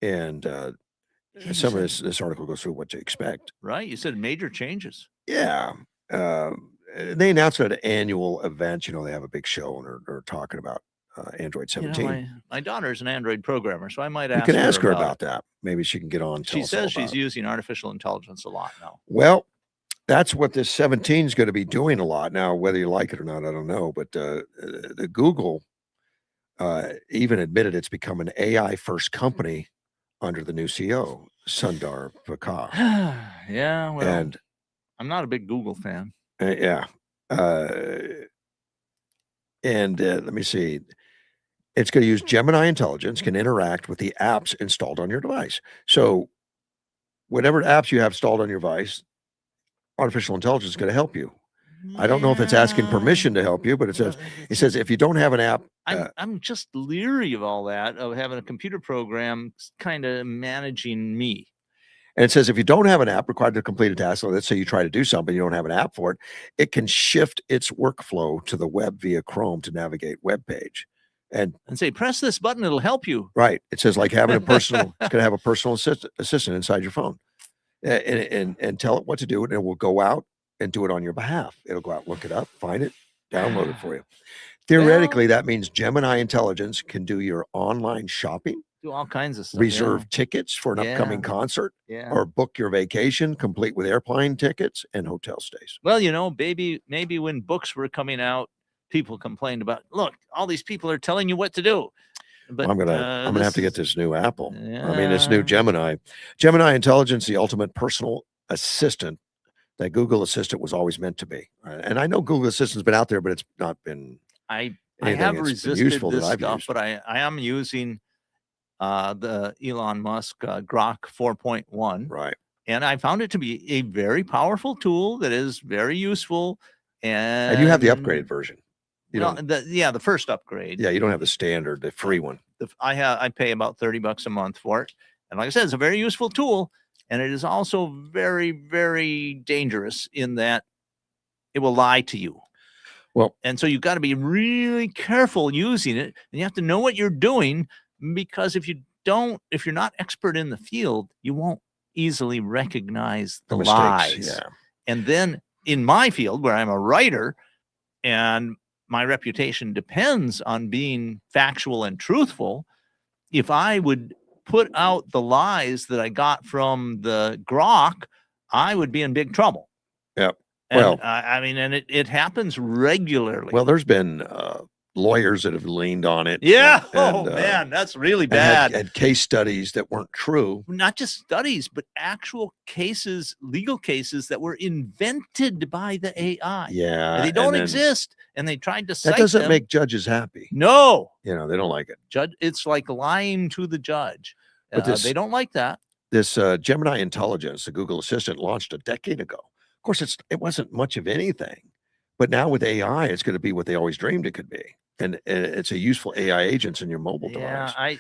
Speaker 1: And some of this article goes through what to expect.
Speaker 2: Right, you said major changes.
Speaker 1: Yeah. They announced at an annual event, they have a big show and they're talking about Android 17.
Speaker 2: My daughter is an Android programmer, so I might ask
Speaker 1: her. You can ask her about that. Maybe she can get on.
Speaker 2: She says she's using artificial intelligence a lot now.
Speaker 1: Well, that's what this 17 is going to be doing a lot now. Whether you like it or not, I don't know. But the Google even admitted it's become an AI first company under the new CEO, Sundar Pichai.
Speaker 2: Yeah, well, and I'm not a big Google fan.
Speaker 1: Let me see. It's going to use Gemini intelligence, can interact with the apps installed on your device. So whatever apps you have installed on your device, artificial intelligence is going to help you. I don't know if it's asking permission to help you, but it says if you don't have an app,
Speaker 2: I'm just leery of all that, of having a computer program kind of managing me.
Speaker 1: And it says if you don't have an app required to complete a task, so let's say you try to do something, you don't have an app for it, it can shift its workflow to the web via Chrome to navigate web page. and
Speaker 2: say, press this button, it'll help you.
Speaker 1: Right. It says like having a personal, it's going to have a personal assistant inside your phone, and tell it what to do, and it will go out and do it on your behalf. It'll go out, look it up, find it, download it for you. Theoretically, that means Gemini Intelligence can do your online shopping,
Speaker 2: do all kinds of stuff,
Speaker 1: reserve tickets for an upcoming concert, or book your vacation, complete with airplane tickets and hotel stays.
Speaker 2: Well, you know, maybe when books were coming out, people complained about, look, all these people are telling you what to do. But
Speaker 1: I'm gonna have to get this new Apple. I mean, this new Gemini Intelligence, the ultimate personal assistant that Google Assistant was always meant to be. And I know Google Assistant's been out there, but it's not been.
Speaker 2: I have resisted this stuff, but I am using the Elon Musk Grok 4.1.
Speaker 1: Right.
Speaker 2: And I found it to be a very powerful tool that is very useful. And
Speaker 1: you have the upgraded version.
Speaker 2: The first upgrade.
Speaker 1: Yeah, you don't have the standard, the free one.
Speaker 2: I pay about $30 a month for it. And like I said, it's a very useful tool. And it is also very, very dangerous in that it will lie to you.
Speaker 1: Well,
Speaker 2: and so you've got to be really careful using it, and you have to know what you're doing, because if you're not expert in the field, you won't easily recognize the lies.
Speaker 1: Yeah.
Speaker 2: And then in my field, where I'm a writer and my reputation depends on being factual and truthful, if I would put out the lies that I got from the Grok, I would be in big trouble.
Speaker 1: Yep.
Speaker 2: And,
Speaker 1: well,
Speaker 2: I mean, and it happens regularly.
Speaker 1: Well, there's been lawyers that have leaned on it.
Speaker 2: Yeah. Man, that's really bad.
Speaker 1: Had case studies that weren't true.
Speaker 2: Not just studies, but actual cases, legal cases that were invented by the AI.
Speaker 1: Yeah.
Speaker 2: And they don't exist. And they tried to cite
Speaker 1: that doesn't
Speaker 2: them.
Speaker 1: make judges happy.
Speaker 2: No.
Speaker 1: They don't like it.
Speaker 2: It's like lying to the judge. But they don't like that.
Speaker 1: This Gemini Intelligence, the Google Assistant, launched a decade ago. Of course, it wasn't much of anything, but now with AI, it's going to be what they always dreamed it could be, and it's a useful AI agents in your mobile device.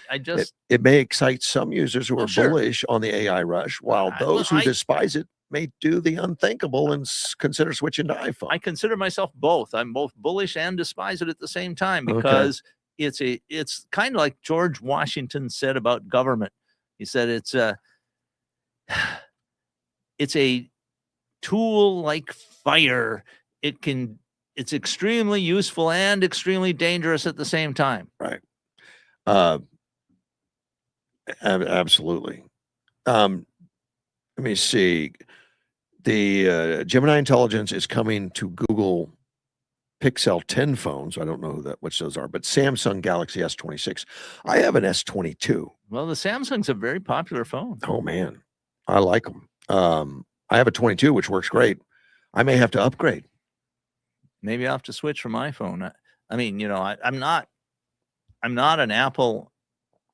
Speaker 1: It may excite some users who are bullish on the AI rush, while those who despise it may do the unthinkable and consider switching to iPhone.
Speaker 2: I consider myself both. I'm both bullish and despise it at the same time, because it's kind of like George Washington said about government. He said it's a tool like fire. It's extremely useful and extremely dangerous at the same time.
Speaker 1: Right. Absolutely. Let me see. The Gemini Intelligence is coming to Google Pixel 10 phones. I don't know which those are, but Samsung Galaxy S26. I have an S22.
Speaker 2: Well, the Samsung's a very popular phone.
Speaker 1: Oh man, I like them. I have a 22, which works great. I may have to upgrade.
Speaker 2: Maybe I'll have to switch from iPhone. I mean, I'm not an Apple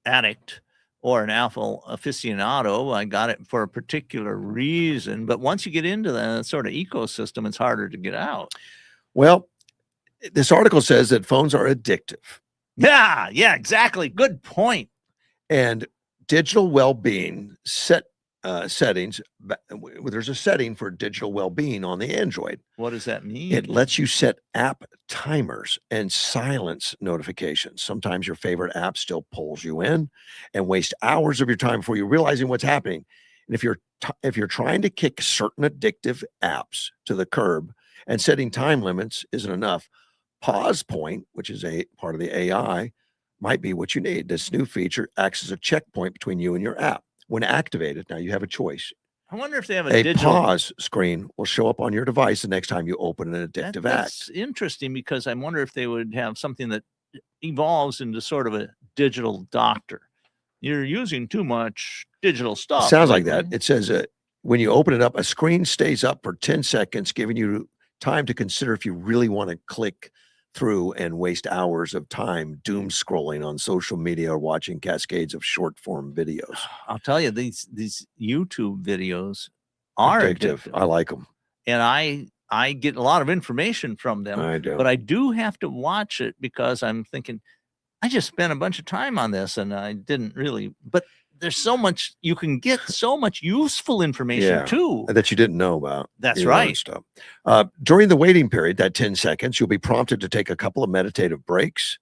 Speaker 2: addict or an Apple aficionado. I got it for a particular reason. But once you get into the sort of ecosystem, it's harder to get out.
Speaker 1: Well, this article says that phones are addictive.
Speaker 2: Yeah, exactly. Good point.
Speaker 1: And digital well-being settings, there's a setting for digital well-being on the Android.
Speaker 2: What does that mean?
Speaker 1: It lets you set app timers and silence notifications. Sometimes your favorite app still pulls you in and waste hours of your time before you're realizing what's happening. And if you're trying to kick certain addictive apps to the curb and setting time limits isn't enough, Pause Point, which is a part of the AI, might be what you need. This new feature acts as a checkpoint between you and your app. When activated, now you have a choice.
Speaker 2: I wonder if they have a digital
Speaker 1: pause screen will show up on your device the next time you open an addictive app.
Speaker 2: That's interesting, because I wonder if they would have something that evolves into sort of a digital doctor. You're using too much digital stuff.
Speaker 1: It sounds like that. It says when you open it up, a screen stays up for 10 seconds, giving you time to consider if you really want to click through and waste hours of time doom scrolling on social media or watching cascades of short form videos.
Speaker 2: I'll tell you, these YouTube videos are addictive.
Speaker 1: I like them.
Speaker 2: And I get a lot of information from them.
Speaker 1: I do.
Speaker 2: But I do have to watch it, because I'm thinking, I just spent a bunch of time on this and I didn't really, but there's so much, you can get so much useful information too.
Speaker 1: That you didn't know about.
Speaker 2: That's right.
Speaker 1: Stuff. During the waiting period, that 10 seconds, you'll be prompted to take a couple of meditative breaths,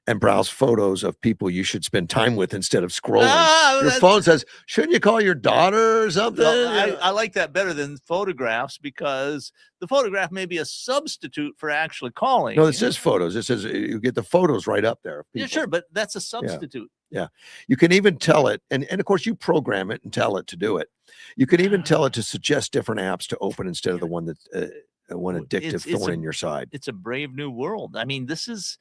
Speaker 1: and browse photos of people you should spend time with instead of scrolling. Your phone says, shouldn't you call your daughter or something?
Speaker 2: Well, I like that better than photographs, because the photograph may be a substitute for actually calling.
Speaker 1: No, it says photos. It says you get the photos right up there.
Speaker 2: Yeah, sure, but that's a substitute.
Speaker 1: Yeah. You can even tell it, and of course you program it and tell it to do it. You can even tell it to suggest different apps to open instead of the one that one addictive thorn in your side.
Speaker 2: It's a brave new world. I mean, this is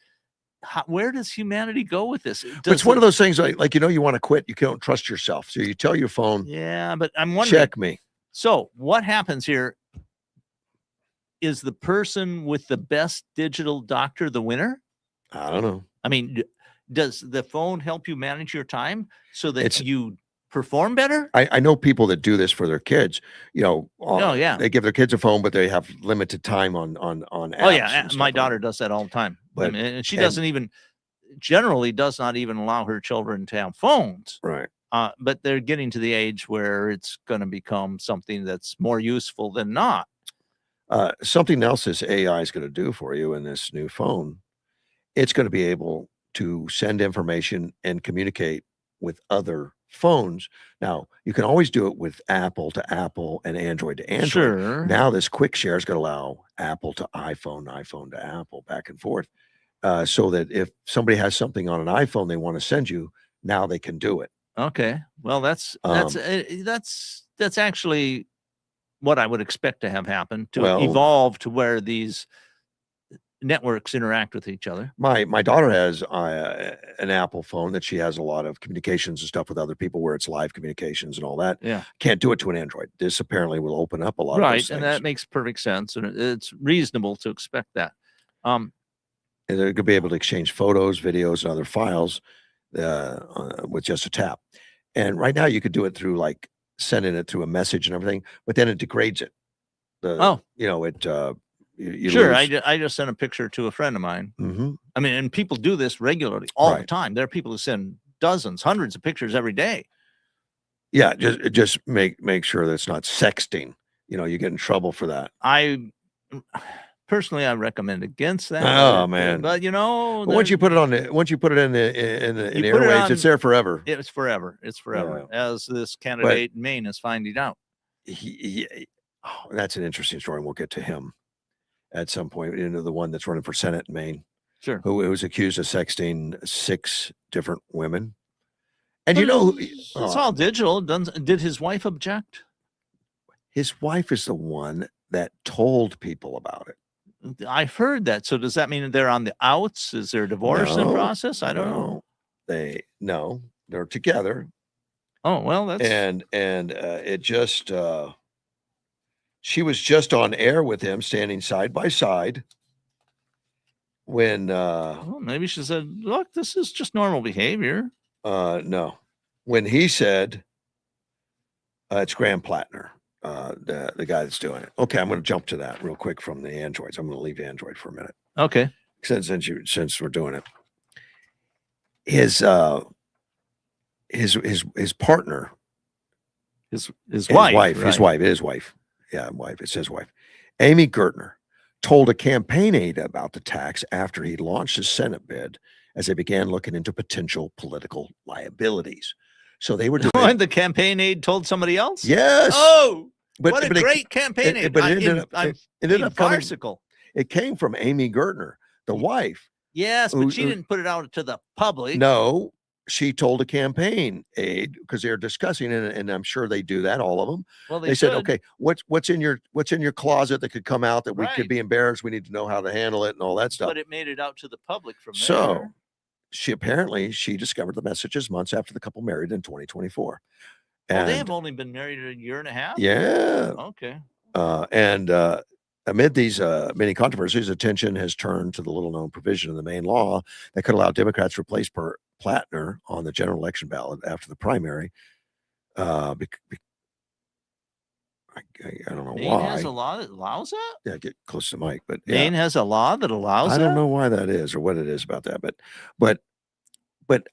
Speaker 2: where does humanity go with this?
Speaker 1: It's one of those things like you want to quit. You don't trust yourself, so you tell your phone.
Speaker 2: Yeah, but I'm wondering.
Speaker 1: Check me.
Speaker 2: So what happens here? Is the person with the best digital doctor the winner?
Speaker 1: I don't know.
Speaker 2: I mean, does the phone help you manage your time so that you perform better?
Speaker 1: I know people that do this for their kids.
Speaker 2: Oh yeah,
Speaker 1: they give their kids a phone, but they have limited time on apps.
Speaker 2: Oh yeah, my daughter does that all the time.
Speaker 1: But
Speaker 2: and she generally does not even allow her children to have phones.
Speaker 1: Right.
Speaker 2: But they're getting to the age where it's going to become something that's more useful than not.
Speaker 1: Something else this AI is going to do for you in this new phone, it's going to be able to send information and communicate with other phones. Now, you can always do it with Apple to Apple and Android to Android.
Speaker 2: Sure.
Speaker 1: Now, this quick share is going to allow Apple to iPhone, iPhone to Apple, back and forth, so that if somebody has something on an iPhone they want to send you, now they can do it.
Speaker 2: Okay. Well, that's actually what I would expect to have happen, to evolve to where these networks interact with each other.
Speaker 1: My daughter has an Apple phone that she has a lot of communications and stuff with other people, where it's live communications and all that.
Speaker 2: Yeah.
Speaker 1: Can't do it to an Android. This apparently will open up a lot of those things.
Speaker 2: Right, and that makes perfect sense, and it's reasonable to expect that.
Speaker 1: And they're going to be able to exchange photos, videos, and other files with just a tap. And right now you could do it through like sending it through a message and everything, but then it degrades it.
Speaker 2: Sure. I just sent a picture to a friend of mine.
Speaker 1: Mm-hmm.
Speaker 2: I mean, and people do this regularly all the time. There are people who send dozens, hundreds of pictures every day.
Speaker 1: Yeah. Just make sure that it's not sexting. You get in trouble for that.
Speaker 2: Personally, I recommend against that.
Speaker 1: Oh man!
Speaker 2: But
Speaker 1: once you put it in the airwaves, it's there forever.
Speaker 2: It's forever. It's forever. Yeah. As this candidate in Maine is finding out.
Speaker 1: That's an interesting story. We'll get to him at some point. The one that's running for Senate in Maine,
Speaker 2: sure,
Speaker 1: who was accused of sexting 6 different women. And it's
Speaker 2: all digital. Did his wife object?
Speaker 1: His wife is the one that told people about it.
Speaker 2: I've heard that. So does that mean they're on the outs? Is there a divorce in process? I don't know.
Speaker 1: They're together.
Speaker 2: Oh, well, that's
Speaker 1: and it just she was just on air with him, standing side by side, when
Speaker 2: maybe she said, look, this is just normal behavior.
Speaker 1: No, when he said it's Graham Plattner, the guy that's doing it. Okay, I'm going to jump to that real quick from the Androids. I'm going to leave Android for a minute.
Speaker 2: Okay.
Speaker 1: Since we're doing it, his partner,
Speaker 2: his wife,
Speaker 1: his wife. Yeah, wife. It says wife. Amy Gertner told a campaign aide about the tax after he launched his Senate bid, as they began looking into potential political liabilities. So they were doing.
Speaker 2: And the campaign aide told somebody else?
Speaker 1: Yes.
Speaker 2: Oh, what a great campaign aide.
Speaker 1: But it ended up
Speaker 2: farcical.
Speaker 1: It came from Amy Gertner, the wife.
Speaker 2: Yes, but she didn't put it out to the public.
Speaker 1: No, she told a campaign aide, because they're discussing it, and I'm sure they do that, all of them.
Speaker 2: Well,
Speaker 1: they said, okay, what's in your closet that could come out that we could be embarrassed? We need to know how to handle it and all that stuff.
Speaker 2: But it made it out to the public from there.
Speaker 1: So she discovered the messages months after the couple married in 2024.
Speaker 2: Well, they have only been married a year and a half.
Speaker 1: Yeah.
Speaker 2: Okay.
Speaker 1: Amid these many controversies, attention has turned to the little-known provision in the Maine law that could allow Democrats to replace Plattner on the general election ballot after the primary. I don't know why.
Speaker 2: Maine has a law that allows that?
Speaker 1: Yeah, get close to the mic. But
Speaker 2: Maine has a law that allows that?
Speaker 1: I don't know why that is or what it is about that. But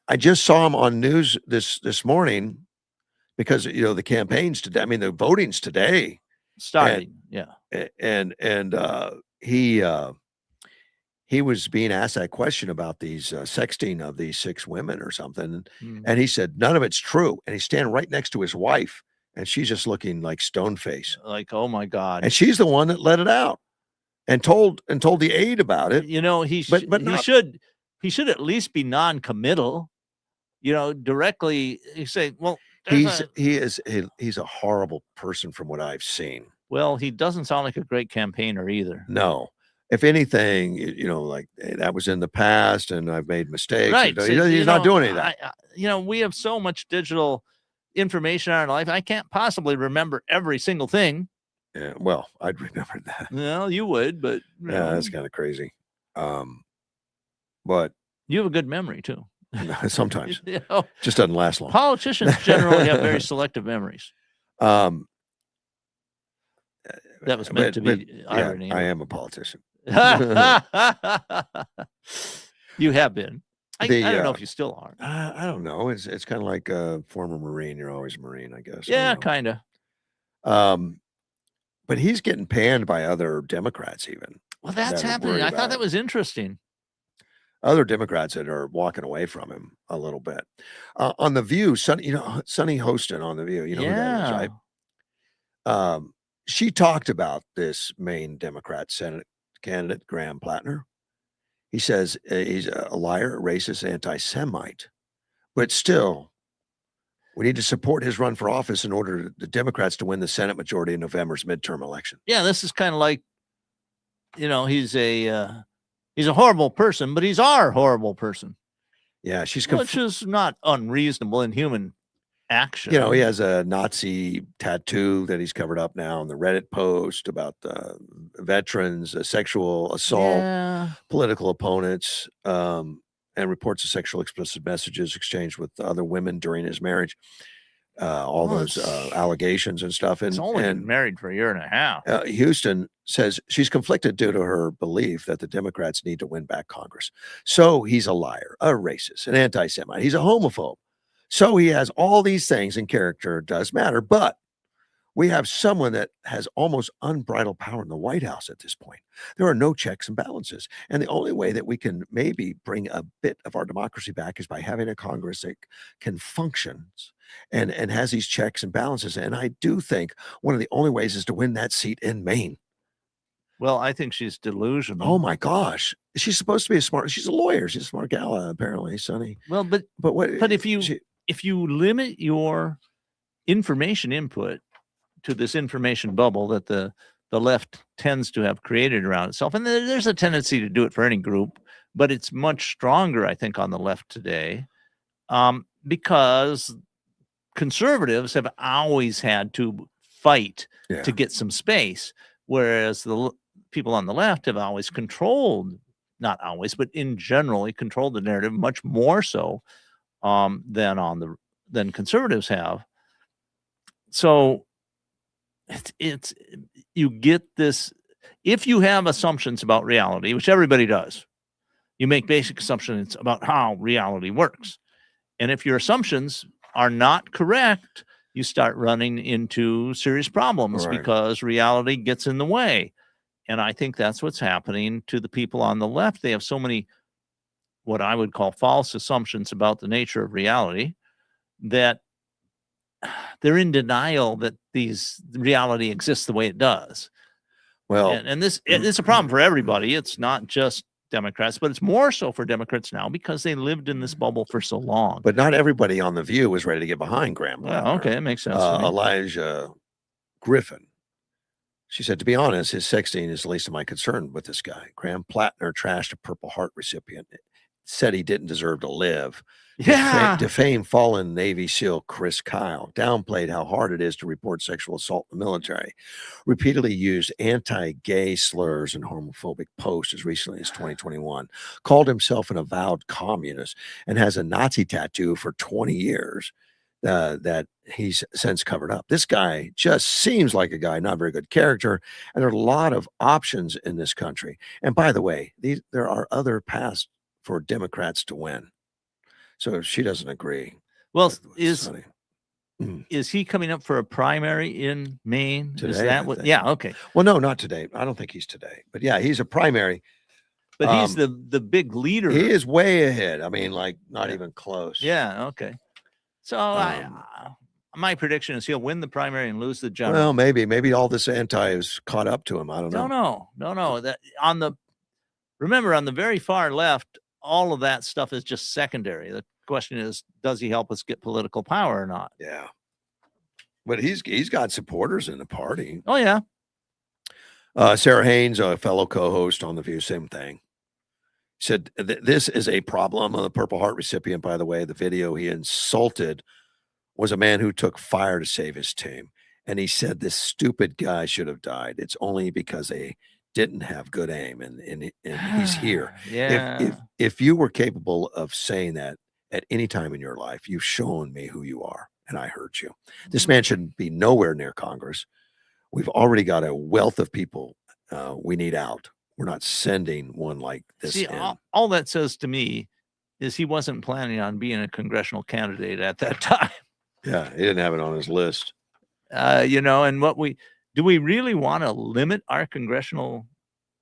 Speaker 1: I just saw him on news this morning, because the campaigns today. I mean, the voting's today.
Speaker 2: Starting,
Speaker 1: and he he was being asked that question about these sexting of these 6 women or something,
Speaker 2: Mm.
Speaker 1: and he said none of it's true. And he's standing right next to his wife, and she's just looking like stone face.
Speaker 2: Like, oh my God!
Speaker 1: And she's the one that let it out and told the aide about it.
Speaker 2: You know, he
Speaker 1: but
Speaker 2: should at least be non-committal. You know, directly you say, well,
Speaker 1: he's a horrible person from what I've seen.
Speaker 2: Well, he doesn't sound like a great campaigner either.
Speaker 1: No. If anything, you know, like, hey, that was in the past and I've made mistakes.
Speaker 2: Right.
Speaker 1: He's not doing any of that.
Speaker 2: You know, we have so much digital information in our life. I can't possibly remember every single thing.
Speaker 1: Yeah, well, I'd remember that.
Speaker 2: Well, you would, but
Speaker 1: yeah, that's kind of crazy. But
Speaker 2: you have a good memory too.
Speaker 1: Sometimes.
Speaker 2: You know,
Speaker 1: just doesn't last long.
Speaker 2: Politicians generally have very selective memories. That was meant to be irony.
Speaker 1: Yeah, I am a politician.
Speaker 2: You have been. I don't know if you still are.
Speaker 1: I don't know. It's kind of like a former Marine. You're always a Marine, I guess.
Speaker 2: Yeah, kind of.
Speaker 1: But he's getting panned by other Democrats even.
Speaker 2: Well, that's happening. I thought that was interesting.
Speaker 1: Other Democrats that are walking away from him a little bit. On The View, Sunny Hostin on The View, you know who that is, right? She talked about this Maine Democrat Senate candidate, Graham Plattner. He says he's a liar, a racist, anti-Semite. But still, we need to support his run for office in order for the Democrats to win the Senate majority in November's midterm election.
Speaker 2: Yeah, this is kind of like, you know, he's a horrible person, but he's our horrible person.
Speaker 1: Yeah,
Speaker 2: which is not unreasonable in human action.
Speaker 1: You know, he has a Nazi tattoo that he's covered up now on the Reddit post about veterans, sexual assault, political opponents, and reports of sexual explicit messages exchanged with other women during his marriage. All those allegations and stuff. And
Speaker 2: he's only been married for a year and a half.
Speaker 1: Houston says she's conflicted due to her belief that the Democrats need to win back Congress. So he's a liar, a racist, an anti-Semite. He's a homophobe. So he has all these things, and character does matter. But we have someone that has almost unbridled power in the White House at this point. There are no checks and balances. And the only way that we can maybe bring a bit of our democracy back is by having a Congress that can function and has these checks and balances. And I do think one of the only ways is to win that seat in Maine.
Speaker 2: Well, I think she's delusional.
Speaker 1: Oh my gosh. She's supposed to be she's a lawyer. She's a smart gal, apparently, Sonny.
Speaker 2: Well, but if you limit your information input to this information bubble that the left tends to have created around itself, and there's a tendency to do it for any group, but it's much stronger, I think, on the left today, because conservatives have always had to fight to get some space, whereas the people on the left have always controlled, not always, but in generally controlled the narrative much more so than conservatives have. So it's you get this, if you have assumptions about reality, which everybody does, you make basic assumptions about how reality works. And if your assumptions are not correct, you start running into serious problems because reality gets in the way. And I think that's what's happening to the people on the left. They have so many, what I would call false assumptions about the nature of reality, that they're in denial that reality exists the way it does.
Speaker 1: Well,
Speaker 2: and it's a problem for everybody. It's not just Democrats, but it's more so for Democrats now because they lived in this bubble for so long.
Speaker 1: But not everybody on The View was ready to get behind Graham.
Speaker 2: Well, okay, it makes sense.
Speaker 1: Elijah Griffin. She said, to be honest, his sexting is the least of my concern with this guy. Graham Plattner trashed a Purple Heart recipient, said he didn't deserve to live.
Speaker 2: Yeah.
Speaker 1: Defamed fallen Navy SEAL Chris Kyle, downplayed how hard it is to report sexual assault in the military, repeatedly used anti-gay slurs and homophobic posts as recently as 2021, called himself an avowed communist, and has a Nazi tattoo for 20 years that he's since covered up. This guy just seems like a guy, not very good character, and there are a lot of options in this country. And by the way, there are other paths for Democrats to win. So she doesn't agree.
Speaker 2: Well, is he coming up for a primary in Maine?
Speaker 1: Today,
Speaker 2: is that what? Yeah. Okay.
Speaker 1: Well, no, not today. I don't think he's today. But yeah, he's a primary.
Speaker 2: But he's the big leader.
Speaker 1: He is way ahead. I mean, like not even close.
Speaker 2: Yeah. Okay. So my prediction is he'll win the primary and lose the general.
Speaker 1: Well, maybe all this anti is caught up to him. I don't know.
Speaker 2: No. That remember on the very far left, all of that stuff is just secondary. The question is, does he help us get political power or not?
Speaker 1: Yeah. But he's got supporters in the party.
Speaker 2: Oh yeah.
Speaker 1: Sarah Haynes, a fellow co-host on The View, same thing. Said this is a problem. The Purple Heart recipient, by the way, the video he insulted was a man who took fire to save his team. And he said this stupid guy should have died. It's only because they didn't have good aim and he's here.
Speaker 2: Yeah.
Speaker 1: If you were capable of saying that at any time in your life, you've shown me who you are and I heard you. This man should be nowhere near Congress. We've already got a wealth of people we need out. We're not sending one like this.
Speaker 2: See, all that says to me is he wasn't planning on being a congressional candidate at that time.
Speaker 1: Yeah, he didn't have it on his list.
Speaker 2: And do we really want to limit our congressional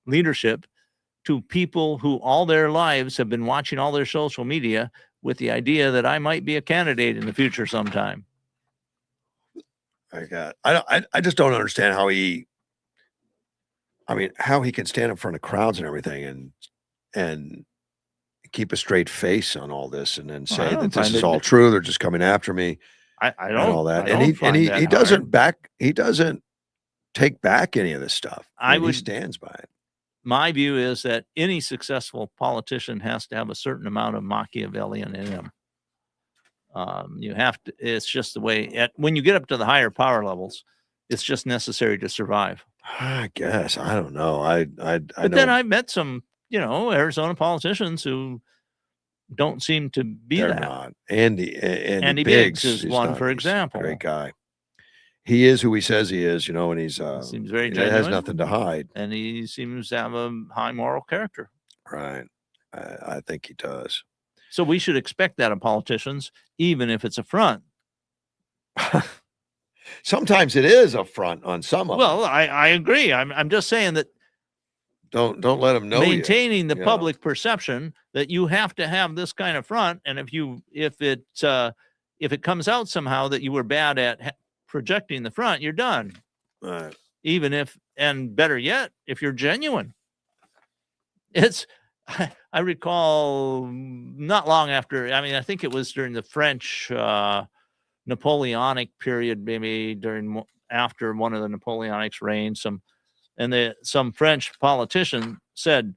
Speaker 2: leadership to people who all their lives have been watching all their social media with the idea that I might be a candidate in the future sometime?
Speaker 1: I just don't understand how he can stand in front of crowds and everything and keep a straight face on all this and then say that this is all true. They're just coming after me.
Speaker 2: I don't
Speaker 1: and all that. He doesn't take back any of this stuff. He stands by it.
Speaker 2: My view is that any successful politician has to have a certain amount of Machiavellian in him. You have to. It's just the way. When you get up to the higher power levels, it's just necessary to survive.
Speaker 1: I guess I don't know.
Speaker 2: But then I met some, Arizona politicians who don't seem to be
Speaker 1: They're
Speaker 2: that.
Speaker 1: not. Andy
Speaker 2: Biggs is one, for example.
Speaker 1: Great guy. He is who he says he is, and he's
Speaker 2: seems very
Speaker 1: he
Speaker 2: genuine,
Speaker 1: has nothing to hide,
Speaker 2: and he seems to have a high moral character.
Speaker 1: Right. I think he does.
Speaker 2: So we should expect that of politicians, even if it's a front.
Speaker 1: Sometimes it is a front on some of them.
Speaker 2: Well, I agree. I'm just saying that
Speaker 1: don't let them know
Speaker 2: maintaining the public perception that you have to have this kind of front, and if it comes out somehow that you were bad at projecting the front, you're done.
Speaker 1: Right.
Speaker 2: Even if, and better yet, if you're genuine. I recall not long after, I think it was during the French Napoleonic period, maybe after one of the Napoleonic's reign, some French politician said,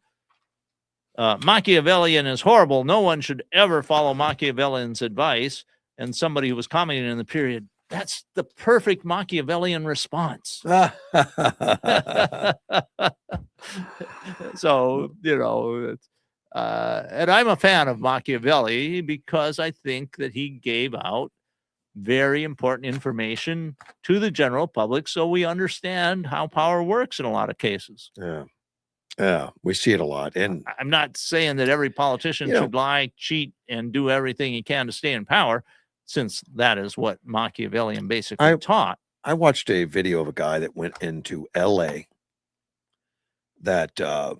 Speaker 2: Machiavellian is horrible. No one should ever follow Machiavellian's advice. And somebody who was commenting in the period, that's the perfect Machiavellian response. So, and I'm a fan of Machiavelli because I think that he gave out very important information to the general public so we understand how power works in a lot of cases.
Speaker 1: Yeah, we see it a lot. And
Speaker 2: I'm not saying that every politician should lie, cheat, and do everything he can to stay in power, since that is what Machiavellian basically taught.
Speaker 1: I watched a video of a guy that went into LA that to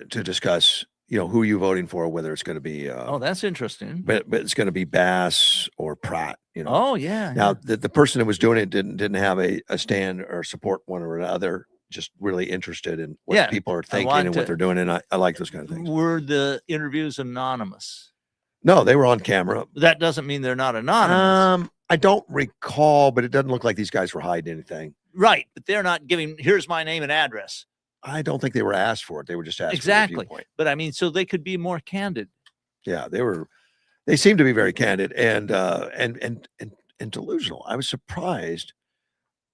Speaker 1: discuss, who you voting for, whether it's going to be
Speaker 2: that's interesting.
Speaker 1: But it's going to be Bass or Pratt,
Speaker 2: Oh yeah.
Speaker 1: Now the person that was doing it didn't have a stand or support one or another, just really interested in what people are thinking and what they're doing. And I like those kind of things.
Speaker 2: Were the interviews anonymous?
Speaker 1: No, they were on camera.
Speaker 2: That doesn't mean they're not anonymous.
Speaker 1: I don't recall, but it doesn't look like these guys were hiding anything.
Speaker 2: Right, but they're not giving, here's my name and address.
Speaker 1: I don't think they were asked for it. They were just asked
Speaker 2: exactly.
Speaker 1: for the viewpoint.
Speaker 2: But so they could be more candid.
Speaker 1: Yeah, they seem to be very candid and delusional. I was surprised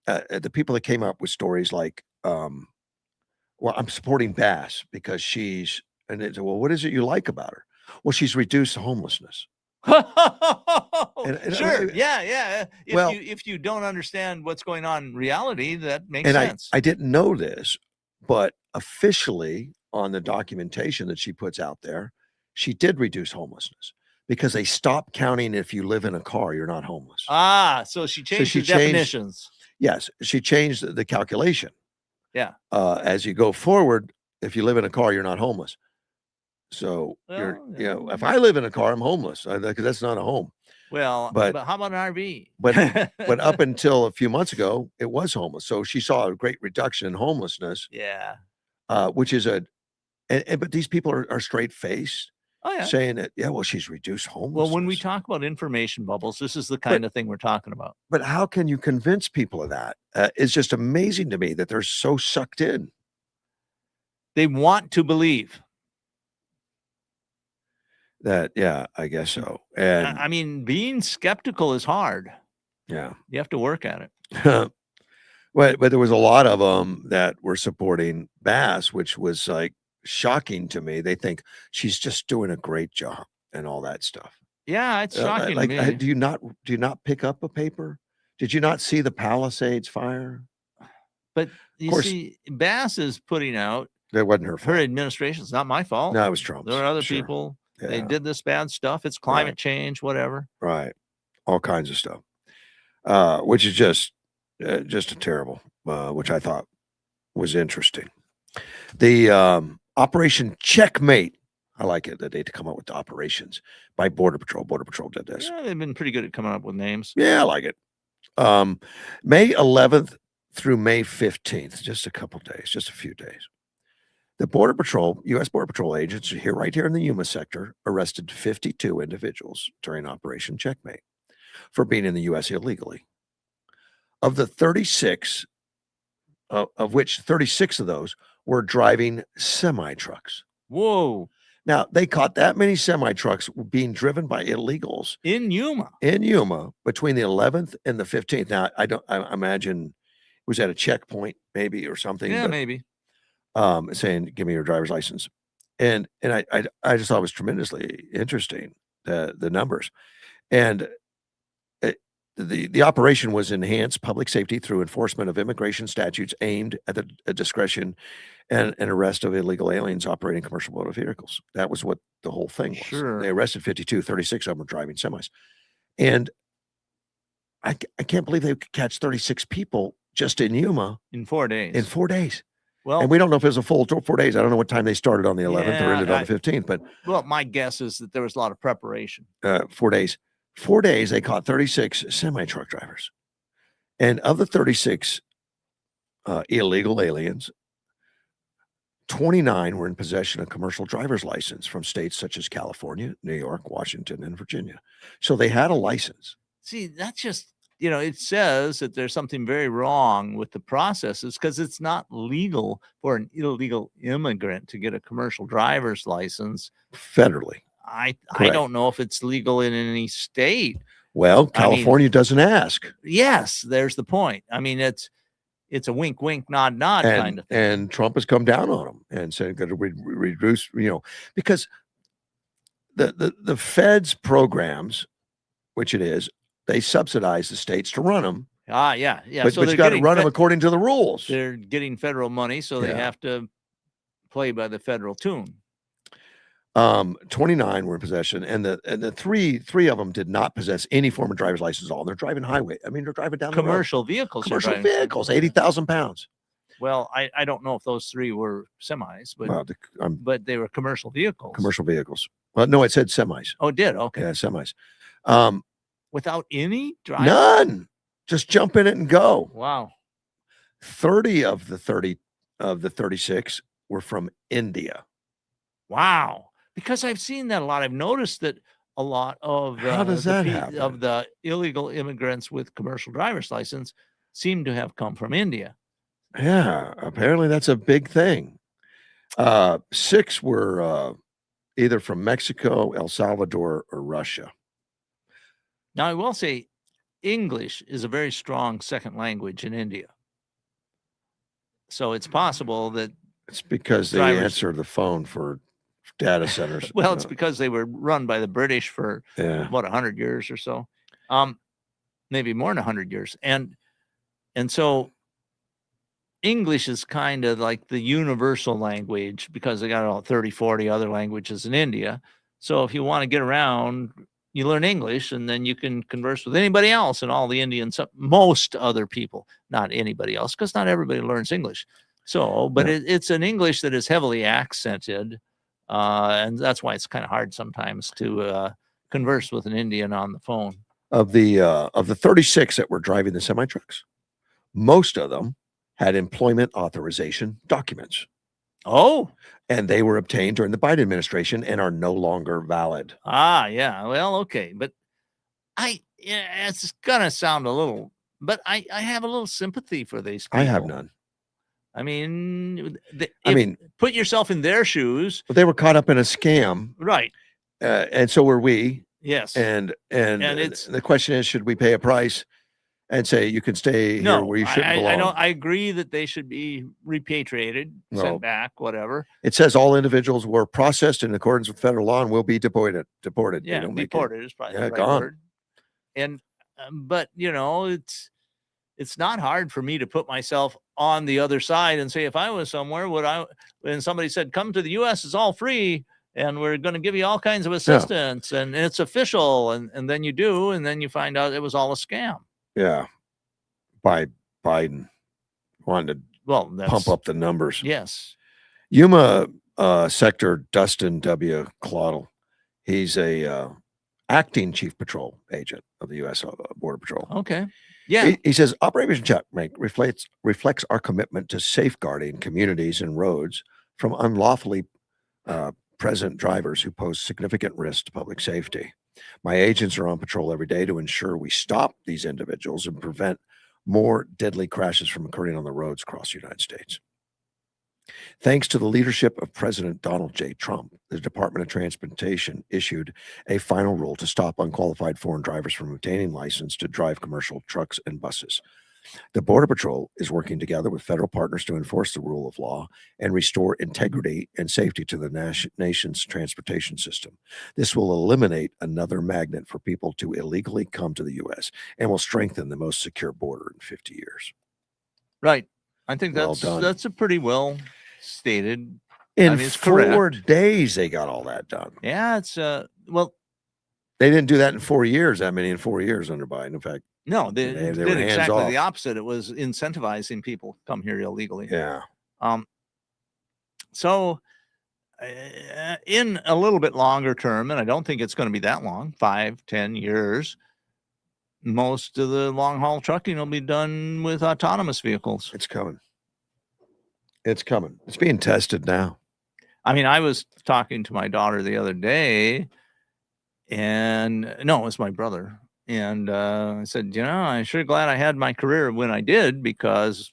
Speaker 1: at the people that came up with stories like, well, I'm supporting Bass because and they said, well, what is it you like about her? Well, she's reduced homelessness.
Speaker 2: Sure. Yeah. If you don't understand what's going on in reality, that makes sense.
Speaker 1: I didn't know this, but officially on the documentation that she puts out there, she did reduce homelessness because they stopped counting if you live in a car, you're not homeless.
Speaker 2: So she changed the definitions.
Speaker 1: Yes, she changed the calculation.
Speaker 2: Yeah.
Speaker 1: As you go forward, if you live in a car, you're not homeless. So
Speaker 2: Well,
Speaker 1: if I live in a car, I'm homeless because that's not a home.
Speaker 2: Well,
Speaker 1: But
Speaker 2: how about an RV?
Speaker 1: but up until a few months ago, it was homeless. So she saw a great reduction in homelessness,
Speaker 2: Yeah.
Speaker 1: which is but these people are straight faced
Speaker 2: Oh, yeah.
Speaker 1: saying that, well, she's reduced homelessness.
Speaker 2: Well, when we talk about information bubbles, this is the kind of thing we're talking about.
Speaker 1: But how can you convince people of that? It's just amazing to me that they're so sucked in.
Speaker 2: They want to believe.
Speaker 1: That, yeah, I guess so. And
Speaker 2: I mean, being skeptical is hard.
Speaker 1: Yeah.
Speaker 2: You have to work at it.
Speaker 1: But there was a lot of them that were supporting Bass, which was like shocking to me. They think she's just doing a great job and all that stuff.
Speaker 2: Yeah, it's shocking to me.
Speaker 1: Do you not pick up a paper? Did you not see the Palisades fire?
Speaker 2: But you see, Bass is putting out.
Speaker 1: That wasn't her fault.
Speaker 2: Her administration. It's not my fault.
Speaker 1: No, it was Trump's.
Speaker 2: There are other people. Yeah. They did this bad stuff. It's climate change, whatever.
Speaker 1: Right. All kinds of stuff. Which is just terrible, which I thought was interesting. The Operation Checkmate. I like it that they had to come up with the operations by Border Patrol. Border Patrol did this.
Speaker 2: Yeah, they've been pretty good at coming up with names.
Speaker 1: Yeah, I like it. May 11th through May 15th, just a couple days, just a few days. The Border Patrol, U.S. Border Patrol agents right here in the Yuma sector arrested 52 individuals during Operation Checkmate for being in the U.S. illegally. Of the 36, of which 36 of those were driving semi-trucks.
Speaker 2: Whoa.
Speaker 1: Now, they caught that many semi-trucks being driven by illegals.
Speaker 2: In Yuma.
Speaker 1: In Yuma, between the 11th and the 15th. Now, I imagine it was at a checkpoint maybe or something.
Speaker 2: Yeah, maybe.
Speaker 1: Saying, give me your driver's license. And I just thought it was tremendously interesting, the numbers. And the operation was enhanced public safety through enforcement of immigration statutes aimed at the discretion and arrest of illegal aliens operating commercial motor vehicles. That was what the whole thing was.
Speaker 2: Sure.
Speaker 1: They arrested 52, 36 of them were driving semis. And I can't believe they could catch 36 people just in Yuma.
Speaker 2: In 4 days.
Speaker 1: In 4 days.
Speaker 2: Well,
Speaker 1: and we don't know if it was a full 4 days. I don't know what time they started on the 11th or ended on the 15th. But
Speaker 2: well, my guess is that there was a lot of preparation.
Speaker 1: 4 days. 4 days, they caught 36 semi-truck drivers. And of the 36 illegal aliens, 29 were in possession of commercial driver's license from states such as California, New York, Washington, and Virginia. So they had a license.
Speaker 2: See, that's just, it says that there's something very wrong with the processes because it's not legal for an illegal immigrant to get a commercial driver's license.
Speaker 1: Federally.
Speaker 2: I don't know if it's legal in any state.
Speaker 1: Well, California doesn't ask.
Speaker 2: Yes, there's the point. I mean, it's a wink, wink, nod, nod kind of thing.
Speaker 1: And Trump has come down on them and said that we reduce, because the Fed's programs, which it is, they subsidize the states to run them.
Speaker 2: Yeah.
Speaker 1: But you got to run them according to the rules.
Speaker 2: They're getting federal money, so they have to play by the federal tune.
Speaker 1: 29 were in possession, and the three of them did not possess any form of driver's license at all. They're driving highway. I mean, they're driving down
Speaker 2: commercial vehicles.
Speaker 1: Commercial vehicles, 80,000 pounds.
Speaker 2: Well, I don't know if those three were semis, but they were commercial vehicles.
Speaker 1: Commercial vehicles. Well, no, it said semis.
Speaker 2: Oh, it did? Okay.
Speaker 1: Yeah, semis.
Speaker 2: Without any driver?
Speaker 1: None. Just jump in it and go.
Speaker 2: Wow.
Speaker 1: 30 of the 36 were from India.
Speaker 2: Wow. Because I've seen that a lot. I've noticed that a lot of
Speaker 1: how does that happen?
Speaker 2: Of the illegal immigrants with commercial driver's license seem to have come from India.
Speaker 1: Yeah, apparently that's a big thing. 6 were either from Mexico, El Salvador, or Russia.
Speaker 2: Now, I will say English is a very strong second language in India. So it's possible that
Speaker 1: it's because they answer the phone for data centers.
Speaker 2: Well, it's because they were run by the British for about 100 years or so, maybe more than 100 years. And so English is kind of like the universal language because they got about 30, 40 other languages in India. So if you want to get around, you learn English and then you can converse with anybody else and all the Indians, most other people, not anybody else, because not everybody learns English. So, but
Speaker 1: Yeah.
Speaker 2: it's an English that is heavily accented, and that's why it's kind of hard sometimes to converse with an Indian on the phone.
Speaker 1: Of the 36 that were driving the semi trucks, most of them had employment authorization documents,
Speaker 2: Oh,
Speaker 1: and they were obtained during the Biden administration and are no longer valid.
Speaker 2: yeah. Well, okay, but it's gonna sound a little, but I have a little sympathy for these people.
Speaker 1: I have none.
Speaker 2: I mean, put yourself in their shoes.
Speaker 1: But they were caught up in a scam,
Speaker 2: Right?
Speaker 1: and so were we.
Speaker 2: Yes.
Speaker 1: And
Speaker 2: it's
Speaker 1: the question is, should we pay a price and say you can stay here where you shouldn't belong?
Speaker 2: I don't. I agree that they should be repatriated, sent back, whatever.
Speaker 1: It says all individuals were processed in accordance with federal law and will be deported.
Speaker 2: Yeah, deported is probably the right
Speaker 1: gone.
Speaker 2: word. And but it's not hard for me to put myself on the other side and say, if I was somewhere, and somebody said, come to the U.S., it's all free, and we're going to give you all kinds of assistance, and it's official, and then you do, and then you find out it was all a scam.
Speaker 1: Yeah. By Biden wanted to pump up the numbers.
Speaker 2: Yes.
Speaker 1: Yuma Sector Dustin W. Claudel, he's a acting chief patrol agent of the U.S. Border Patrol.
Speaker 2: Okay. Yeah.
Speaker 1: He says Operation Checkmate reflects our commitment to safeguarding communities and roads from unlawfully present drivers who pose significant risk to public safety. My agents are on patrol every day to ensure we stop these individuals and prevent more deadly crashes from occurring on the roads across the United States. Thanks to the leadership of President Donald J. Trump, the Department of Transportation issued a final rule to stop unqualified foreign drivers from obtaining license to drive commercial trucks and buses. The Border Patrol is working together with federal partners to enforce the rule of law and restore integrity and safety to the nation's transportation system. This will eliminate another magnet for people to illegally come to the U.S. and will strengthen the most secure border in 50 years.
Speaker 2: Right. I think that's a pretty well stated.
Speaker 1: In 4 days, they got all that done.
Speaker 2: Yeah, it's
Speaker 1: well, they didn't do that in 4 years. I mean, in 4 years under Biden. In fact,
Speaker 2: no, they did exactly the opposite. It was incentivizing people to come here illegally.
Speaker 1: Yeah.
Speaker 2: So, in a little bit longer term, and I don't think it's going to be that long, 5-10 years. Most of the long haul trucking will be done with autonomous vehicles.
Speaker 1: It's coming. It's coming. It's being tested now.
Speaker 2: I mean, I was talking to my daughter the other day, and no, it was my brother. And I said, I'm sure glad I had my career when I did, because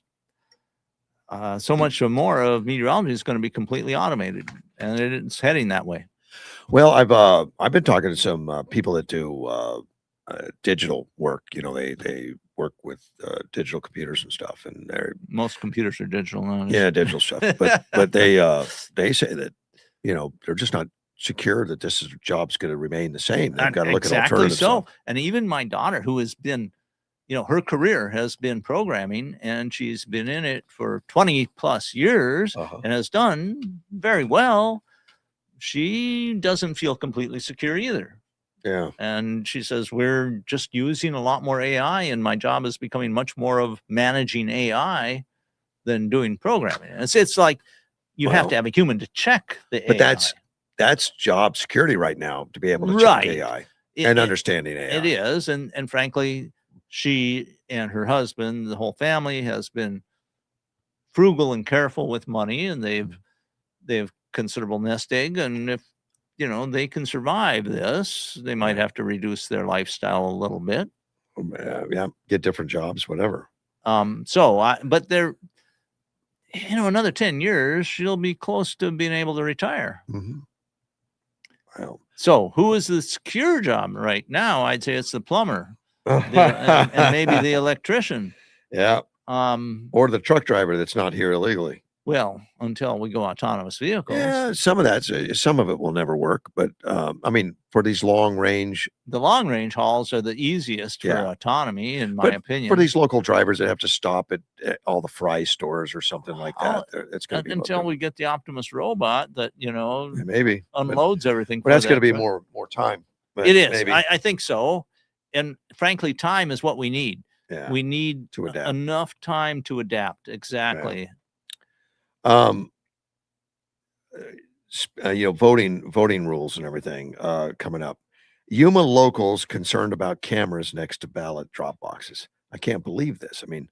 Speaker 2: so much more of meteorology is going to be completely automated, and it's heading that way.
Speaker 1: Well, I've been talking to some people that do digital work. They work with digital computers and stuff, and
Speaker 2: most computers are digital now.
Speaker 1: Yeah, digital stuff. But they say that they're just not secure that this job's going to remain the same. They've got to look at alternatives.
Speaker 2: So, and even my daughter, who has been, her career has been programming, and she's been in it for 20 plus years and has done very well. She doesn't feel completely secure either.
Speaker 1: Yeah. And
Speaker 2: she says, we're just using a lot more AI, and my job is becoming much more of managing AI than doing programming. It's like you have to have a human to check the AI.
Speaker 1: But that's job security right now, to be able to check AI and understanding AI.
Speaker 2: It is. And frankly, she and her husband, the whole family, has been frugal and careful with money, and they've considerable nest egg. And if they can survive this, they might have to reduce their lifestyle a little bit.
Speaker 1: Yeah, get different jobs, whatever.
Speaker 2: But they're, another 10 years, she'll be close to being able to retire.
Speaker 1: Mm-hmm. Well,
Speaker 2: so who is the secure job right now? I'd say it's the plumber, and maybe the electrician.
Speaker 1: Yeah. Or the truck driver that's not here illegally.
Speaker 2: Well, until we go autonomous vehicles.
Speaker 1: Yeah, some of it will never work. But I mean, for these the long range
Speaker 2: hauls are the easiest for autonomy, in my opinion.
Speaker 1: For these local drivers that have to stop at all the Fry stores or something like that, it's going to be
Speaker 2: until we get the Optimus robot that
Speaker 1: maybe
Speaker 2: unloads everything.
Speaker 1: But that's going to be more time.
Speaker 2: It is. I think so. And frankly, time is what we need.
Speaker 1: Yeah,
Speaker 2: we need
Speaker 1: to adapt.
Speaker 2: Enough time to adapt. Exactly.
Speaker 1: Yeah. Um, voting rules and everything coming up. Yuma locals concerned about cameras next to ballot drop boxes. I can't believe this. I mean,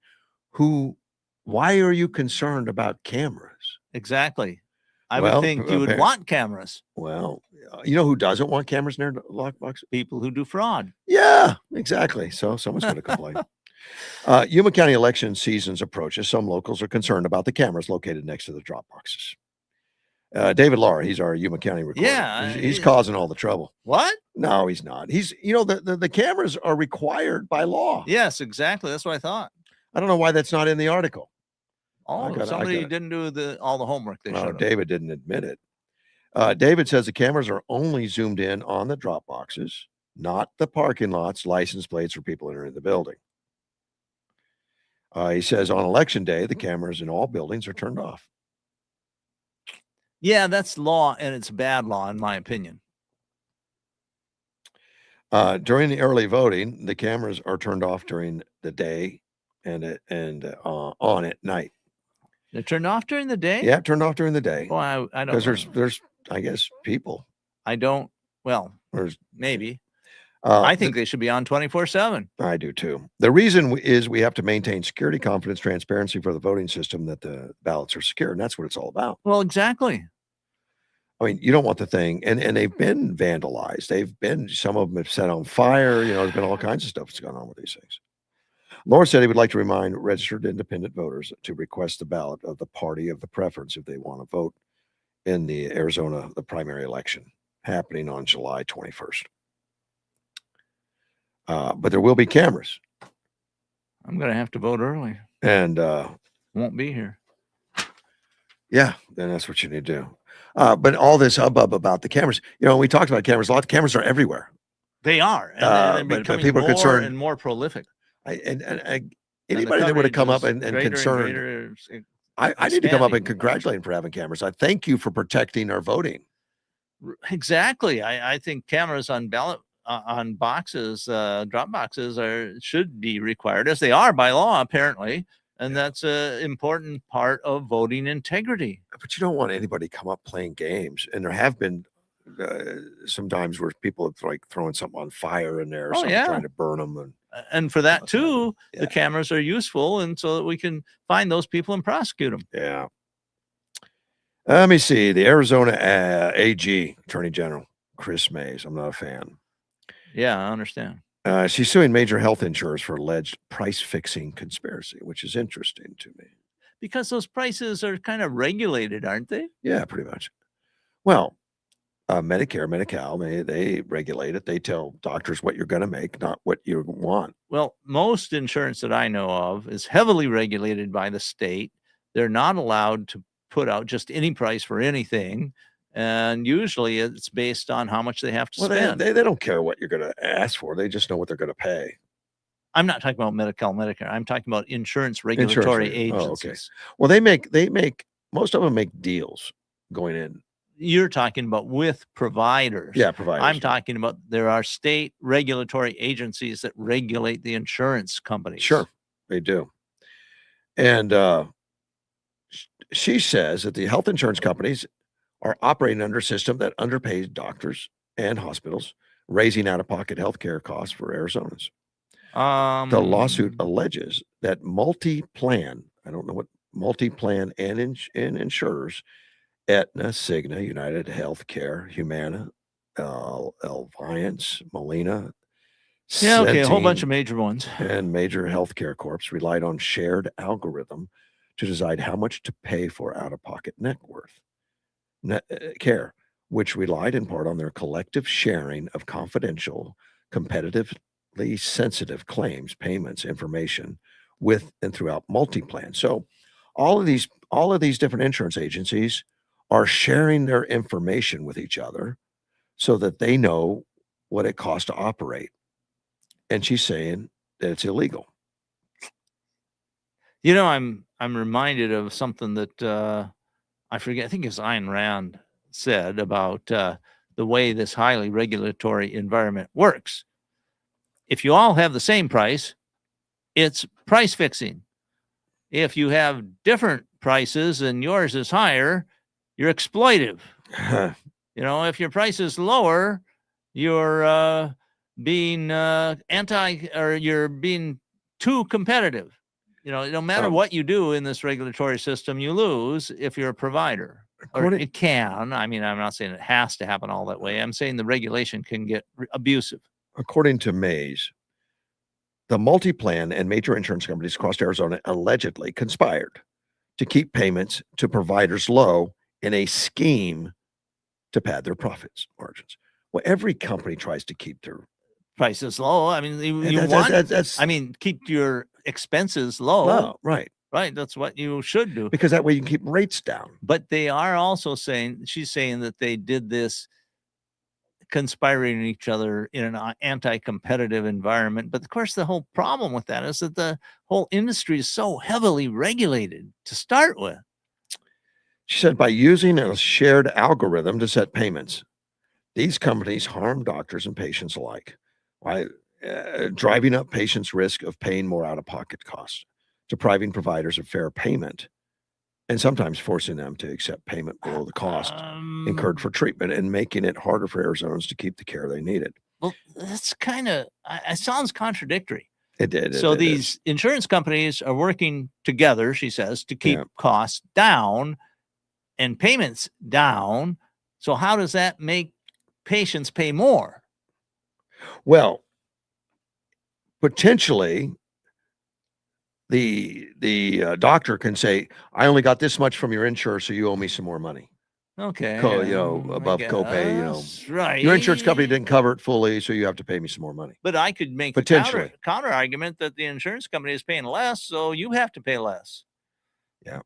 Speaker 1: why are you concerned about cameras?
Speaker 2: Exactly. I would
Speaker 1: Well,
Speaker 2: think you would want cameras.
Speaker 1: Well, you know who doesn't want cameras near lockboxes?
Speaker 2: People who do fraud.
Speaker 1: Yeah, exactly. So someone's going to complain. Yuma County election season's approaches. Some locals are concerned about the cameras located next to the drop boxes. David Laura, he's our Yuma County recorder.
Speaker 2: Yeah,
Speaker 1: he's causing all the trouble.
Speaker 2: What?
Speaker 1: No, he's not. He's, the cameras are required by law.
Speaker 2: Yes, exactly. That's what I thought.
Speaker 1: I don't know why that's not in the article.
Speaker 2: Oh, somebody didn't do all the homework they should have.
Speaker 1: David didn't admit it. David says the cameras are only zoomed in on the drop boxes, not the parking lots, license plates, or people entering the building. He says on election day, the cameras in all buildings are turned off.
Speaker 2: Yeah, that's law, and it's bad law, in my opinion.
Speaker 1: During the early voting, the cameras are turned off during the day and on at night.
Speaker 2: They're turned off during the day?
Speaker 1: Yeah, turned off during the day.
Speaker 2: Well, I don't know.
Speaker 1: Because there's, I guess, people.
Speaker 2: I don't, well,
Speaker 1: There's
Speaker 2: maybe. I think they should be on 24/7.
Speaker 1: I do too. The reason is we have to maintain security, confidence, transparency for the voting system, that the ballots are secure. And that's what it's all about.
Speaker 2: Well, exactly.
Speaker 1: I mean, you don't want the thing, and they've been vandalized. Some of them have set on fire. There's been all kinds of stuff that's gone on with these things. Laura said he would like to remind registered independent voters to request the ballot of the party of the preference if they want to vote in the primary election happening on July 21st. But there will be cameras.
Speaker 2: I'm going to have to vote early.
Speaker 1: And
Speaker 2: won't be here.
Speaker 1: Yeah, then that's what you need to do. But all this hubbub about the cameras, we talked about cameras. A lot of cameras are everywhere.
Speaker 2: They are. And they're becoming
Speaker 1: people are concerned
Speaker 2: and more prolific.
Speaker 1: Anybody that would have come up and concerned, I need to come up and congratulate him for having cameras. I thank you for protecting our voting.
Speaker 2: Exactly. I think cameras on ballot on boxes, drop boxes should be required, as they are by law, apparently. And that's an important part of voting integrity.
Speaker 1: But you don't want anybody to come up playing games. And there have been sometimes where people have throwing something on fire in there, or trying to burn them.
Speaker 2: And for that too, the cameras are useful, and so that we can find those people and prosecute them.
Speaker 1: Yeah. Let me see. The Arizona AG, Attorney General Chris Mays. I'm not a fan.
Speaker 2: Yeah, I understand.
Speaker 1: She's suing major health insurers for alleged price-fixing conspiracy, which is interesting to me.
Speaker 2: Because those prices are kind of regulated, aren't they?
Speaker 1: Yeah, pretty much. Well, Medicare, Medi-Cal, they regulate it. They tell doctors what you're going to make, not what you want.
Speaker 2: Well, most insurance that I know of is heavily regulated by the state. They're not allowed to put out just any price for anything. And usually it's based on how much they have to spend.
Speaker 1: They don't care what you're going to ask for. They just know what they're going to pay.
Speaker 2: I'm not talking about Medi-Cal, Medicare. I'm talking about insurance regulatory agencies.
Speaker 1: Well, they make most of them make deals going in.
Speaker 2: You're talking about with providers.
Speaker 1: Yeah, providers.
Speaker 2: I'm talking about there are state regulatory agencies that regulate the insurance companies.
Speaker 1: Sure, they do. And she says that the health insurance companies are operating under a system that underpays doctors and hospitals, raising out-of-pocket healthcare costs for Arizonans. The lawsuit alleges that multi-plan, I don't know what multi-plan and insurers, Aetna, Cigna, United Healthcare, Humana, Alliance, Molina,
Speaker 2: a whole bunch of major ones,
Speaker 1: and major healthcare corps relied on shared algorithm to decide how much to pay for out-of-pocket net worth care, which relied in part on their collective sharing of confidential, competitively sensitive claims, payments, information with and throughout multi-plan. So all of these different insurance agencies are sharing their information with each other so that they know what it costs to operate. And she's saying that it's illegal.
Speaker 2: I'm reminded of something that I forget, I think it's Ayn Rand said about the way this highly regulatory environment works. If you all have the same price, it's price fixing. If you have different prices and yours is higher, you're exploitive. If your price is lower, you're being you're being too competitive. No matter what you do in this regulatory system, you lose if you're a provider. Or it can. I mean, I'm not saying it has to happen all that way. I'm saying the regulation can get abusive.
Speaker 1: According to Mays, the multi-plan and major insurance companies across Arizona allegedly conspired to keep payments to providers low in a scheme to pad their profits margins. Well, every company tries to keep their
Speaker 2: prices low. I mean, keep your expenses low. Right. That's what you should do.
Speaker 1: Because that way you can keep rates down.
Speaker 2: But they are also she's saying that they did this conspiring each other in an anti-competitive environment. But of course, the whole problem with that is that the whole industry is so heavily regulated to start with.
Speaker 1: She said, by using a shared algorithm to set payments, these companies harm doctors and patients alike by driving up patients' risk of paying more out-of-pocket costs, depriving providers of fair payment, and sometimes forcing them to accept payment below the cost incurred for treatment and making it harder for Arizonans to keep the care they needed.
Speaker 2: Well, that's it sounds contradictory.
Speaker 1: It did.
Speaker 2: So these insurance companies are working together, she says, to keep costs down and payments down. So how does that make patients pay more?
Speaker 1: Well, potentially the doctor can say, I only got this much from your insurer, so you owe me some more money.
Speaker 2: Okay.
Speaker 1: Above copay,
Speaker 2: right.
Speaker 1: Your insurance company didn't cover it fully, so you have to pay me some more money.
Speaker 2: But I could make the counter argument that the insurance company is paying less, so you have to pay less.
Speaker 1: Yeah.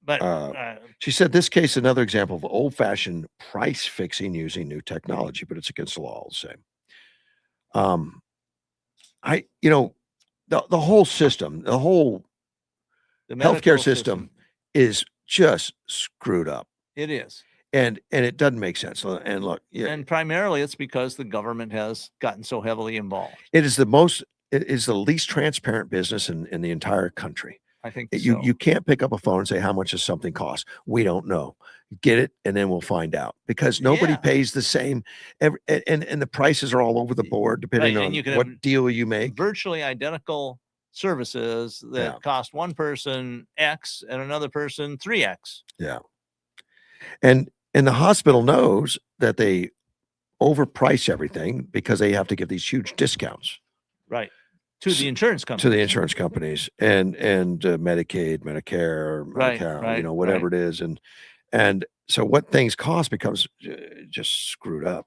Speaker 2: But
Speaker 1: she said this case is another example of old-fashioned price fixing using new technology, but it's against the law all the same. The whole system, the healthcare system is just screwed up.
Speaker 2: It is.
Speaker 1: And it doesn't make sense. And look,
Speaker 2: and primarily it's because the government has gotten so heavily involved.
Speaker 1: It is the least transparent business in the entire country.
Speaker 2: I think
Speaker 1: you can't pick up a phone and say, how much does something cost? We don't know. Get it, and then we'll find out, because nobody pays the same. And the prices are all over the board, depending on what deal you make.
Speaker 2: Virtually identical services that cost one person X and another person 3X.
Speaker 1: Yeah. And the hospital knows that they overprice everything because they have to give these huge discounts.
Speaker 2: Right. To the insurance companies.
Speaker 1: To the insurance companies and Medicaid, Medicare, Medi-Cal, whatever it is. And so what things cost becomes just screwed up.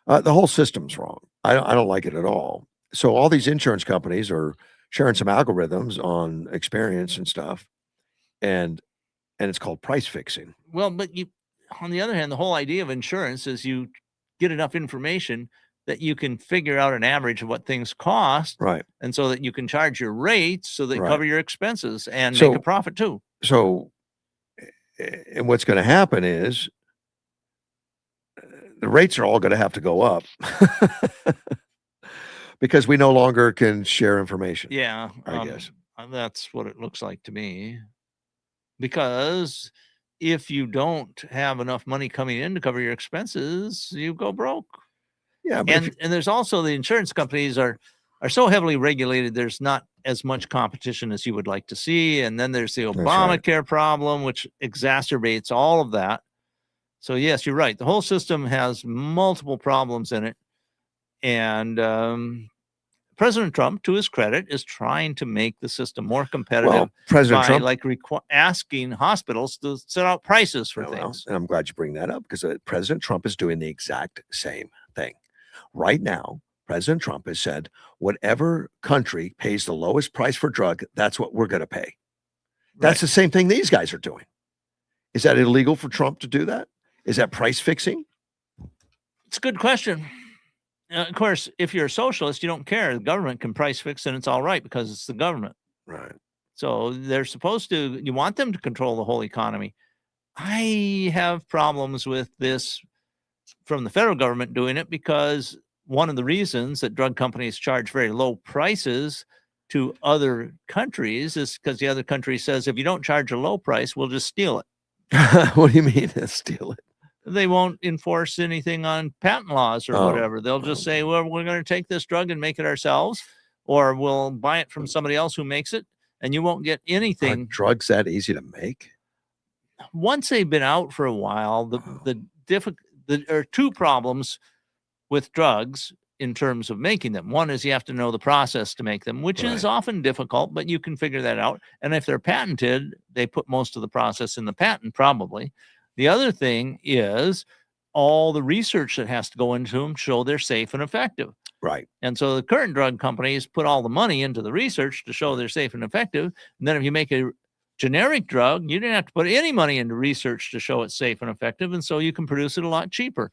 Speaker 1: The whole system's wrong. I don't like it at all. So all these insurance companies are sharing some algorithms on experience and stuff. And it's called price fixing.
Speaker 2: Well, but on the other hand, the whole idea of insurance is you get enough information that you can figure out an average of what things cost.
Speaker 1: Right.
Speaker 2: And so that you can charge your rates so they cover your expenses and make a profit too.
Speaker 1: So, and what's going to happen is the rates are all going to have to go up because we no longer can share information.
Speaker 2: Yeah.
Speaker 1: I guess.
Speaker 2: That's what it looks like to me. Because if you don't have enough money coming in to cover your expenses, you go broke.
Speaker 1: Yeah,
Speaker 2: and there's also the insurance companies are so heavily regulated. There's not as much competition as you would like to see. And then there's the Obamacare problem, which exacerbates all of that. So yes, you're right. The whole system has multiple problems in it. And President Trump, to his credit, is trying to make the system more competitive.
Speaker 1: Well, President Trump,
Speaker 2: asking hospitals to set out prices for things.
Speaker 1: And I'm glad you bring that up, because President Trump is doing the exact same thing. Right now, President Trump has said, whatever country pays the lowest price for drug, that's what we're going to pay. That's the same thing these guys are doing. Is that illegal for Trump to do that? Is that price fixing?
Speaker 2: It's a good question. Of course, if you're a socialist, you don't care. The government can price fix and it's all right because it's the government.
Speaker 1: Right.
Speaker 2: So they're supposed to, you want them to control the whole economy. I have problems with this from the federal government doing it, because one of the reasons that drug companies charge very low prices to other countries is because the other country says, if you don't charge a low price, we'll just steal it.
Speaker 1: What do you mean steal it?
Speaker 2: They won't enforce anything on patent laws or whatever. They'll just say, well, we're going to take this drug and make it ourselves, or we'll buy it from somebody else who makes it, and you won't get anything.
Speaker 1: Are drugs that easy to make?
Speaker 2: Once they've been out for a while, there are two problems with drugs in terms of making them. One is you have to know the process to make them, which is often difficult, but you can figure that out. And if they're patented, they put most of the process in the patent, probably. The other thing is all the research that has to go into them show they're safe and effective.
Speaker 1: Right.
Speaker 2: And so the current drug companies put all the money into the research to show they're safe and effective. And then if you make a generic drug, you didn't have to put any money into research to show it's safe and effective. And so you can produce it a lot cheaper.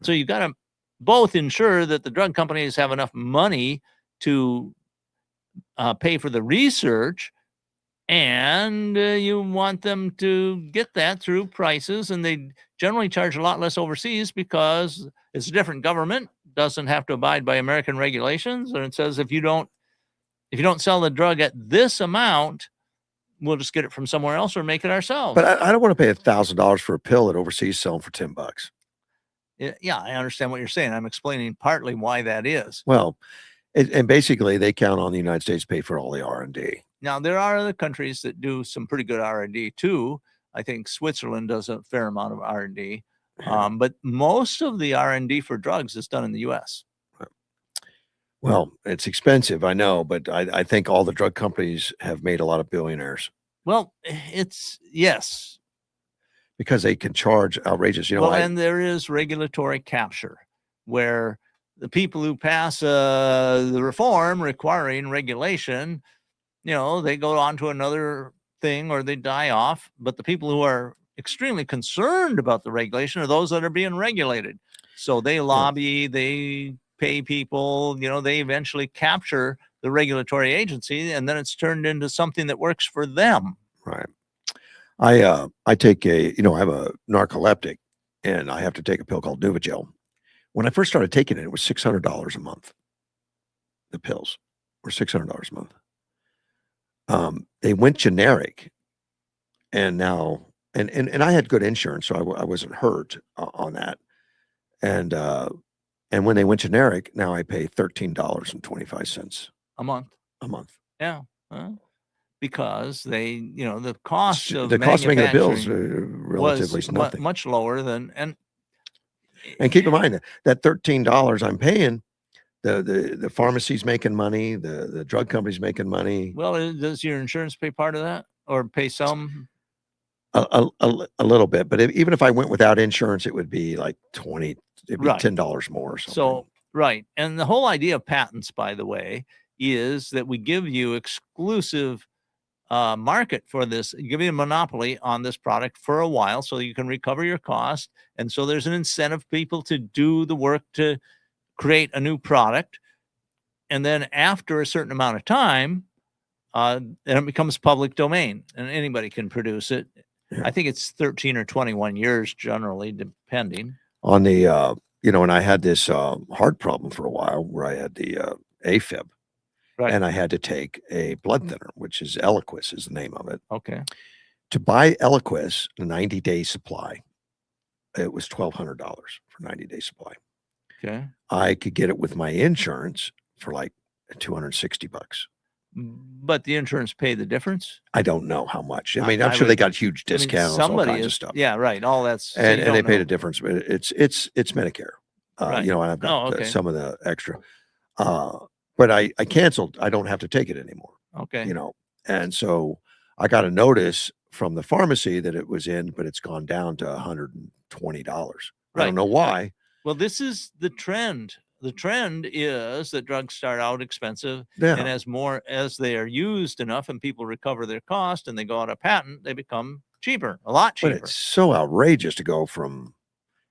Speaker 2: So you got to both ensure that the drug companies have enough money to pay for the research, and you want them to get that through prices, and they generally charge a lot less overseas because it's a different government, doesn't have to abide by American regulations, and it says if you don't sell the drug at this amount, we'll just get it from somewhere else or make it ourselves.
Speaker 1: But I don't want to pay $1,000 for a pill that overseas selling for $10.
Speaker 2: Yeah, I understand what you're saying. I'm explaining partly why that is.
Speaker 1: Well, and basically they count on the United States to pay for all the R&D.
Speaker 2: Now, there are other countries that do some pretty good R&D too. I think Switzerland does a fair amount of R&D, but most of the R&D for drugs is done in the U.S.
Speaker 1: Well, it's expensive, I know, but I think all the drug companies have made a lot of billionaires.
Speaker 2: Well, yes.
Speaker 1: Because they can charge outrageous,
Speaker 2: and there is regulatory capture where the people who pass the reform requiring regulation, they go on to another thing or they die off. But the people who are extremely concerned about the regulation are those that are being regulated. So they lobby, they pay people, they eventually capture the regulatory agency, and then it's turned into something that works for them.
Speaker 1: Right. I take I have a narcoleptic, and I have to take a pill called Nuvigel. When I first started taking it, it was $600 a month. The pills were $600 a month. They went generic, and now, and I had good insurance, so I wasn't hurt on that. And when they went generic, now I pay $13.25
Speaker 2: a month. Yeah. Because they, the cost of
Speaker 1: making the bills relatively
Speaker 2: was
Speaker 1: nothing.
Speaker 2: Much lower than,
Speaker 1: and keep in mind that $13 I'm paying, the pharmacy's making money, the drug company's making money.
Speaker 2: Well, does your insurance pay part of that, or pay some?
Speaker 1: A little bit, but even if I went without insurance, it would be like it'd be $10 more or something.
Speaker 2: So right, and the whole idea of patents, by the way, is that we give you exclusive market for this, give you a monopoly on this product for a while so you can recover your cost. And so there's an incentive for people to do the work to create a new product. And then after a certain amount of time, then it becomes public domain and anybody can produce it. Yeah. I think it's 13 or 21 years generally, depending.
Speaker 1: On the, and I had this heart problem for a while where I had the AFib. Right. And I had to take a blood thinner, which is Eliquis is the name of it.
Speaker 2: Okay.
Speaker 1: To buy Eliquis, a 90-day supply, it was $1,200 for 90-day supply.
Speaker 2: Okay.
Speaker 1: I could get it with my insurance for like $260.
Speaker 2: But the insurance paid the difference?
Speaker 1: I don't know how much. I mean, I'm sure they got huge discounts, all kinds of stuff.
Speaker 2: Yeah, right. All that's
Speaker 1: and they paid a difference. But it's Medicare.
Speaker 2: Right.
Speaker 1: And I've got some of the extra. But I canceled. I don't have to take it anymore.
Speaker 2: Okay.
Speaker 1: And so I got a notice from the pharmacy that it was in, but it's gone down to $120. Right. I don't know why.
Speaker 2: Well, this is the trend. The trend is that drugs start out expensive, and as they are used enough and people recover their cost and they go out of patent, they become cheaper, a lot cheaper.
Speaker 1: But it's so outrageous to go from,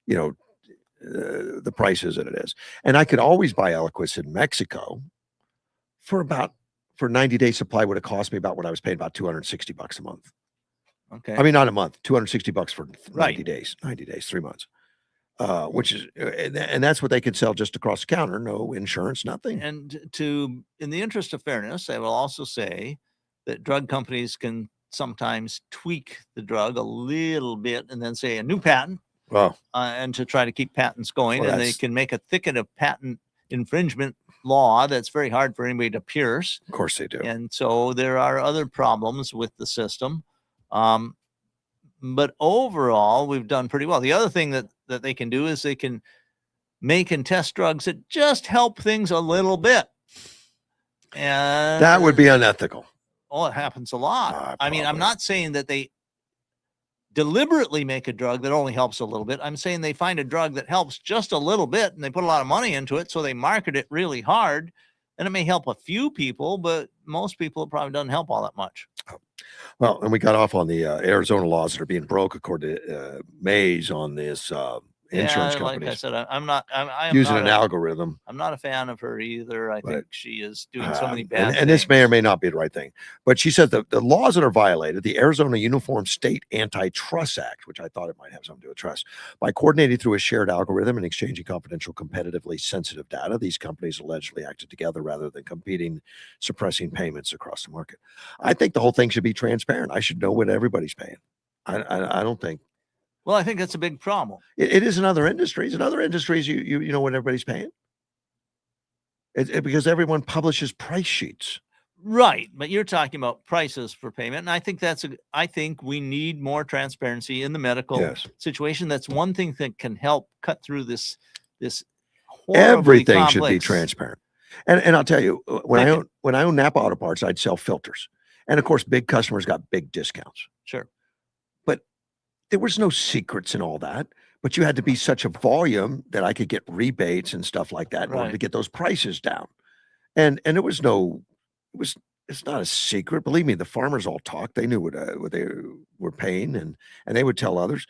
Speaker 1: the prices that it is. And I could always buy Eliquis in Mexico for 90-day supply would have cost me about what I was paying, about $260 a month.
Speaker 2: Okay.
Speaker 1: I mean, not a month, $260 for 90 days, 3 months. which is, and that's what they could sell just across the counter. No insurance, nothing.
Speaker 2: And in the interest of fairness, I will also say that drug companies can sometimes tweak the drug a little bit and then say a new patent.
Speaker 1: Well,
Speaker 2: and to try to keep patents going,
Speaker 1: well,
Speaker 2: and they can make a thicket of patent infringement law that's very hard for anybody to pierce.
Speaker 1: Of course they do.
Speaker 2: And so there are other problems with the system. But overall, we've done pretty well. The other thing that they can do is they can make and test drugs that just help things a little bit. And
Speaker 1: that would be unethical.
Speaker 2: Oh, it happens a lot. I mean, I'm not saying that they deliberately make a drug that only helps a little bit. I'm saying they find a drug that helps just a little bit and they put a lot of money into it. So they market it really hard, and it may help a few people, but most people it probably doesn't help all that much.
Speaker 1: Well, and we got off on the Arizona laws that are being broke according to Mays on this insurance companies.
Speaker 2: Like I said, I'm not
Speaker 1: using an algorithm.
Speaker 2: I'm not a fan of her either. I think she is doing so many bad things.
Speaker 1: And this may or may not be the right thing. But she said the laws that are violated, the Arizona Uniform State Antitrust Act, which I thought it might have something to do with trust, by coordinating through a shared algorithm and exchanging confidential, competitively sensitive data, these companies allegedly acted together rather than competing, suppressing payments across the market. I think the whole thing should be transparent. I should know what everybody's paying. I don't think.
Speaker 2: Well, I think that's a big problem.
Speaker 1: It is in other industries. In other industries, you know what everybody's paying. Because everyone publishes price sheets.
Speaker 2: Right, but you're talking about prices for payment, and I think I think we need more transparency in the medical situation. That's one thing that can help cut through this
Speaker 1: everything should be transparent. And I'll tell you, when I owned Napa Auto Parts, I'd sell filters, and of course, big customers got big discounts.
Speaker 2: Sure.
Speaker 1: There was no secrets in all that, but you had to be such a volume that I could get rebates and stuff like that in order to get those prices down. And it's not a secret. Believe me, the farmers all talked. They knew what they were paying, and they would tell others.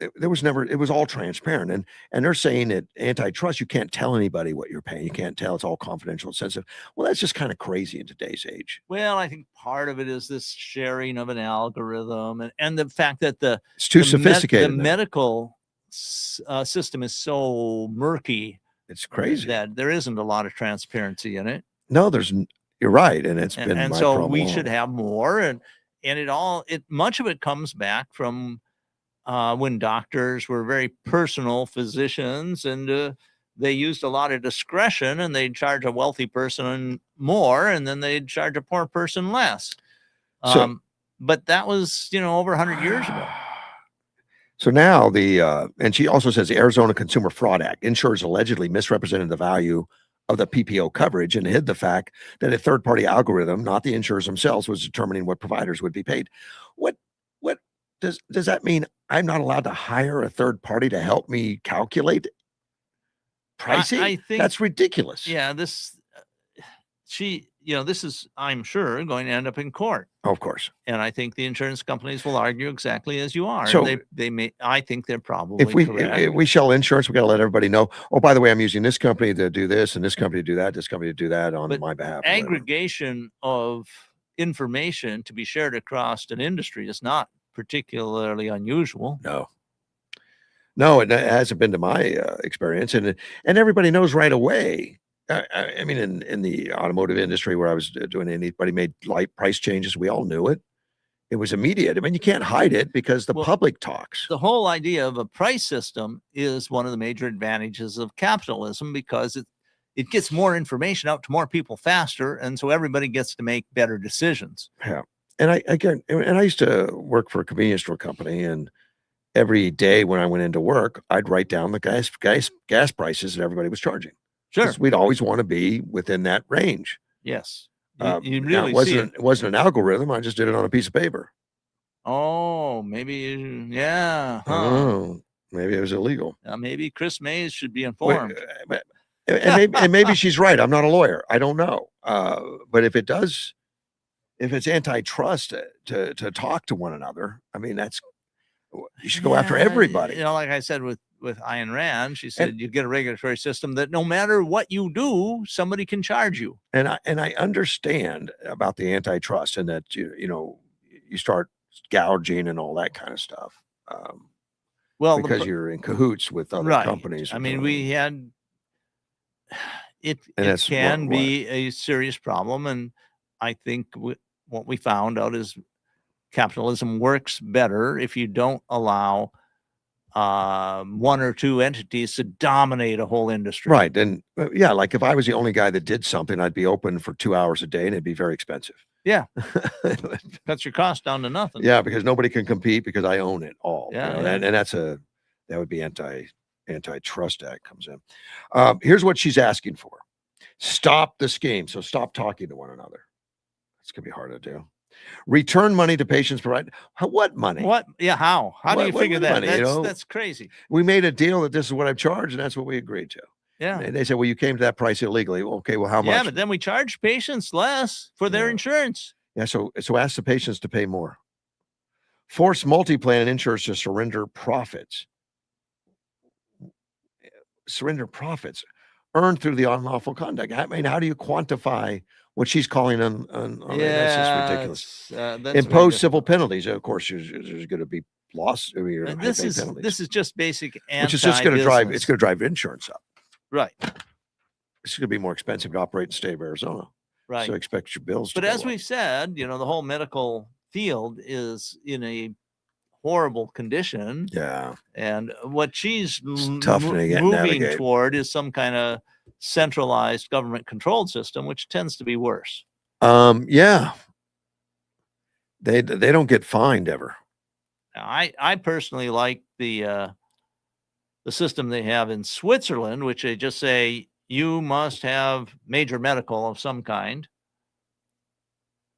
Speaker 1: It was all transparent. And they're saying that antitrust, you can't tell anybody what you're paying. You can't tell. It's all confidential and sensitive. Well, that's just kind of crazy in today's age.
Speaker 2: Well, I think part of it is this sharing of an algorithm and the fact that
Speaker 1: it's too sophisticated.
Speaker 2: The medical system is so murky.
Speaker 1: It's crazy
Speaker 2: that there isn't a lot of transparency in it.
Speaker 1: No, you're right. And it's been,
Speaker 2: and so we should have more. And much of it comes back from, when doctors were very personal physicians, and they used a lot of discretion, and they'd charge a wealthy person more, and then they'd charge a poor person less. But that was, over 100 years ago.
Speaker 1: So now and she also says the Arizona Consumer Fraud Act, insurers allegedly misrepresented the value of the PPO coverage and hid the fact that a third-party algorithm, not the insurers themselves, was determining what providers would be paid. What does that mean? I'm not allowed to hire a third party to help me calculate pricing?
Speaker 2: I think
Speaker 1: that's ridiculous.
Speaker 2: Yeah, this is, I'm sure, going to end up in court.
Speaker 1: Oh, of course.
Speaker 2: And I think the insurance companies will argue exactly as you are.
Speaker 1: So
Speaker 2: they may. I think they're probably correct.
Speaker 1: If we sell insurance, we got to let everybody know. Oh, by the way, I'm using this company to do this, and this company to do that, this company to do that on my behalf.
Speaker 2: Aggregation of information to be shared across an industry is not particularly unusual.
Speaker 1: No, it hasn't been to my experience, and everybody knows right away. I mean, in the automotive industry where I was doing, anybody made light price changes, we all knew it. It was immediate. I mean, you can't hide it because the public talks.
Speaker 2: The whole idea of a price system is one of the major advantages of capitalism, because it gets more information out to more people faster, and so everybody gets to make better decisions.
Speaker 1: Yeah. And I used to work for a convenience store company, and every day when I went into work, I'd write down the gas prices that everybody was charging.
Speaker 2: Sure.
Speaker 1: We'd always want to be within that range.
Speaker 2: Yes.
Speaker 1: You really it wasn't an algorithm. I just did it on a piece of paper.
Speaker 2: Oh, maybe. Yeah. Huh.
Speaker 1: Oh, maybe it was illegal.
Speaker 2: Maybe Chris Mays should be informed.
Speaker 1: And maybe she's right. I'm not a lawyer. I don't know. But if it's antitrust to talk to one another, I mean, you should go after everybody.
Speaker 2: Like I said with Ayn Rand, she said you get a regulatory system that no matter what you do, somebody can charge you.
Speaker 1: And I understand about the antitrust, and that you start gouging and all that kind of stuff.
Speaker 2: Well,
Speaker 1: because you're in cahoots with other
Speaker 2: right.
Speaker 1: companies.
Speaker 2: I mean, we had it
Speaker 1: that's
Speaker 2: can be a serious problem, and I think what we found out is capitalism works better if you don't allow one or two entities to dominate a whole industry.
Speaker 1: Right. And yeah, like if I was the only guy that did something, I'd be open for 2 hours a day and it'd be very expensive.
Speaker 2: Yeah. Cuts your cost down to nothing.
Speaker 1: Yeah, because nobody can compete because I own it all.
Speaker 2: Yeah,
Speaker 1: you know,
Speaker 2: yeah.
Speaker 1: And that would be antitrust act comes in. Here's what she's asking for. Stop the scheme. So stop talking to one another. It's gonna be hard to do. Return money to patients provided. What money?
Speaker 2: What? Yeah, how? How do you figure that?
Speaker 1: Money,
Speaker 2: that's crazy.
Speaker 1: We made a deal that this is what I've charged, and that's what we agreed to.
Speaker 2: Yeah.
Speaker 1: And they said, well, you came to that price illegally. Okay, well, how much?
Speaker 2: Yeah, but then we charge patients less for their insurance.
Speaker 1: Yeah, so ask the patients to pay more. Force multi-plan insurers to surrender profits. Earned through the unlawful conduct. I mean, how do you quantify what she's calling that's just ridiculous. Impose civil penalties. Of course, there's going to be loss.
Speaker 2: This is just basic,
Speaker 1: which is just going to drive. It's going to drive insurance up.
Speaker 2: Right.
Speaker 1: It's going to be more expensive to operate in the state of Arizona.
Speaker 2: Right.
Speaker 1: So expect your bills.
Speaker 2: But as we've said, the whole medical field is in a horrible condition.
Speaker 1: Yeah.
Speaker 2: And what she's
Speaker 1: moving
Speaker 2: toward is some kind of centralized government controlled system, which tends to be worse.
Speaker 1: Yeah. They don't get fined ever.
Speaker 2: Now, I personally like the system they have in Switzerland, which they just say you must have major medical of some kind.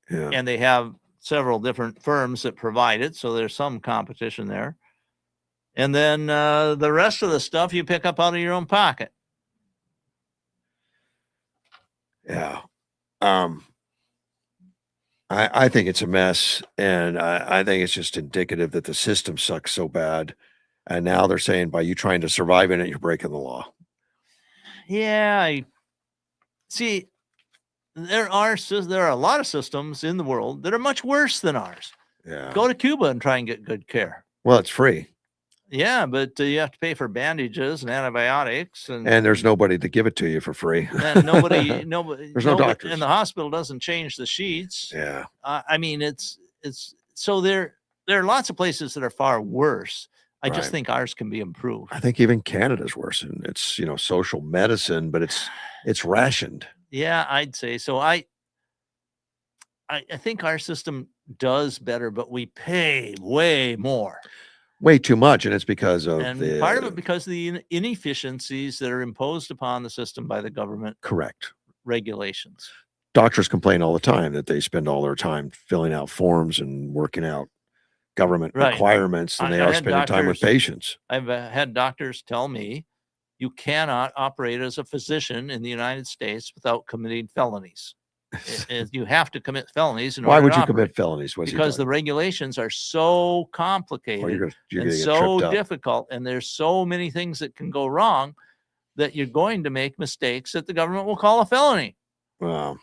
Speaker 1: Yeah.
Speaker 2: And they have several different firms that provide it, so there's some competition there. And then the rest of the stuff you pick up out of your own pocket.
Speaker 1: Yeah. I think it's a mess, and I think it's just indicative that the system sucks so bad. And now they're saying by you trying to survive in it, you're breaking the law.
Speaker 2: Yeah, I see. There are a lot of systems in the world that are much worse than ours.
Speaker 1: Yeah.
Speaker 2: Go to Cuba and try and get good care.
Speaker 1: Well, it's free.
Speaker 2: Yeah, but you have to pay for bandages and antibiotics, and
Speaker 1: there's nobody to give it to you for free.
Speaker 2: And nobody.
Speaker 1: There's no doctors,
Speaker 2: and the hospital doesn't change the sheets.
Speaker 1: Yeah.
Speaker 2: I mean, it's so there are lots of places that are far worse. I just think ours can be improved.
Speaker 1: I think even Canada's worse, and it's social medicine, but it's rationed.
Speaker 2: Yeah, I'd say so. I think our system does better, but we pay way more.
Speaker 1: Way too much, and it's because of
Speaker 2: part of it because of the inefficiencies that are imposed upon the system by the government.
Speaker 1: Correct.
Speaker 2: Regulations.
Speaker 1: Doctors complain all the time that they spend all their time filling out forms and working out government requirements, and they are spending time with patients. I've
Speaker 2: had doctors tell me you cannot operate as a physician in the United States without committing felonies. You have to commit felonies.
Speaker 1: Why would you commit felonies?
Speaker 2: Because the regulations are so complicated and so difficult, and there's so many things that can go wrong that you're going to make mistakes that the government will call a felony.
Speaker 1: Wow.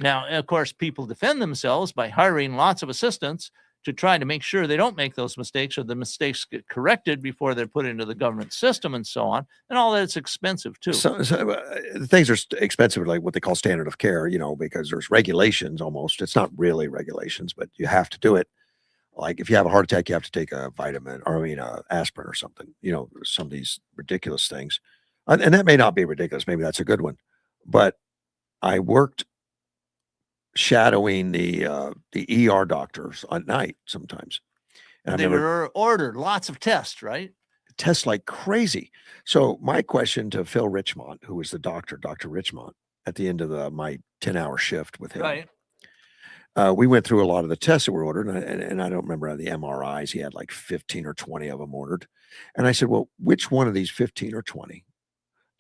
Speaker 2: Now, of course, people defend themselves by hiring lots of assistants to try to make sure they don't make those mistakes, or the mistakes get corrected before they're put into the government system and so on. And all that's expensive too.
Speaker 1: So things are expensive, like what they call standard of care, because there's regulations almost. It's not really regulations, but you have to do it. Like if you have a heart attack, you have to take a vitamin, or aspirin or something, some of these ridiculous things. And that may not be ridiculous. Maybe that's a good one. But I worked shadowing the ER doctors at night sometimes.
Speaker 2: And they were ordered lots of tests, right?
Speaker 1: Tests like crazy. So my question to Phil Richmond, who was the doctor, Dr. Richmond, at the end of my 10-hour shift with him.
Speaker 2: Right.
Speaker 1: We went through a lot of the tests that were ordered, and I don't remember the MRIs. He had like 15 or 20 of them ordered. And I said, well, which one of these 15 or 20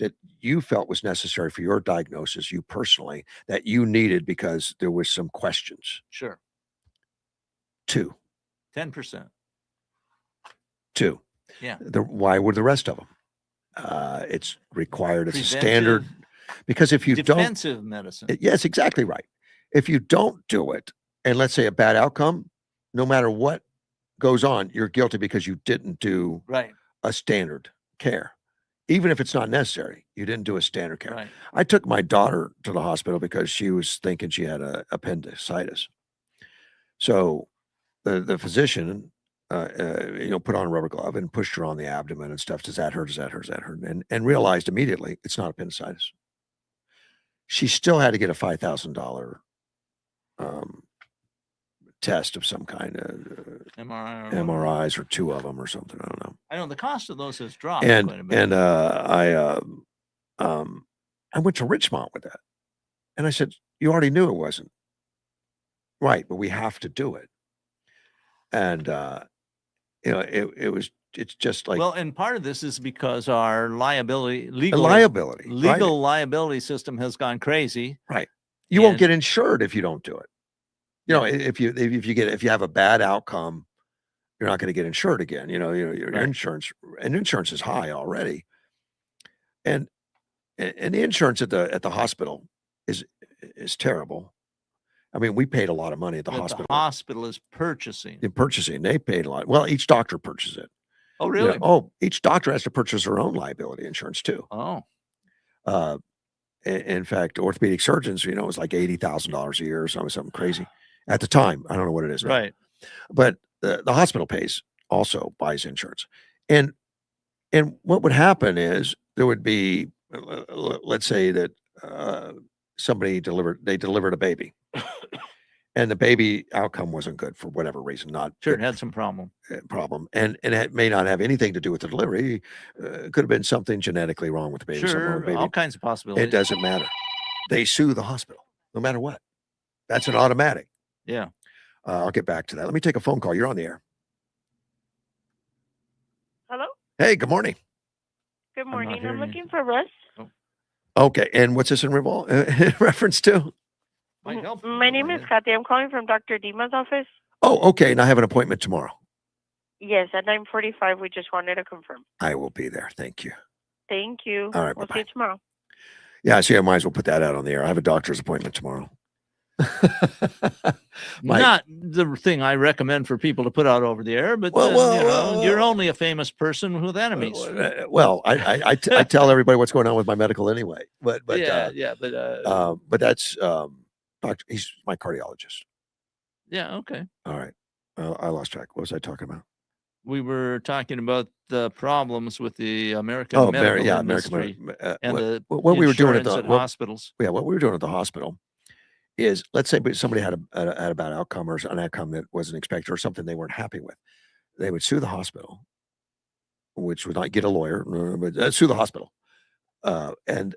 Speaker 1: that you felt was necessary for your diagnosis, you personally, that you needed because there was some questions?
Speaker 2: Sure.
Speaker 1: 2.
Speaker 2: 10%.
Speaker 1: 2.
Speaker 2: Yeah.
Speaker 1: Why were the rest of them? It's required. It's a standard. Because if you
Speaker 2: defensive medicine.
Speaker 1: Yes, exactly right. If you don't do it, and let's say a bad outcome, no matter what goes on, you're guilty because you didn't do a standard care, even if it's not necessary. You didn't do a standard care.
Speaker 2: Right.
Speaker 1: I took my daughter to the hospital because she was thinking she had a appendicitis. So the physician, put on a rubber glove and pushed her on the abdomen and stuff. Does that hurt? Does that hurt? Does that hurt? And realized immediately it's not appendicitis. She still had to get a $5,000 test of some kind of
Speaker 2: MRI or
Speaker 1: MRIs or 2 of them or something. I don't know.
Speaker 2: I know the cost of those has dropped quite a bit.
Speaker 1: And I went to Richmond with that, and I said, "You already knew it wasn't right, but we have to do it." And it's just like,
Speaker 2: well, and part of this is because our
Speaker 1: liability,
Speaker 2: legal
Speaker 1: right?
Speaker 2: liability system has gone crazy.
Speaker 1: Right. You won't get insured if you don't do it. If you have a bad outcome, you're not going to get insured again. Your
Speaker 2: Right.
Speaker 1: insurance is high already. And the insurance at the hospital is terrible. I mean, we paid a lot of money at the
Speaker 2: But
Speaker 1: hospital.
Speaker 2: the hospital is purchasing.
Speaker 1: They paid a lot. Well, each doctor purchases it.
Speaker 2: Oh, really?
Speaker 1: Each doctor has to purchase their own liability insurance too.
Speaker 2: Oh,
Speaker 1: In fact, orthopedic surgeons, it was like $80,000 a year or something crazy at the time. I don't know what it is now.
Speaker 2: right.
Speaker 1: But the hospital buys insurance. And what would happen is there would be, let's say that somebody delivered a baby, and the baby outcome wasn't good for whatever reason.
Speaker 2: Sure, it had some problem.
Speaker 1: And it may not have anything to do with the delivery. It could have been something genetically wrong with the baby. something wrong with the
Speaker 2: Sure,
Speaker 1: baby.
Speaker 2: all kinds of possibilities.
Speaker 1: It doesn't matter. They sue the hospital no matter what. That's an automatic.
Speaker 2: Yeah.
Speaker 1: I'll get back to that. Let me take a phone call. You're on the air.
Speaker 3: Hello?
Speaker 1: Hey, good morning.
Speaker 3: Good
Speaker 2: not
Speaker 3: morning. I'm
Speaker 2: hearing you.
Speaker 3: looking for Russ.
Speaker 1: Okay, and what's this in reference to?
Speaker 2: Might help.
Speaker 3: My name is Kathy. I'm calling from Dr. Dima's office.
Speaker 1: Oh, okay, and I have an appointment tomorrow.
Speaker 3: Yes, at 9:45. We just wanted to confirm.
Speaker 1: I will be there. Thank you.
Speaker 3: Thank you.
Speaker 1: All right,
Speaker 3: We'll see
Speaker 1: bye-bye.
Speaker 3: you tomorrow.
Speaker 1: Yeah, I might as well put that out on the air. I have a doctor's appointment tomorrow.
Speaker 2: Not the thing I recommend for people to put out over the air, but you're only a famous person with enemies.
Speaker 1: Well, I tell everybody what's going on with my medical anyway. But
Speaker 2: but
Speaker 1: that's doctor. He's my cardiologist.
Speaker 2: yeah, okay.
Speaker 1: All right. I lost track. What was I talking about?
Speaker 2: We were talking about the problems with the American medical industry and
Speaker 1: what we were doing at the
Speaker 2: hospitals.
Speaker 1: Yeah, what we were doing at the hospital is, let's say somebody had a bad outcome or an outcome that wasn't expected or something they weren't happy with. They would sue the hospital, which would not get a lawyer, but sue the hospital. And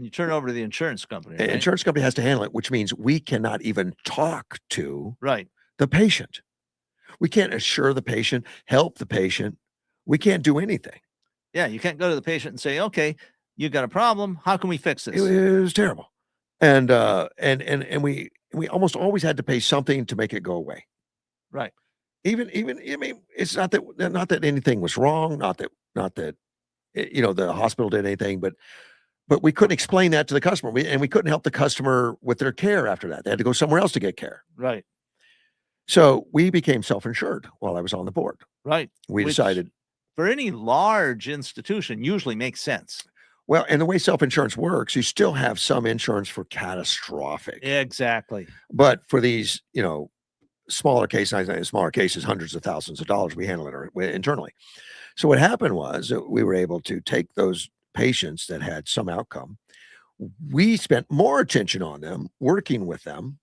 Speaker 2: you turn over to the insurance company. Right?
Speaker 1: Insurance company has to handle it, which means we cannot even talk to the patient. We can't assure the patient, help the patient. We can't do anything.
Speaker 2: Yeah, you can't go to the patient and say, "Okay, you got a problem. How can we fix this?"
Speaker 1: It was terrible. And we almost always had to pay something to make it go away.
Speaker 2: Right.
Speaker 1: Even I mean, it's not that anything was wrong, not that the hospital did anything, but we couldn't explain that to the customer. We couldn't help the customer with their care after that. They had to go somewhere else to get care.
Speaker 2: Right.
Speaker 1: So we became self-insured while I was on the board.
Speaker 2: Right.
Speaker 1: We decided,
Speaker 2: for any large institution, usually makes sense.
Speaker 1: Well, and the way self-insurance works, you still have some insurance for catastrophic.
Speaker 2: Exactly.
Speaker 1: But for these, smaller cases, hundreds of thousands of dollars, we handle it internally. So what happened was that we were able to take those patients that had some outcome. We spent more attention on them, working with them.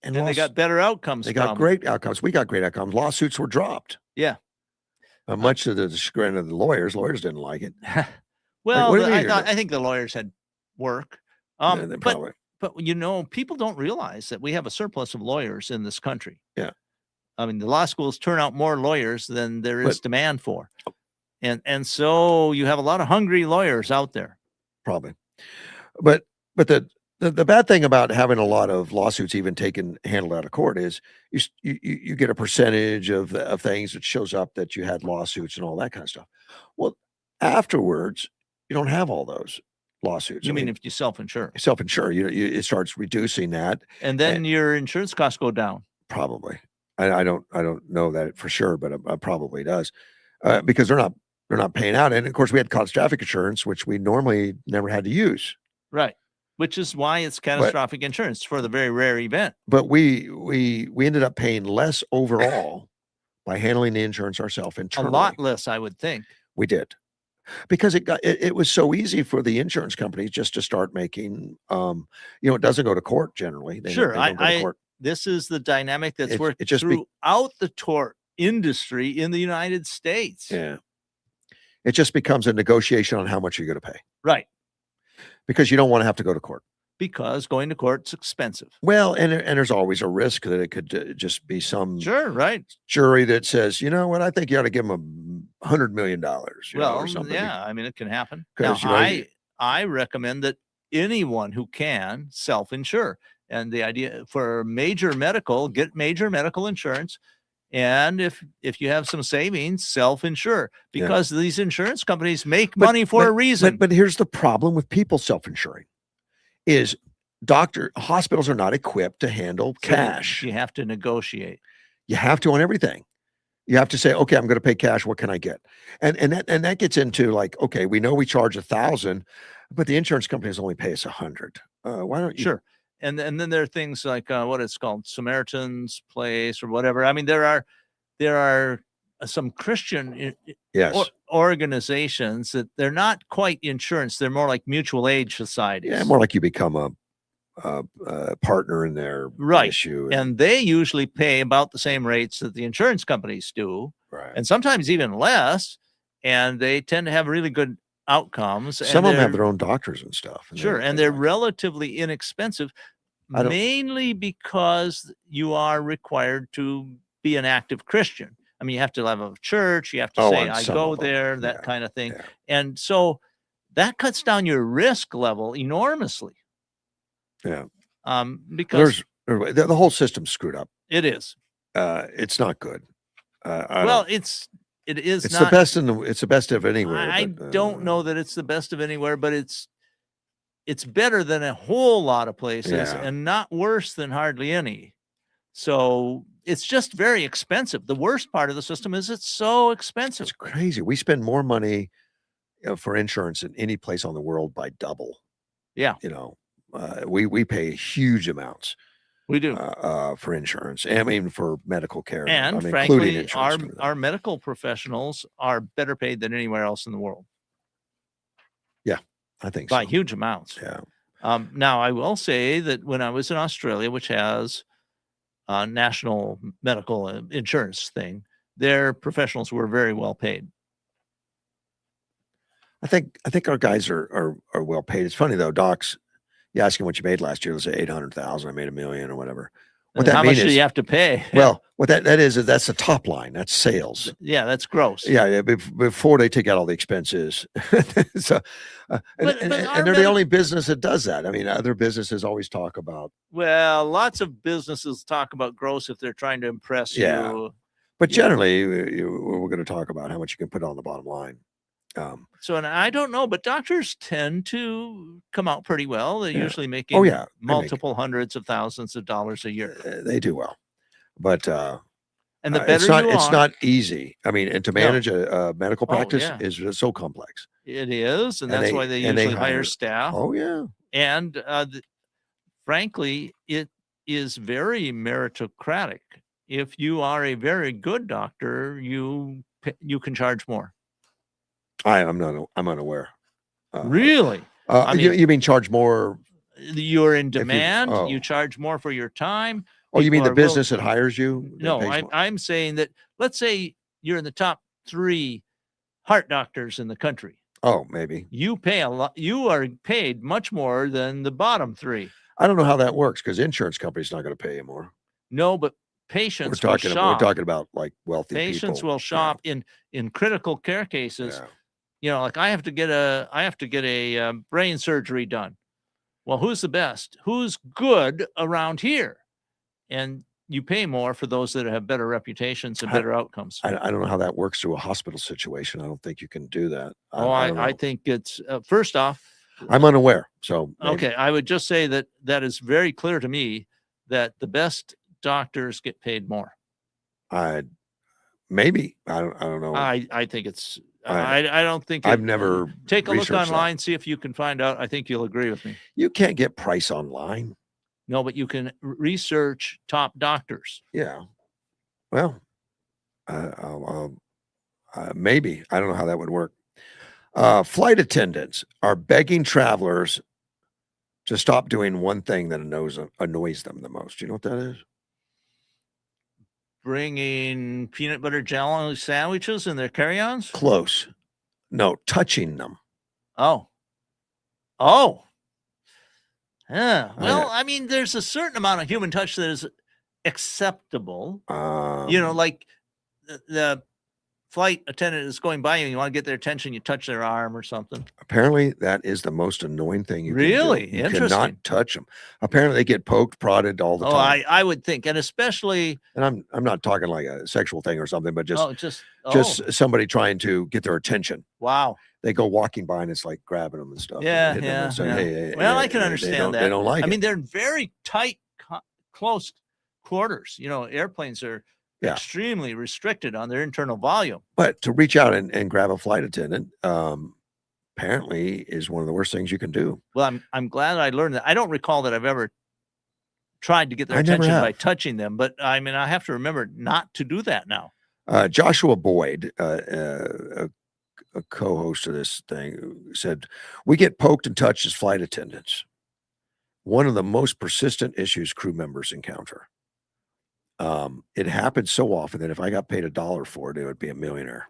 Speaker 2: And they got better outcomes.
Speaker 1: They got great outcomes. We got great outcomes. Lawsuits were dropped.
Speaker 2: Yeah.
Speaker 1: Much to the chagrin of the lawyers. Lawyers didn't like it.
Speaker 2: Well, I think the lawyers had work.
Speaker 1: Probably.
Speaker 2: But people don't realize that we have a surplus of lawyers in this country.
Speaker 1: Yeah.
Speaker 2: I mean, the law schools turn out more lawyers than there is demand for. And so you have a lot of hungry lawyers out there.
Speaker 1: Probably. But the bad thing about having a lot of lawsuits even handled out of court is you get a percentage of things that shows up that you had lawsuits and all that kind of stuff. Well, afterwards, you don't have all those lawsuits.
Speaker 2: You mean if you self-insure?
Speaker 1: Self-insure, it starts reducing that,
Speaker 2: and then your insurance costs go down.
Speaker 1: Probably. I don't know that for sure, but it probably does. because they're not paying out. And of course, we had catastrophic insurance, which we normally never had to use.
Speaker 2: Right. Which is why it's catastrophic insurance for the very rare event.
Speaker 1: But we ended up paying less overall by handling the insurance ourselves
Speaker 2: A
Speaker 1: internally.
Speaker 2: lot less, I would think.
Speaker 1: We did. Because it was so easy for the insurance companies just to start making, it doesn't go to court generally. They
Speaker 2: Sure.
Speaker 1: don't go to court.
Speaker 2: This is the dynamic that's worked
Speaker 1: just
Speaker 2: throughout the tort industry in the United States.
Speaker 1: Yeah. It just becomes a negotiation on how much you're going to pay.
Speaker 2: Right.
Speaker 1: Because you don't want to have to go to court.
Speaker 2: Because going to court's expensive.
Speaker 1: Well, and there's always a risk that it could just be some jury that says, you know what, I think you ought to give them $100 million. Or something.
Speaker 2: Yeah, I mean, it can happen. Now, I recommend that anyone who can self-insure. And the idea for major medical, get major medical insurance. And if you have some savings, self-insure, because these insurance companies make money for a reason.
Speaker 1: But here's the problem with people self-insuring is hospitals are not equipped to handle cash.
Speaker 2: You have to negotiate.
Speaker 1: You have to on everything. You have to say, okay, I'm going to pay cash. What can I get? And that gets into like, okay, we know we charge $1,000, but the insurance companies only pay us $100. Why don't you?
Speaker 2: Sure. And then there are things like what it's called, Samaritan's Place or whatever. I mean, there are some Christian organizations that they're not quite insurance. They're more like mutual aid societies.
Speaker 1: Yeah, more like you become a partner in their issue.
Speaker 2: And they usually pay about the same rates that the insurance companies do.
Speaker 1: Right.
Speaker 2: And sometimes even less. And they tend to have really good outcomes.
Speaker 1: Some of them have their own doctors and stuff.
Speaker 2: And they're relatively inexpensive, mainly because you are required to be an active Christian. I mean, you have to have a church, you have to say, I go there, that kind of thing. Yeah. And so that cuts down your risk level enormously.
Speaker 1: Yeah.
Speaker 2: Because
Speaker 1: the whole system's screwed up.
Speaker 2: It is.
Speaker 1: It's not good.
Speaker 2: It's
Speaker 1: the best it's the best of anywhere.
Speaker 2: I don't know that it's the best of anywhere, but it's better than a whole lot of places and not worse than hardly any. So it's just very expensive. The worst part of the system is it's so expensive.
Speaker 1: It's crazy. We spend more money for insurance in any place on the world by double.
Speaker 2: Yeah.
Speaker 1: We pay huge amounts.
Speaker 2: We do
Speaker 1: for insurance. I mean, for medical care,
Speaker 2: and frankly, our medical professionals are better paid than anywhere else in the world.
Speaker 1: Yeah, I think
Speaker 2: by huge amounts.
Speaker 1: Yeah.
Speaker 2: Now, I will say that when I was in Australia, which has a national medical insurance thing, their professionals were very well paid.
Speaker 1: I think our guys are well paid. It's funny though, docs. You ask him what you made last year, let's say 800,000, I made $1 million or whatever.
Speaker 2: What that means is, how much do you have to pay?
Speaker 1: Well, what that is that's the top line. That's sales.
Speaker 2: Yeah, that's gross.
Speaker 1: Yeah, before they take out all the expenses. So, and they're the only business that does that. I mean, other businesses always talk about.
Speaker 2: Well, lots of businesses talk about gross if they're trying to impress you.
Speaker 1: But generally, we're going to talk about how much you can put on the bottom line.
Speaker 2: And I don't know, but doctors tend to come out pretty well. They're usually making multiple hundreds of thousands of dollars a year.
Speaker 1: They do well, but
Speaker 2: and the better
Speaker 1: it's not easy. I mean, and to manage a medical practice is so complex.
Speaker 2: It is, and that's why they usually hire staff.
Speaker 1: Oh yeah,
Speaker 2: and frankly, it is very meritocratic. If you are a very good doctor, you can charge more.
Speaker 1: I'm unaware.
Speaker 2: Really?
Speaker 1: I mean, you mean charge more?
Speaker 2: You're in demand. You charge more for your time.
Speaker 1: Oh, you mean the business that hires you?
Speaker 2: No, I'm saying that. Let's say you're in the top 3 heart doctors in the country.
Speaker 1: Oh, maybe
Speaker 2: you pay a lot. You are paid much more than the bottom 3.
Speaker 1: I don't know how that works because insurance company's not going to pay you more.
Speaker 2: No, but patients
Speaker 1: we're talking about like wealthy
Speaker 2: patients
Speaker 1: people.
Speaker 2: Will shop in critical care cases. Like I have to get a brain surgery done. Well, who's the best? Who's good around here? And you pay more for those that have better reputations and better outcomes.
Speaker 1: I don't know how that works through a hospital situation. I don't think you can do that.
Speaker 2: I think it's first off.
Speaker 1: I'm unaware. So
Speaker 2: okay, I would just say that is very clear to me that the best doctors get paid more.
Speaker 1: Maybe. I don't know.
Speaker 2: I think it's. I don't think
Speaker 1: I've never
Speaker 2: take a look
Speaker 1: researched that.
Speaker 2: online, see if you can find out. I think you'll agree with me.
Speaker 1: You can't get price online.
Speaker 2: No, but you can research top doctors.
Speaker 1: Yeah. Well, maybe. I don't know how that would work. Flight attendants are begging travelers to stop doing one thing that annoys them the most. Do you know what that is?
Speaker 2: Bringing peanut butter jelly sandwiches in their carry-ons?
Speaker 1: Close. No, touching them.
Speaker 2: Oh. Yeah. Well, I mean, there's a certain amount of human touch that is acceptable. Like the flight attendant is going by you and you want to get their attention, you touch their arm or something.
Speaker 1: Apparently, that is the most annoying thing you can do. You
Speaker 2: Interesting.
Speaker 1: cannot touch them. Apparently, they get poked, prodded all the time.
Speaker 2: I would think, and especially.
Speaker 1: And I'm not talking like a sexual thing or something, but just somebody trying to get their attention.
Speaker 2: Wow.
Speaker 1: They go walking by and it's like grabbing them and stuff.
Speaker 2: Yeah,
Speaker 1: and
Speaker 2: yeah.
Speaker 1: saying, hey,
Speaker 2: well, I can understand that.
Speaker 1: They don't like it.
Speaker 2: I mean, they're very tight, close quarters. Airplanes are extremely restricted on their internal volume.
Speaker 1: But to reach out and grab a flight attendant, apparently is one of the worst things you can do.
Speaker 2: Well, I'm glad I learned that. I don't recall that I've ever tried to get their attention by touching them, but I mean, I have to remember not to do that now.
Speaker 1: Joshua Boyd, a co-host of this thing, said, "We get poked and touched as flight attendants. One of the most persistent issues crew members encounter. It happens so often that if I got paid $1 for it, it would be a millionaire."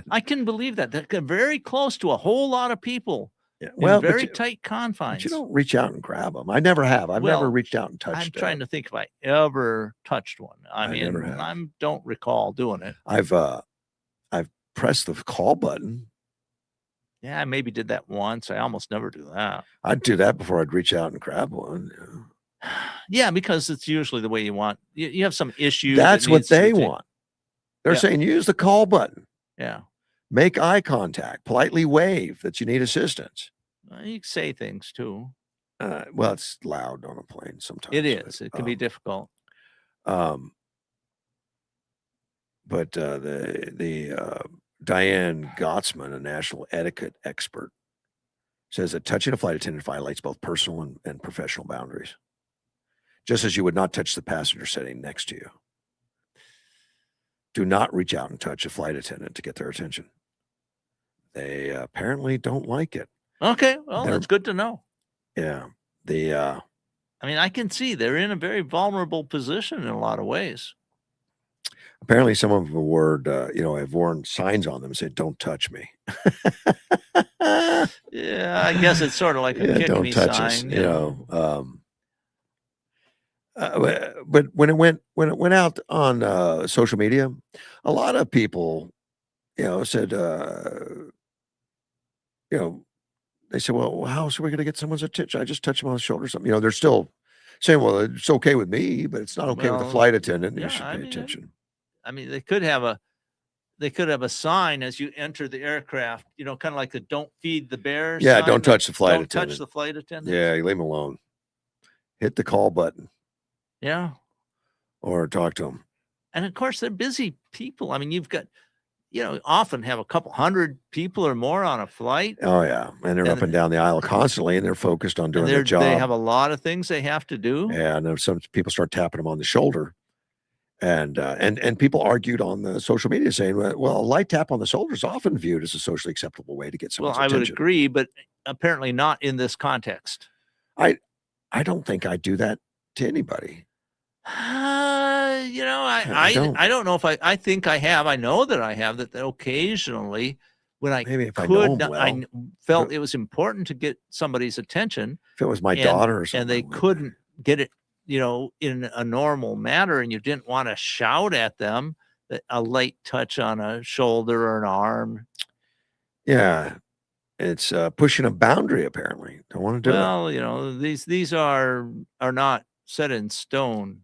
Speaker 2: I can believe that. They're very close to a whole lot of people.
Speaker 1: Yeah. Well,
Speaker 2: very tight confines.
Speaker 1: But you don't reach out and grab them. I never have. I've never reached out and touched.
Speaker 2: I'm trying to think if I ever touched one. I mean, I don't recall doing it.
Speaker 1: I've pressed the call button.
Speaker 2: Yeah, I maybe did that once. I almost never do that.
Speaker 1: I'd do that before I'd reach out and grab one.
Speaker 2: Yeah, because it's usually the way you want. You have some issue.
Speaker 1: That's what they want. They're saying use the call button.
Speaker 2: Yeah.
Speaker 1: Make eye contact. Politely wave that you need assistance.
Speaker 2: You can say things too.
Speaker 1: Well, it's loud on a plane sometimes.
Speaker 2: It is. It can be difficult.
Speaker 1: But the Diane Gottsman, a national etiquette expert, says that touching a flight attendant violates both personal and professional boundaries, just as you would not touch the passenger sitting next to you. Do not reach out and touch a flight attendant to get their attention. They apparently don't like it.
Speaker 2: Okay, well, that's good to know.
Speaker 1: Yeah.
Speaker 2: I mean, I can see they're in a very vulnerable position in a lot of ways.
Speaker 1: Apparently, some of them have worn signs on them that say, "Don't touch me."
Speaker 2: Yeah, I guess it's sort of like a kick me
Speaker 1: touch
Speaker 2: sign.
Speaker 1: Us, but when it went out on social media, a lot of people, said, they said, "Well, how else are we going to get someone's attention? I just touch them on the shoulder or something." They're still saying, "Well, it's okay with me, but it's not okay with the flight attendant. You should pay attention."
Speaker 2: I mean, they could have a sign as you enter the aircraft, kind of like the "Don't feed the bears."
Speaker 1: Yeah,
Speaker 2: sign.
Speaker 1: don't touch the flight attendant.
Speaker 2: Don't touch the flight attendant.
Speaker 1: Yeah, you leave them alone. Hit the call button.
Speaker 2: Yeah.
Speaker 1: Or talk to them.
Speaker 2: And of course, they're busy people. I mean, you've got, often have a couple hundred people or more on a flight.
Speaker 1: Oh, yeah. And they're up and down the aisle constantly, and they're focused on doing their job.
Speaker 2: They have a lot of things they have to do.
Speaker 1: Yeah, and then some people start tapping them on the shoulder. And people argued on the social media saying, well, a light tap on the shoulder is often viewed as a socially acceptable way to get someone's attention.
Speaker 2: Well, I would agree, but apparently not in this context.
Speaker 1: I don't think I do that to anybody.
Speaker 2: I don't know if I think I have. I know that I have that occasionally when I I felt it was important to get somebody's attention.
Speaker 1: If it was my daughter or something.
Speaker 2: And they couldn't get it, in a normal manner, and you didn't want to shout at them, a light touch on a shoulder or an arm.
Speaker 1: Yeah. It's pushing a boundary, apparently. Don't want to do it.
Speaker 2: Well, these are not set in stone.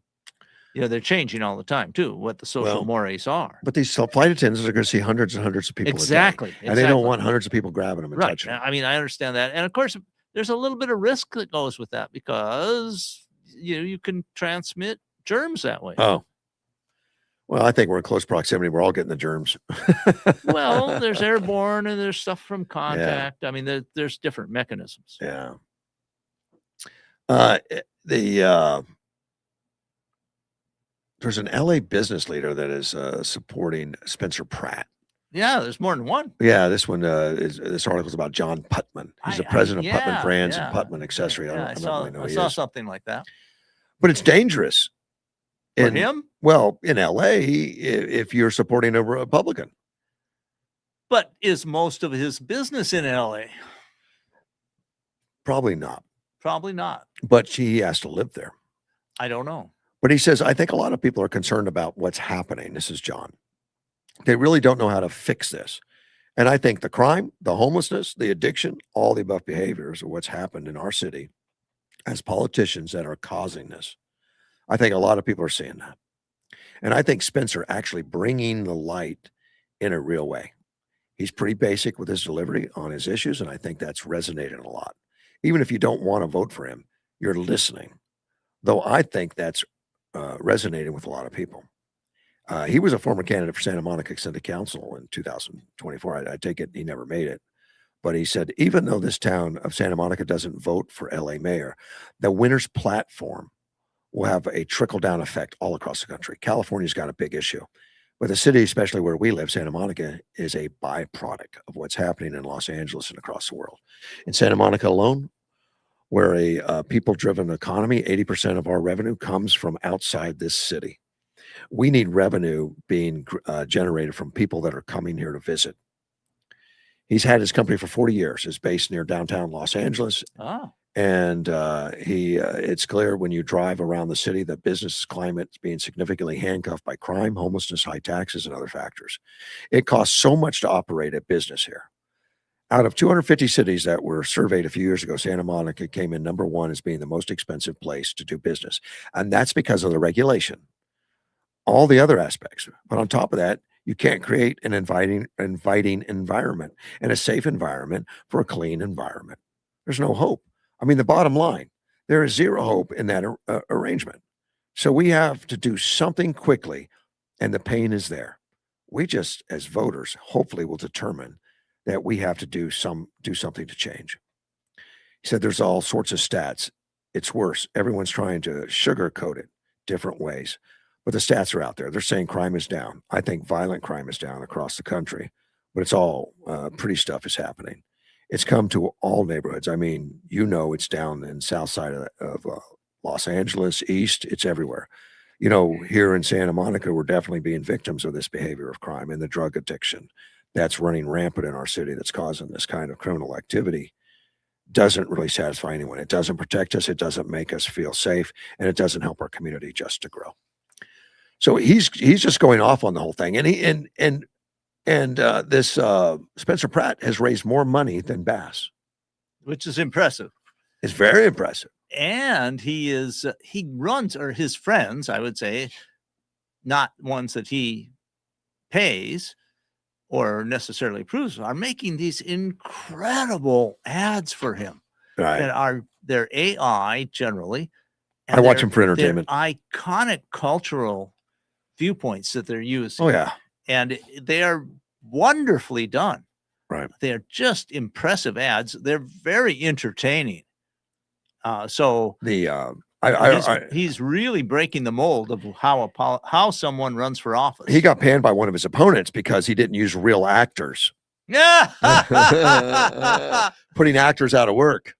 Speaker 2: They're changing all the time too, what the social mores are.
Speaker 1: But these flight attendants are going to see hundreds and hundreds of people.
Speaker 2: Exactly.
Speaker 1: And they don't want hundreds of people grabbing them and touching them.
Speaker 2: I mean, I understand that. And of course, there's a little bit of risk that goes with that because you can transmit germs that way.
Speaker 1: Oh. Well, I think we're in close proximity. We're all getting the germs.
Speaker 2: Well, there's airborne and there's stuff from contact. I mean, there's different mechanisms.
Speaker 1: Yeah. There's an LA business leader that is supporting Spencer Pratt.
Speaker 2: Yeah, there's more than one.
Speaker 1: Yeah, this article is about John Putman. He's the president of Putman Brands and Putman Accessory.
Speaker 2: Yeah,
Speaker 1: I don't really know.
Speaker 2: I saw something like that.
Speaker 1: But it's dangerous.
Speaker 2: For him?
Speaker 1: Well, in LA, if you're supporting a Republican.
Speaker 2: But is most of his business in LA?
Speaker 1: Probably not.
Speaker 2: Probably not.
Speaker 1: But he has to live there.
Speaker 2: I don't know.
Speaker 1: But he says, I think a lot of people are concerned about what's happening. This is John. They really don't know how to fix this. And I think the crime, the homelessness, the addiction, all the above behaviors are what's happened in our city as politicians that are causing this. I think a lot of people are seeing that. And I think Spencer actually bringing the light in a real way. He's pretty basic with his delivery on his issues, and I think that's resonated a lot. Even if you don't want to vote for him, you're listening. Though I think that's resonating with a lot of people. He was a former candidate for Santa Monica City Council in 2024. I take it he never made it. But he said, even though this town of Santa Monica doesn't vote for LA mayor, the winner's platform will have a trickle-down effect all across the country. California's got a big issue. But the city, especially where we live, Santa Monica, is a byproduct of what's happening in Los Angeles and across the world. In Santa Monica alone, we're a people-driven economy. 80% of our revenue comes from outside this city. We need revenue being generated from people that are coming here to visit. He's had his company for 40 years. It's based near downtown Los Angeles.
Speaker 2: Oh.
Speaker 1: And it's clear when you drive around the city that business climate is being significantly handcuffed by crime, homelessness, high taxes, and other factors. It costs so much to operate a business here. Out of 250 cities that were surveyed a few years ago, Santa Monica came in number one as being the most expensive place to do business. And that's because of the regulation, all the other aspects. But on top of that, you can't create an inviting environment and a safe environment for a clean environment. There's no hope. I mean, the bottom line, there is zero hope in that arrangement. So we have to do something quickly, and the pain is there. We just, as voters, hopefully will determine that we have to do something to change. He said there's all sorts of stats. It's worse. Everyone's trying to sugarcoat it different ways, but the stats are out there. They're saying crime is down. I think violent crime is down across the country, but it's all pretty stuff is happening. It's come to all neighborhoods. I mean, it's down in south side of Los Angeles, east. It's everywhere. Here in Santa Monica, we're definitely being victims of this behavior of crime and the drug addiction that's running rampant in our city that's causing this kind of criminal activity. Doesn't really satisfy anyone. It doesn't protect us. It doesn't make us feel safe, and it doesn't help our community just to grow. So he's just going off on the whole thing. And this Spencer Pratt has raised more money than Bass,
Speaker 2: which is impressive.
Speaker 1: It's very impressive.
Speaker 2: And he runs, or his friends, I would say, not ones that he pays or necessarily approves, are making these incredible ads for him.
Speaker 1: Right.
Speaker 2: And they're AI generally.
Speaker 1: I watch them for entertainment.
Speaker 2: Iconic cultural viewpoints that they're using.
Speaker 1: Oh, yeah.
Speaker 2: And they are wonderfully done.
Speaker 1: Right.
Speaker 2: They're just impressive ads. They're very entertaining. He's really breaking the mold of how someone runs for office.
Speaker 1: He got panned by one of his opponents because he didn't use real actors.
Speaker 2: Yeah.
Speaker 1: Putting actors out of work.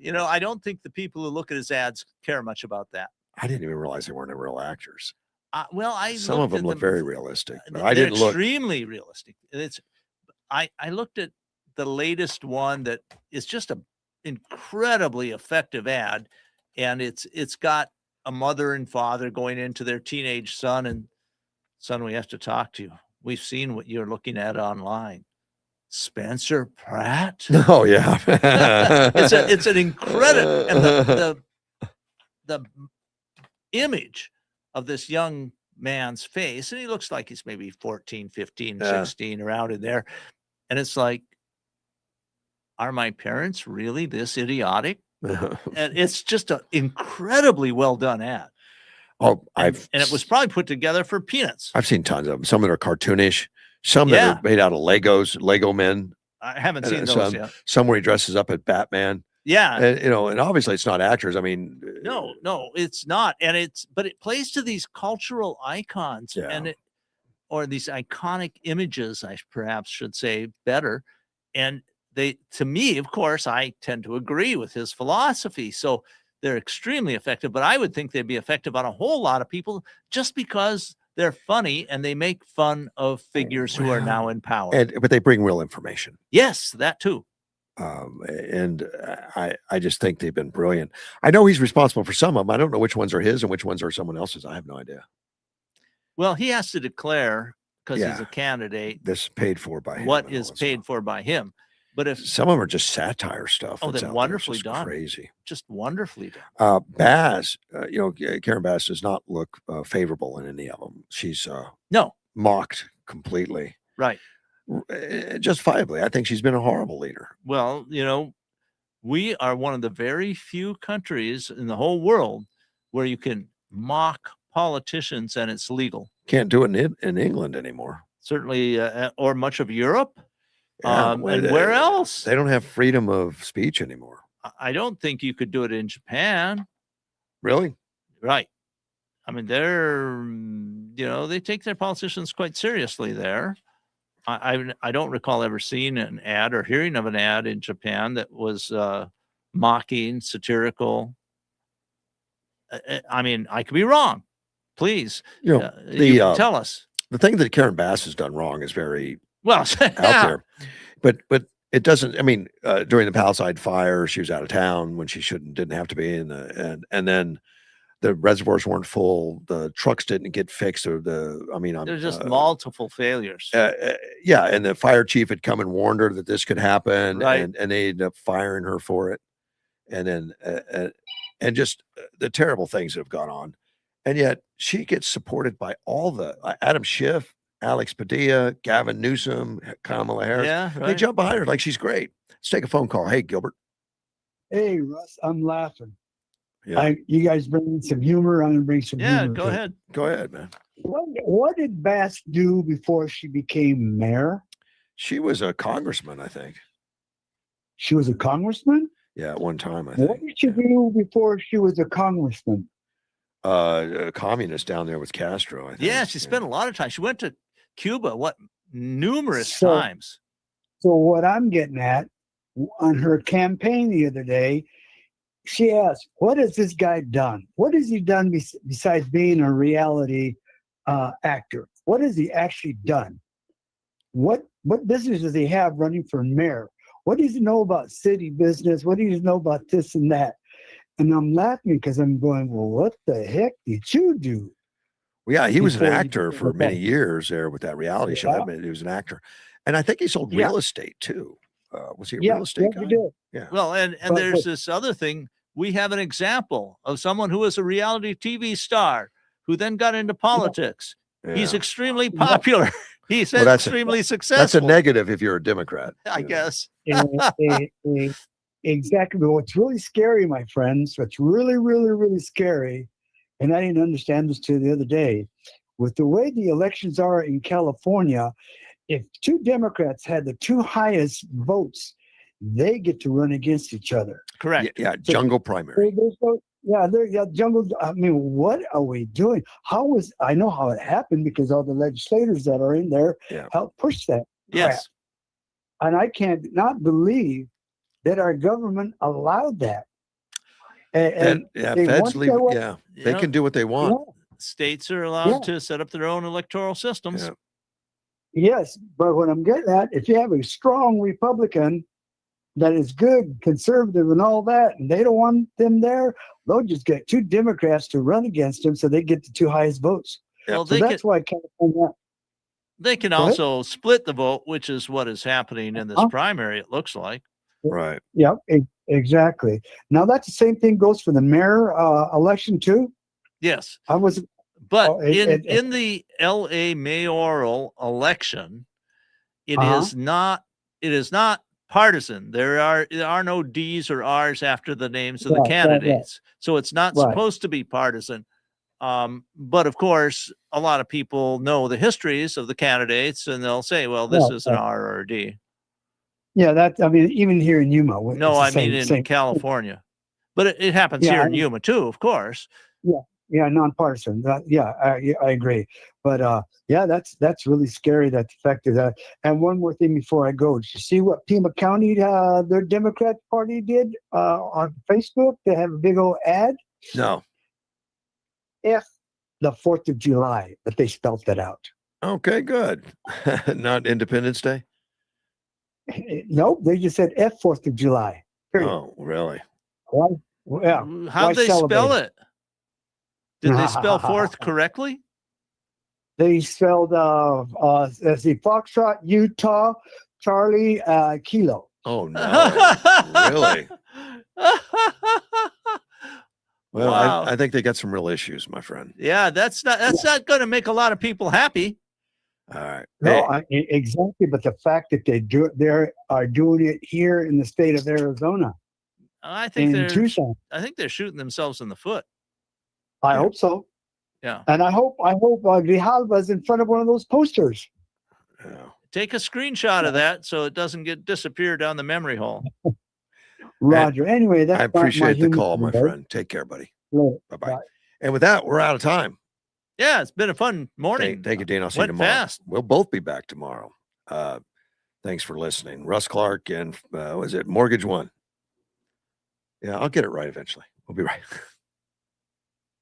Speaker 2: I don't think the people who look at his ads care much about that.
Speaker 1: I didn't even realize they weren't real actors.
Speaker 2: Some
Speaker 1: of them look very realistic. But I didn't look
Speaker 2: extremely realistic. I looked at the latest one that is just an incredibly effective ad, and it's got a mother and father going into their teenage son, and son, we have to talk to you. We've seen what you're looking at online. Spencer Pratt.
Speaker 1: Oh yeah.
Speaker 2: it's an incredible, and the image of this young man's face, and he looks like he's maybe 14, 15, 16, around in there. And it's like, are my parents really this idiotic? And it's just an incredibly well done ad.
Speaker 1: Oh,
Speaker 2: and it was probably put together for peanuts.
Speaker 1: I've seen tons of them. Some that are cartoonish, some that are made out of Lego men.
Speaker 2: I haven't seen those yet.
Speaker 1: Some where he dresses up as Batman.
Speaker 2: Yeah.
Speaker 1: And, and obviously it's not actors. I mean,
Speaker 2: no, it's not. But it plays to these cultural icons or these iconic images, I perhaps should say better. And to me, of course, I tend to agree with his philosophy. So they're extremely effective, but I would think they'd be effective on a whole lot of people just because they're funny and they make fun of figures who are now in power.
Speaker 1: But they bring real information.
Speaker 2: Yes, that too.
Speaker 1: And I just think they've been brilliant. I know he's responsible for some of them. I don't know which ones are his and which ones are someone else's. I have no idea.
Speaker 2: Well, he has to declare because he's a candidate.
Speaker 1: This paid for by him.
Speaker 2: What is paid for by him? But if
Speaker 1: some of them are just satire stuff.
Speaker 2: Oh, then wonderfully done.
Speaker 1: Crazy.
Speaker 2: Just wonderfully done.
Speaker 1: Bass, Karen Bass does not look favorable in any of them. She's mocked completely.
Speaker 2: Right.
Speaker 1: Justifiably. I think she's been a horrible leader.
Speaker 2: Well, we are one of the very few countries in the whole world where you can mock politicians and it's legal.
Speaker 1: Can't do it in England anymore.
Speaker 2: Certainly, or much of Europe. And where else?
Speaker 1: They don't have freedom of speech anymore.
Speaker 2: I don't think you could do it in Japan.
Speaker 1: Really?
Speaker 2: Right. I mean, they take their politicians quite seriously there. I don't recall ever seeing an ad or hearing of an ad in Japan that was mocking, satirical. I mean, I could be wrong. Please, you can tell us.
Speaker 1: The thing that Karen Bass has done wrong is very
Speaker 2: out
Speaker 1: there, but it doesn't. I mean, during the Palisade fire, she was out of town when she didn't have to be, and then the reservoirs weren't full, the trucks didn't get fixed, or there's
Speaker 2: just multiple failures.
Speaker 1: And the fire chief had come and warned her that this could happen,
Speaker 2: right.
Speaker 1: and they ended up firing her for it, and then and just the terrible things that have gone on, and yet she gets supported by all the Adam Schiff, Alex Padilla, Gavin Newsom, Kamala Harris.
Speaker 2: Yeah, right.
Speaker 1: They jump behind her like she's great. Let's take a phone call. Hey, Gilbert.
Speaker 4: Hey, Russ, I'm laughing.
Speaker 1: Yeah.
Speaker 4: You guys bring some humor. I'm going to bring some humor.
Speaker 2: Yeah, go ahead.
Speaker 1: Go ahead, man.
Speaker 4: What did Bass do before she became mayor?
Speaker 1: She was a congressman, I think.
Speaker 4: She was a congressman?
Speaker 1: Yeah, at one time, I think.
Speaker 4: What did she do before she was a congressman?
Speaker 1: A communist down there with Castro, I think.
Speaker 2: Yeah, she spent a lot of time. She went to Cuba, numerous times.
Speaker 4: So what I'm getting at, on her campaign the other day, she asked, what has this guy done? What has he done besides being a reality actor? What has he actually done? What business does he have running for mayor? What does he know about city business? What does he know about this and that? And I'm laughing because I'm going, well, what the heck did you do?
Speaker 1: Well, yeah, he was an actor for many years there with that reality show. I mean, he was an actor. And I think he sold real estate too. Was he a real estate guy?
Speaker 4: He did.
Speaker 1: Yeah.
Speaker 2: Well, and there's this other thing. We have an example of someone who was a reality TV star who then got into politics. Yeah. He's extremely popular. He's extremely successful.
Speaker 1: That's a negative if you're a Democrat.
Speaker 2: I guess.
Speaker 4: Exactly. But what's really scary, my friends, what's really, really, really scary, and I didn't understand this till the other day, with the way the elections are in California, if two Democrats had the two highest votes, they get to run against each other.
Speaker 2: Correct.
Speaker 1: Yeah, jungle primary.
Speaker 4: Jungle. I mean, what are we doing? I know how it happened because all the legislators that are in there helped push that.
Speaker 2: Yes.
Speaker 4: Crap. And I can't not believe that our government allowed that. And
Speaker 1: feds leave. They can do what they want.
Speaker 4: Yeah.
Speaker 2: States are allowed to set up their own electoral systems.
Speaker 4: Yeah. Yes, but what I'm getting at, if you have a strong Republican that is good, conservative, and all that, and they don't want them there, they'll just get two Democrats to run against them, so they get the two highest votes.
Speaker 2: Well,
Speaker 4: so that's why California.
Speaker 2: They can also split the vote, which is what is happening in this primary. It looks like.
Speaker 1: Right.
Speaker 4: Yep. Exactly. Now that's the same thing goes for the mayor election too.
Speaker 2: Yes.
Speaker 4: But
Speaker 2: in the LA mayoral election, it is not partisan. There are no D's or R's after the names of the candidates. So it's not supposed to be partisan. But of course, a lot of people know the histories of the candidates, and they'll say, "Well, this is an R or a D."
Speaker 4: Yeah, I mean, even here in Yuma.
Speaker 2: No, I mean in California, but it happens here in Yuma too, of course.
Speaker 4: Yeah, nonpartisan. I agree. But yeah, that's really scary. That the fact of that. And one more thing before I go, did you see what Pima County, their Democrat Party did on Facebook? They have a big old ad.
Speaker 1: No.
Speaker 4: F the 4th of July, but they spelt it out.
Speaker 1: Okay, good. Not Independence Day.
Speaker 4: Nope, they just said F 4th of July. Period.
Speaker 1: Oh, really?
Speaker 4: Why? Yeah.
Speaker 2: How'd they spell it? Did they spell fourth correctly?
Speaker 4: They spelled let's see, Foxtrot, Utah, Charlie, Kilo.
Speaker 1: Oh no. Really? Well,
Speaker 2: wow.
Speaker 1: I think they got some real issues, my friend.
Speaker 2: Yeah, that's not going to make a lot of people happy.
Speaker 1: All right.
Speaker 4: No, exactly. But the fact that they are doing it here in the state of Arizona,
Speaker 2: I think
Speaker 4: Tucson.
Speaker 2: I think they're shooting themselves in the foot.
Speaker 4: I hope so.
Speaker 2: Yeah.
Speaker 4: And I hope Grijalva's in front of one of those posters.
Speaker 1: Yeah.
Speaker 2: Take a screenshot of that so it doesn't disappear down the memory hole.
Speaker 4: Roger. Anyway, that's
Speaker 1: I appreciate the call, my friend. Take care, buddy. Bye-bye.
Speaker 4: Bye.
Speaker 1: And with that, we're out of time.
Speaker 2: Yeah, it's been a fun morning.
Speaker 1: Thank you, Dean. I'll see you tomorrow.
Speaker 2: Fast.
Speaker 1: We'll both be back tomorrow. Thanks for listening. Russ Clark and was it Mortgage One? Yeah, I'll get it right eventually. We'll be right.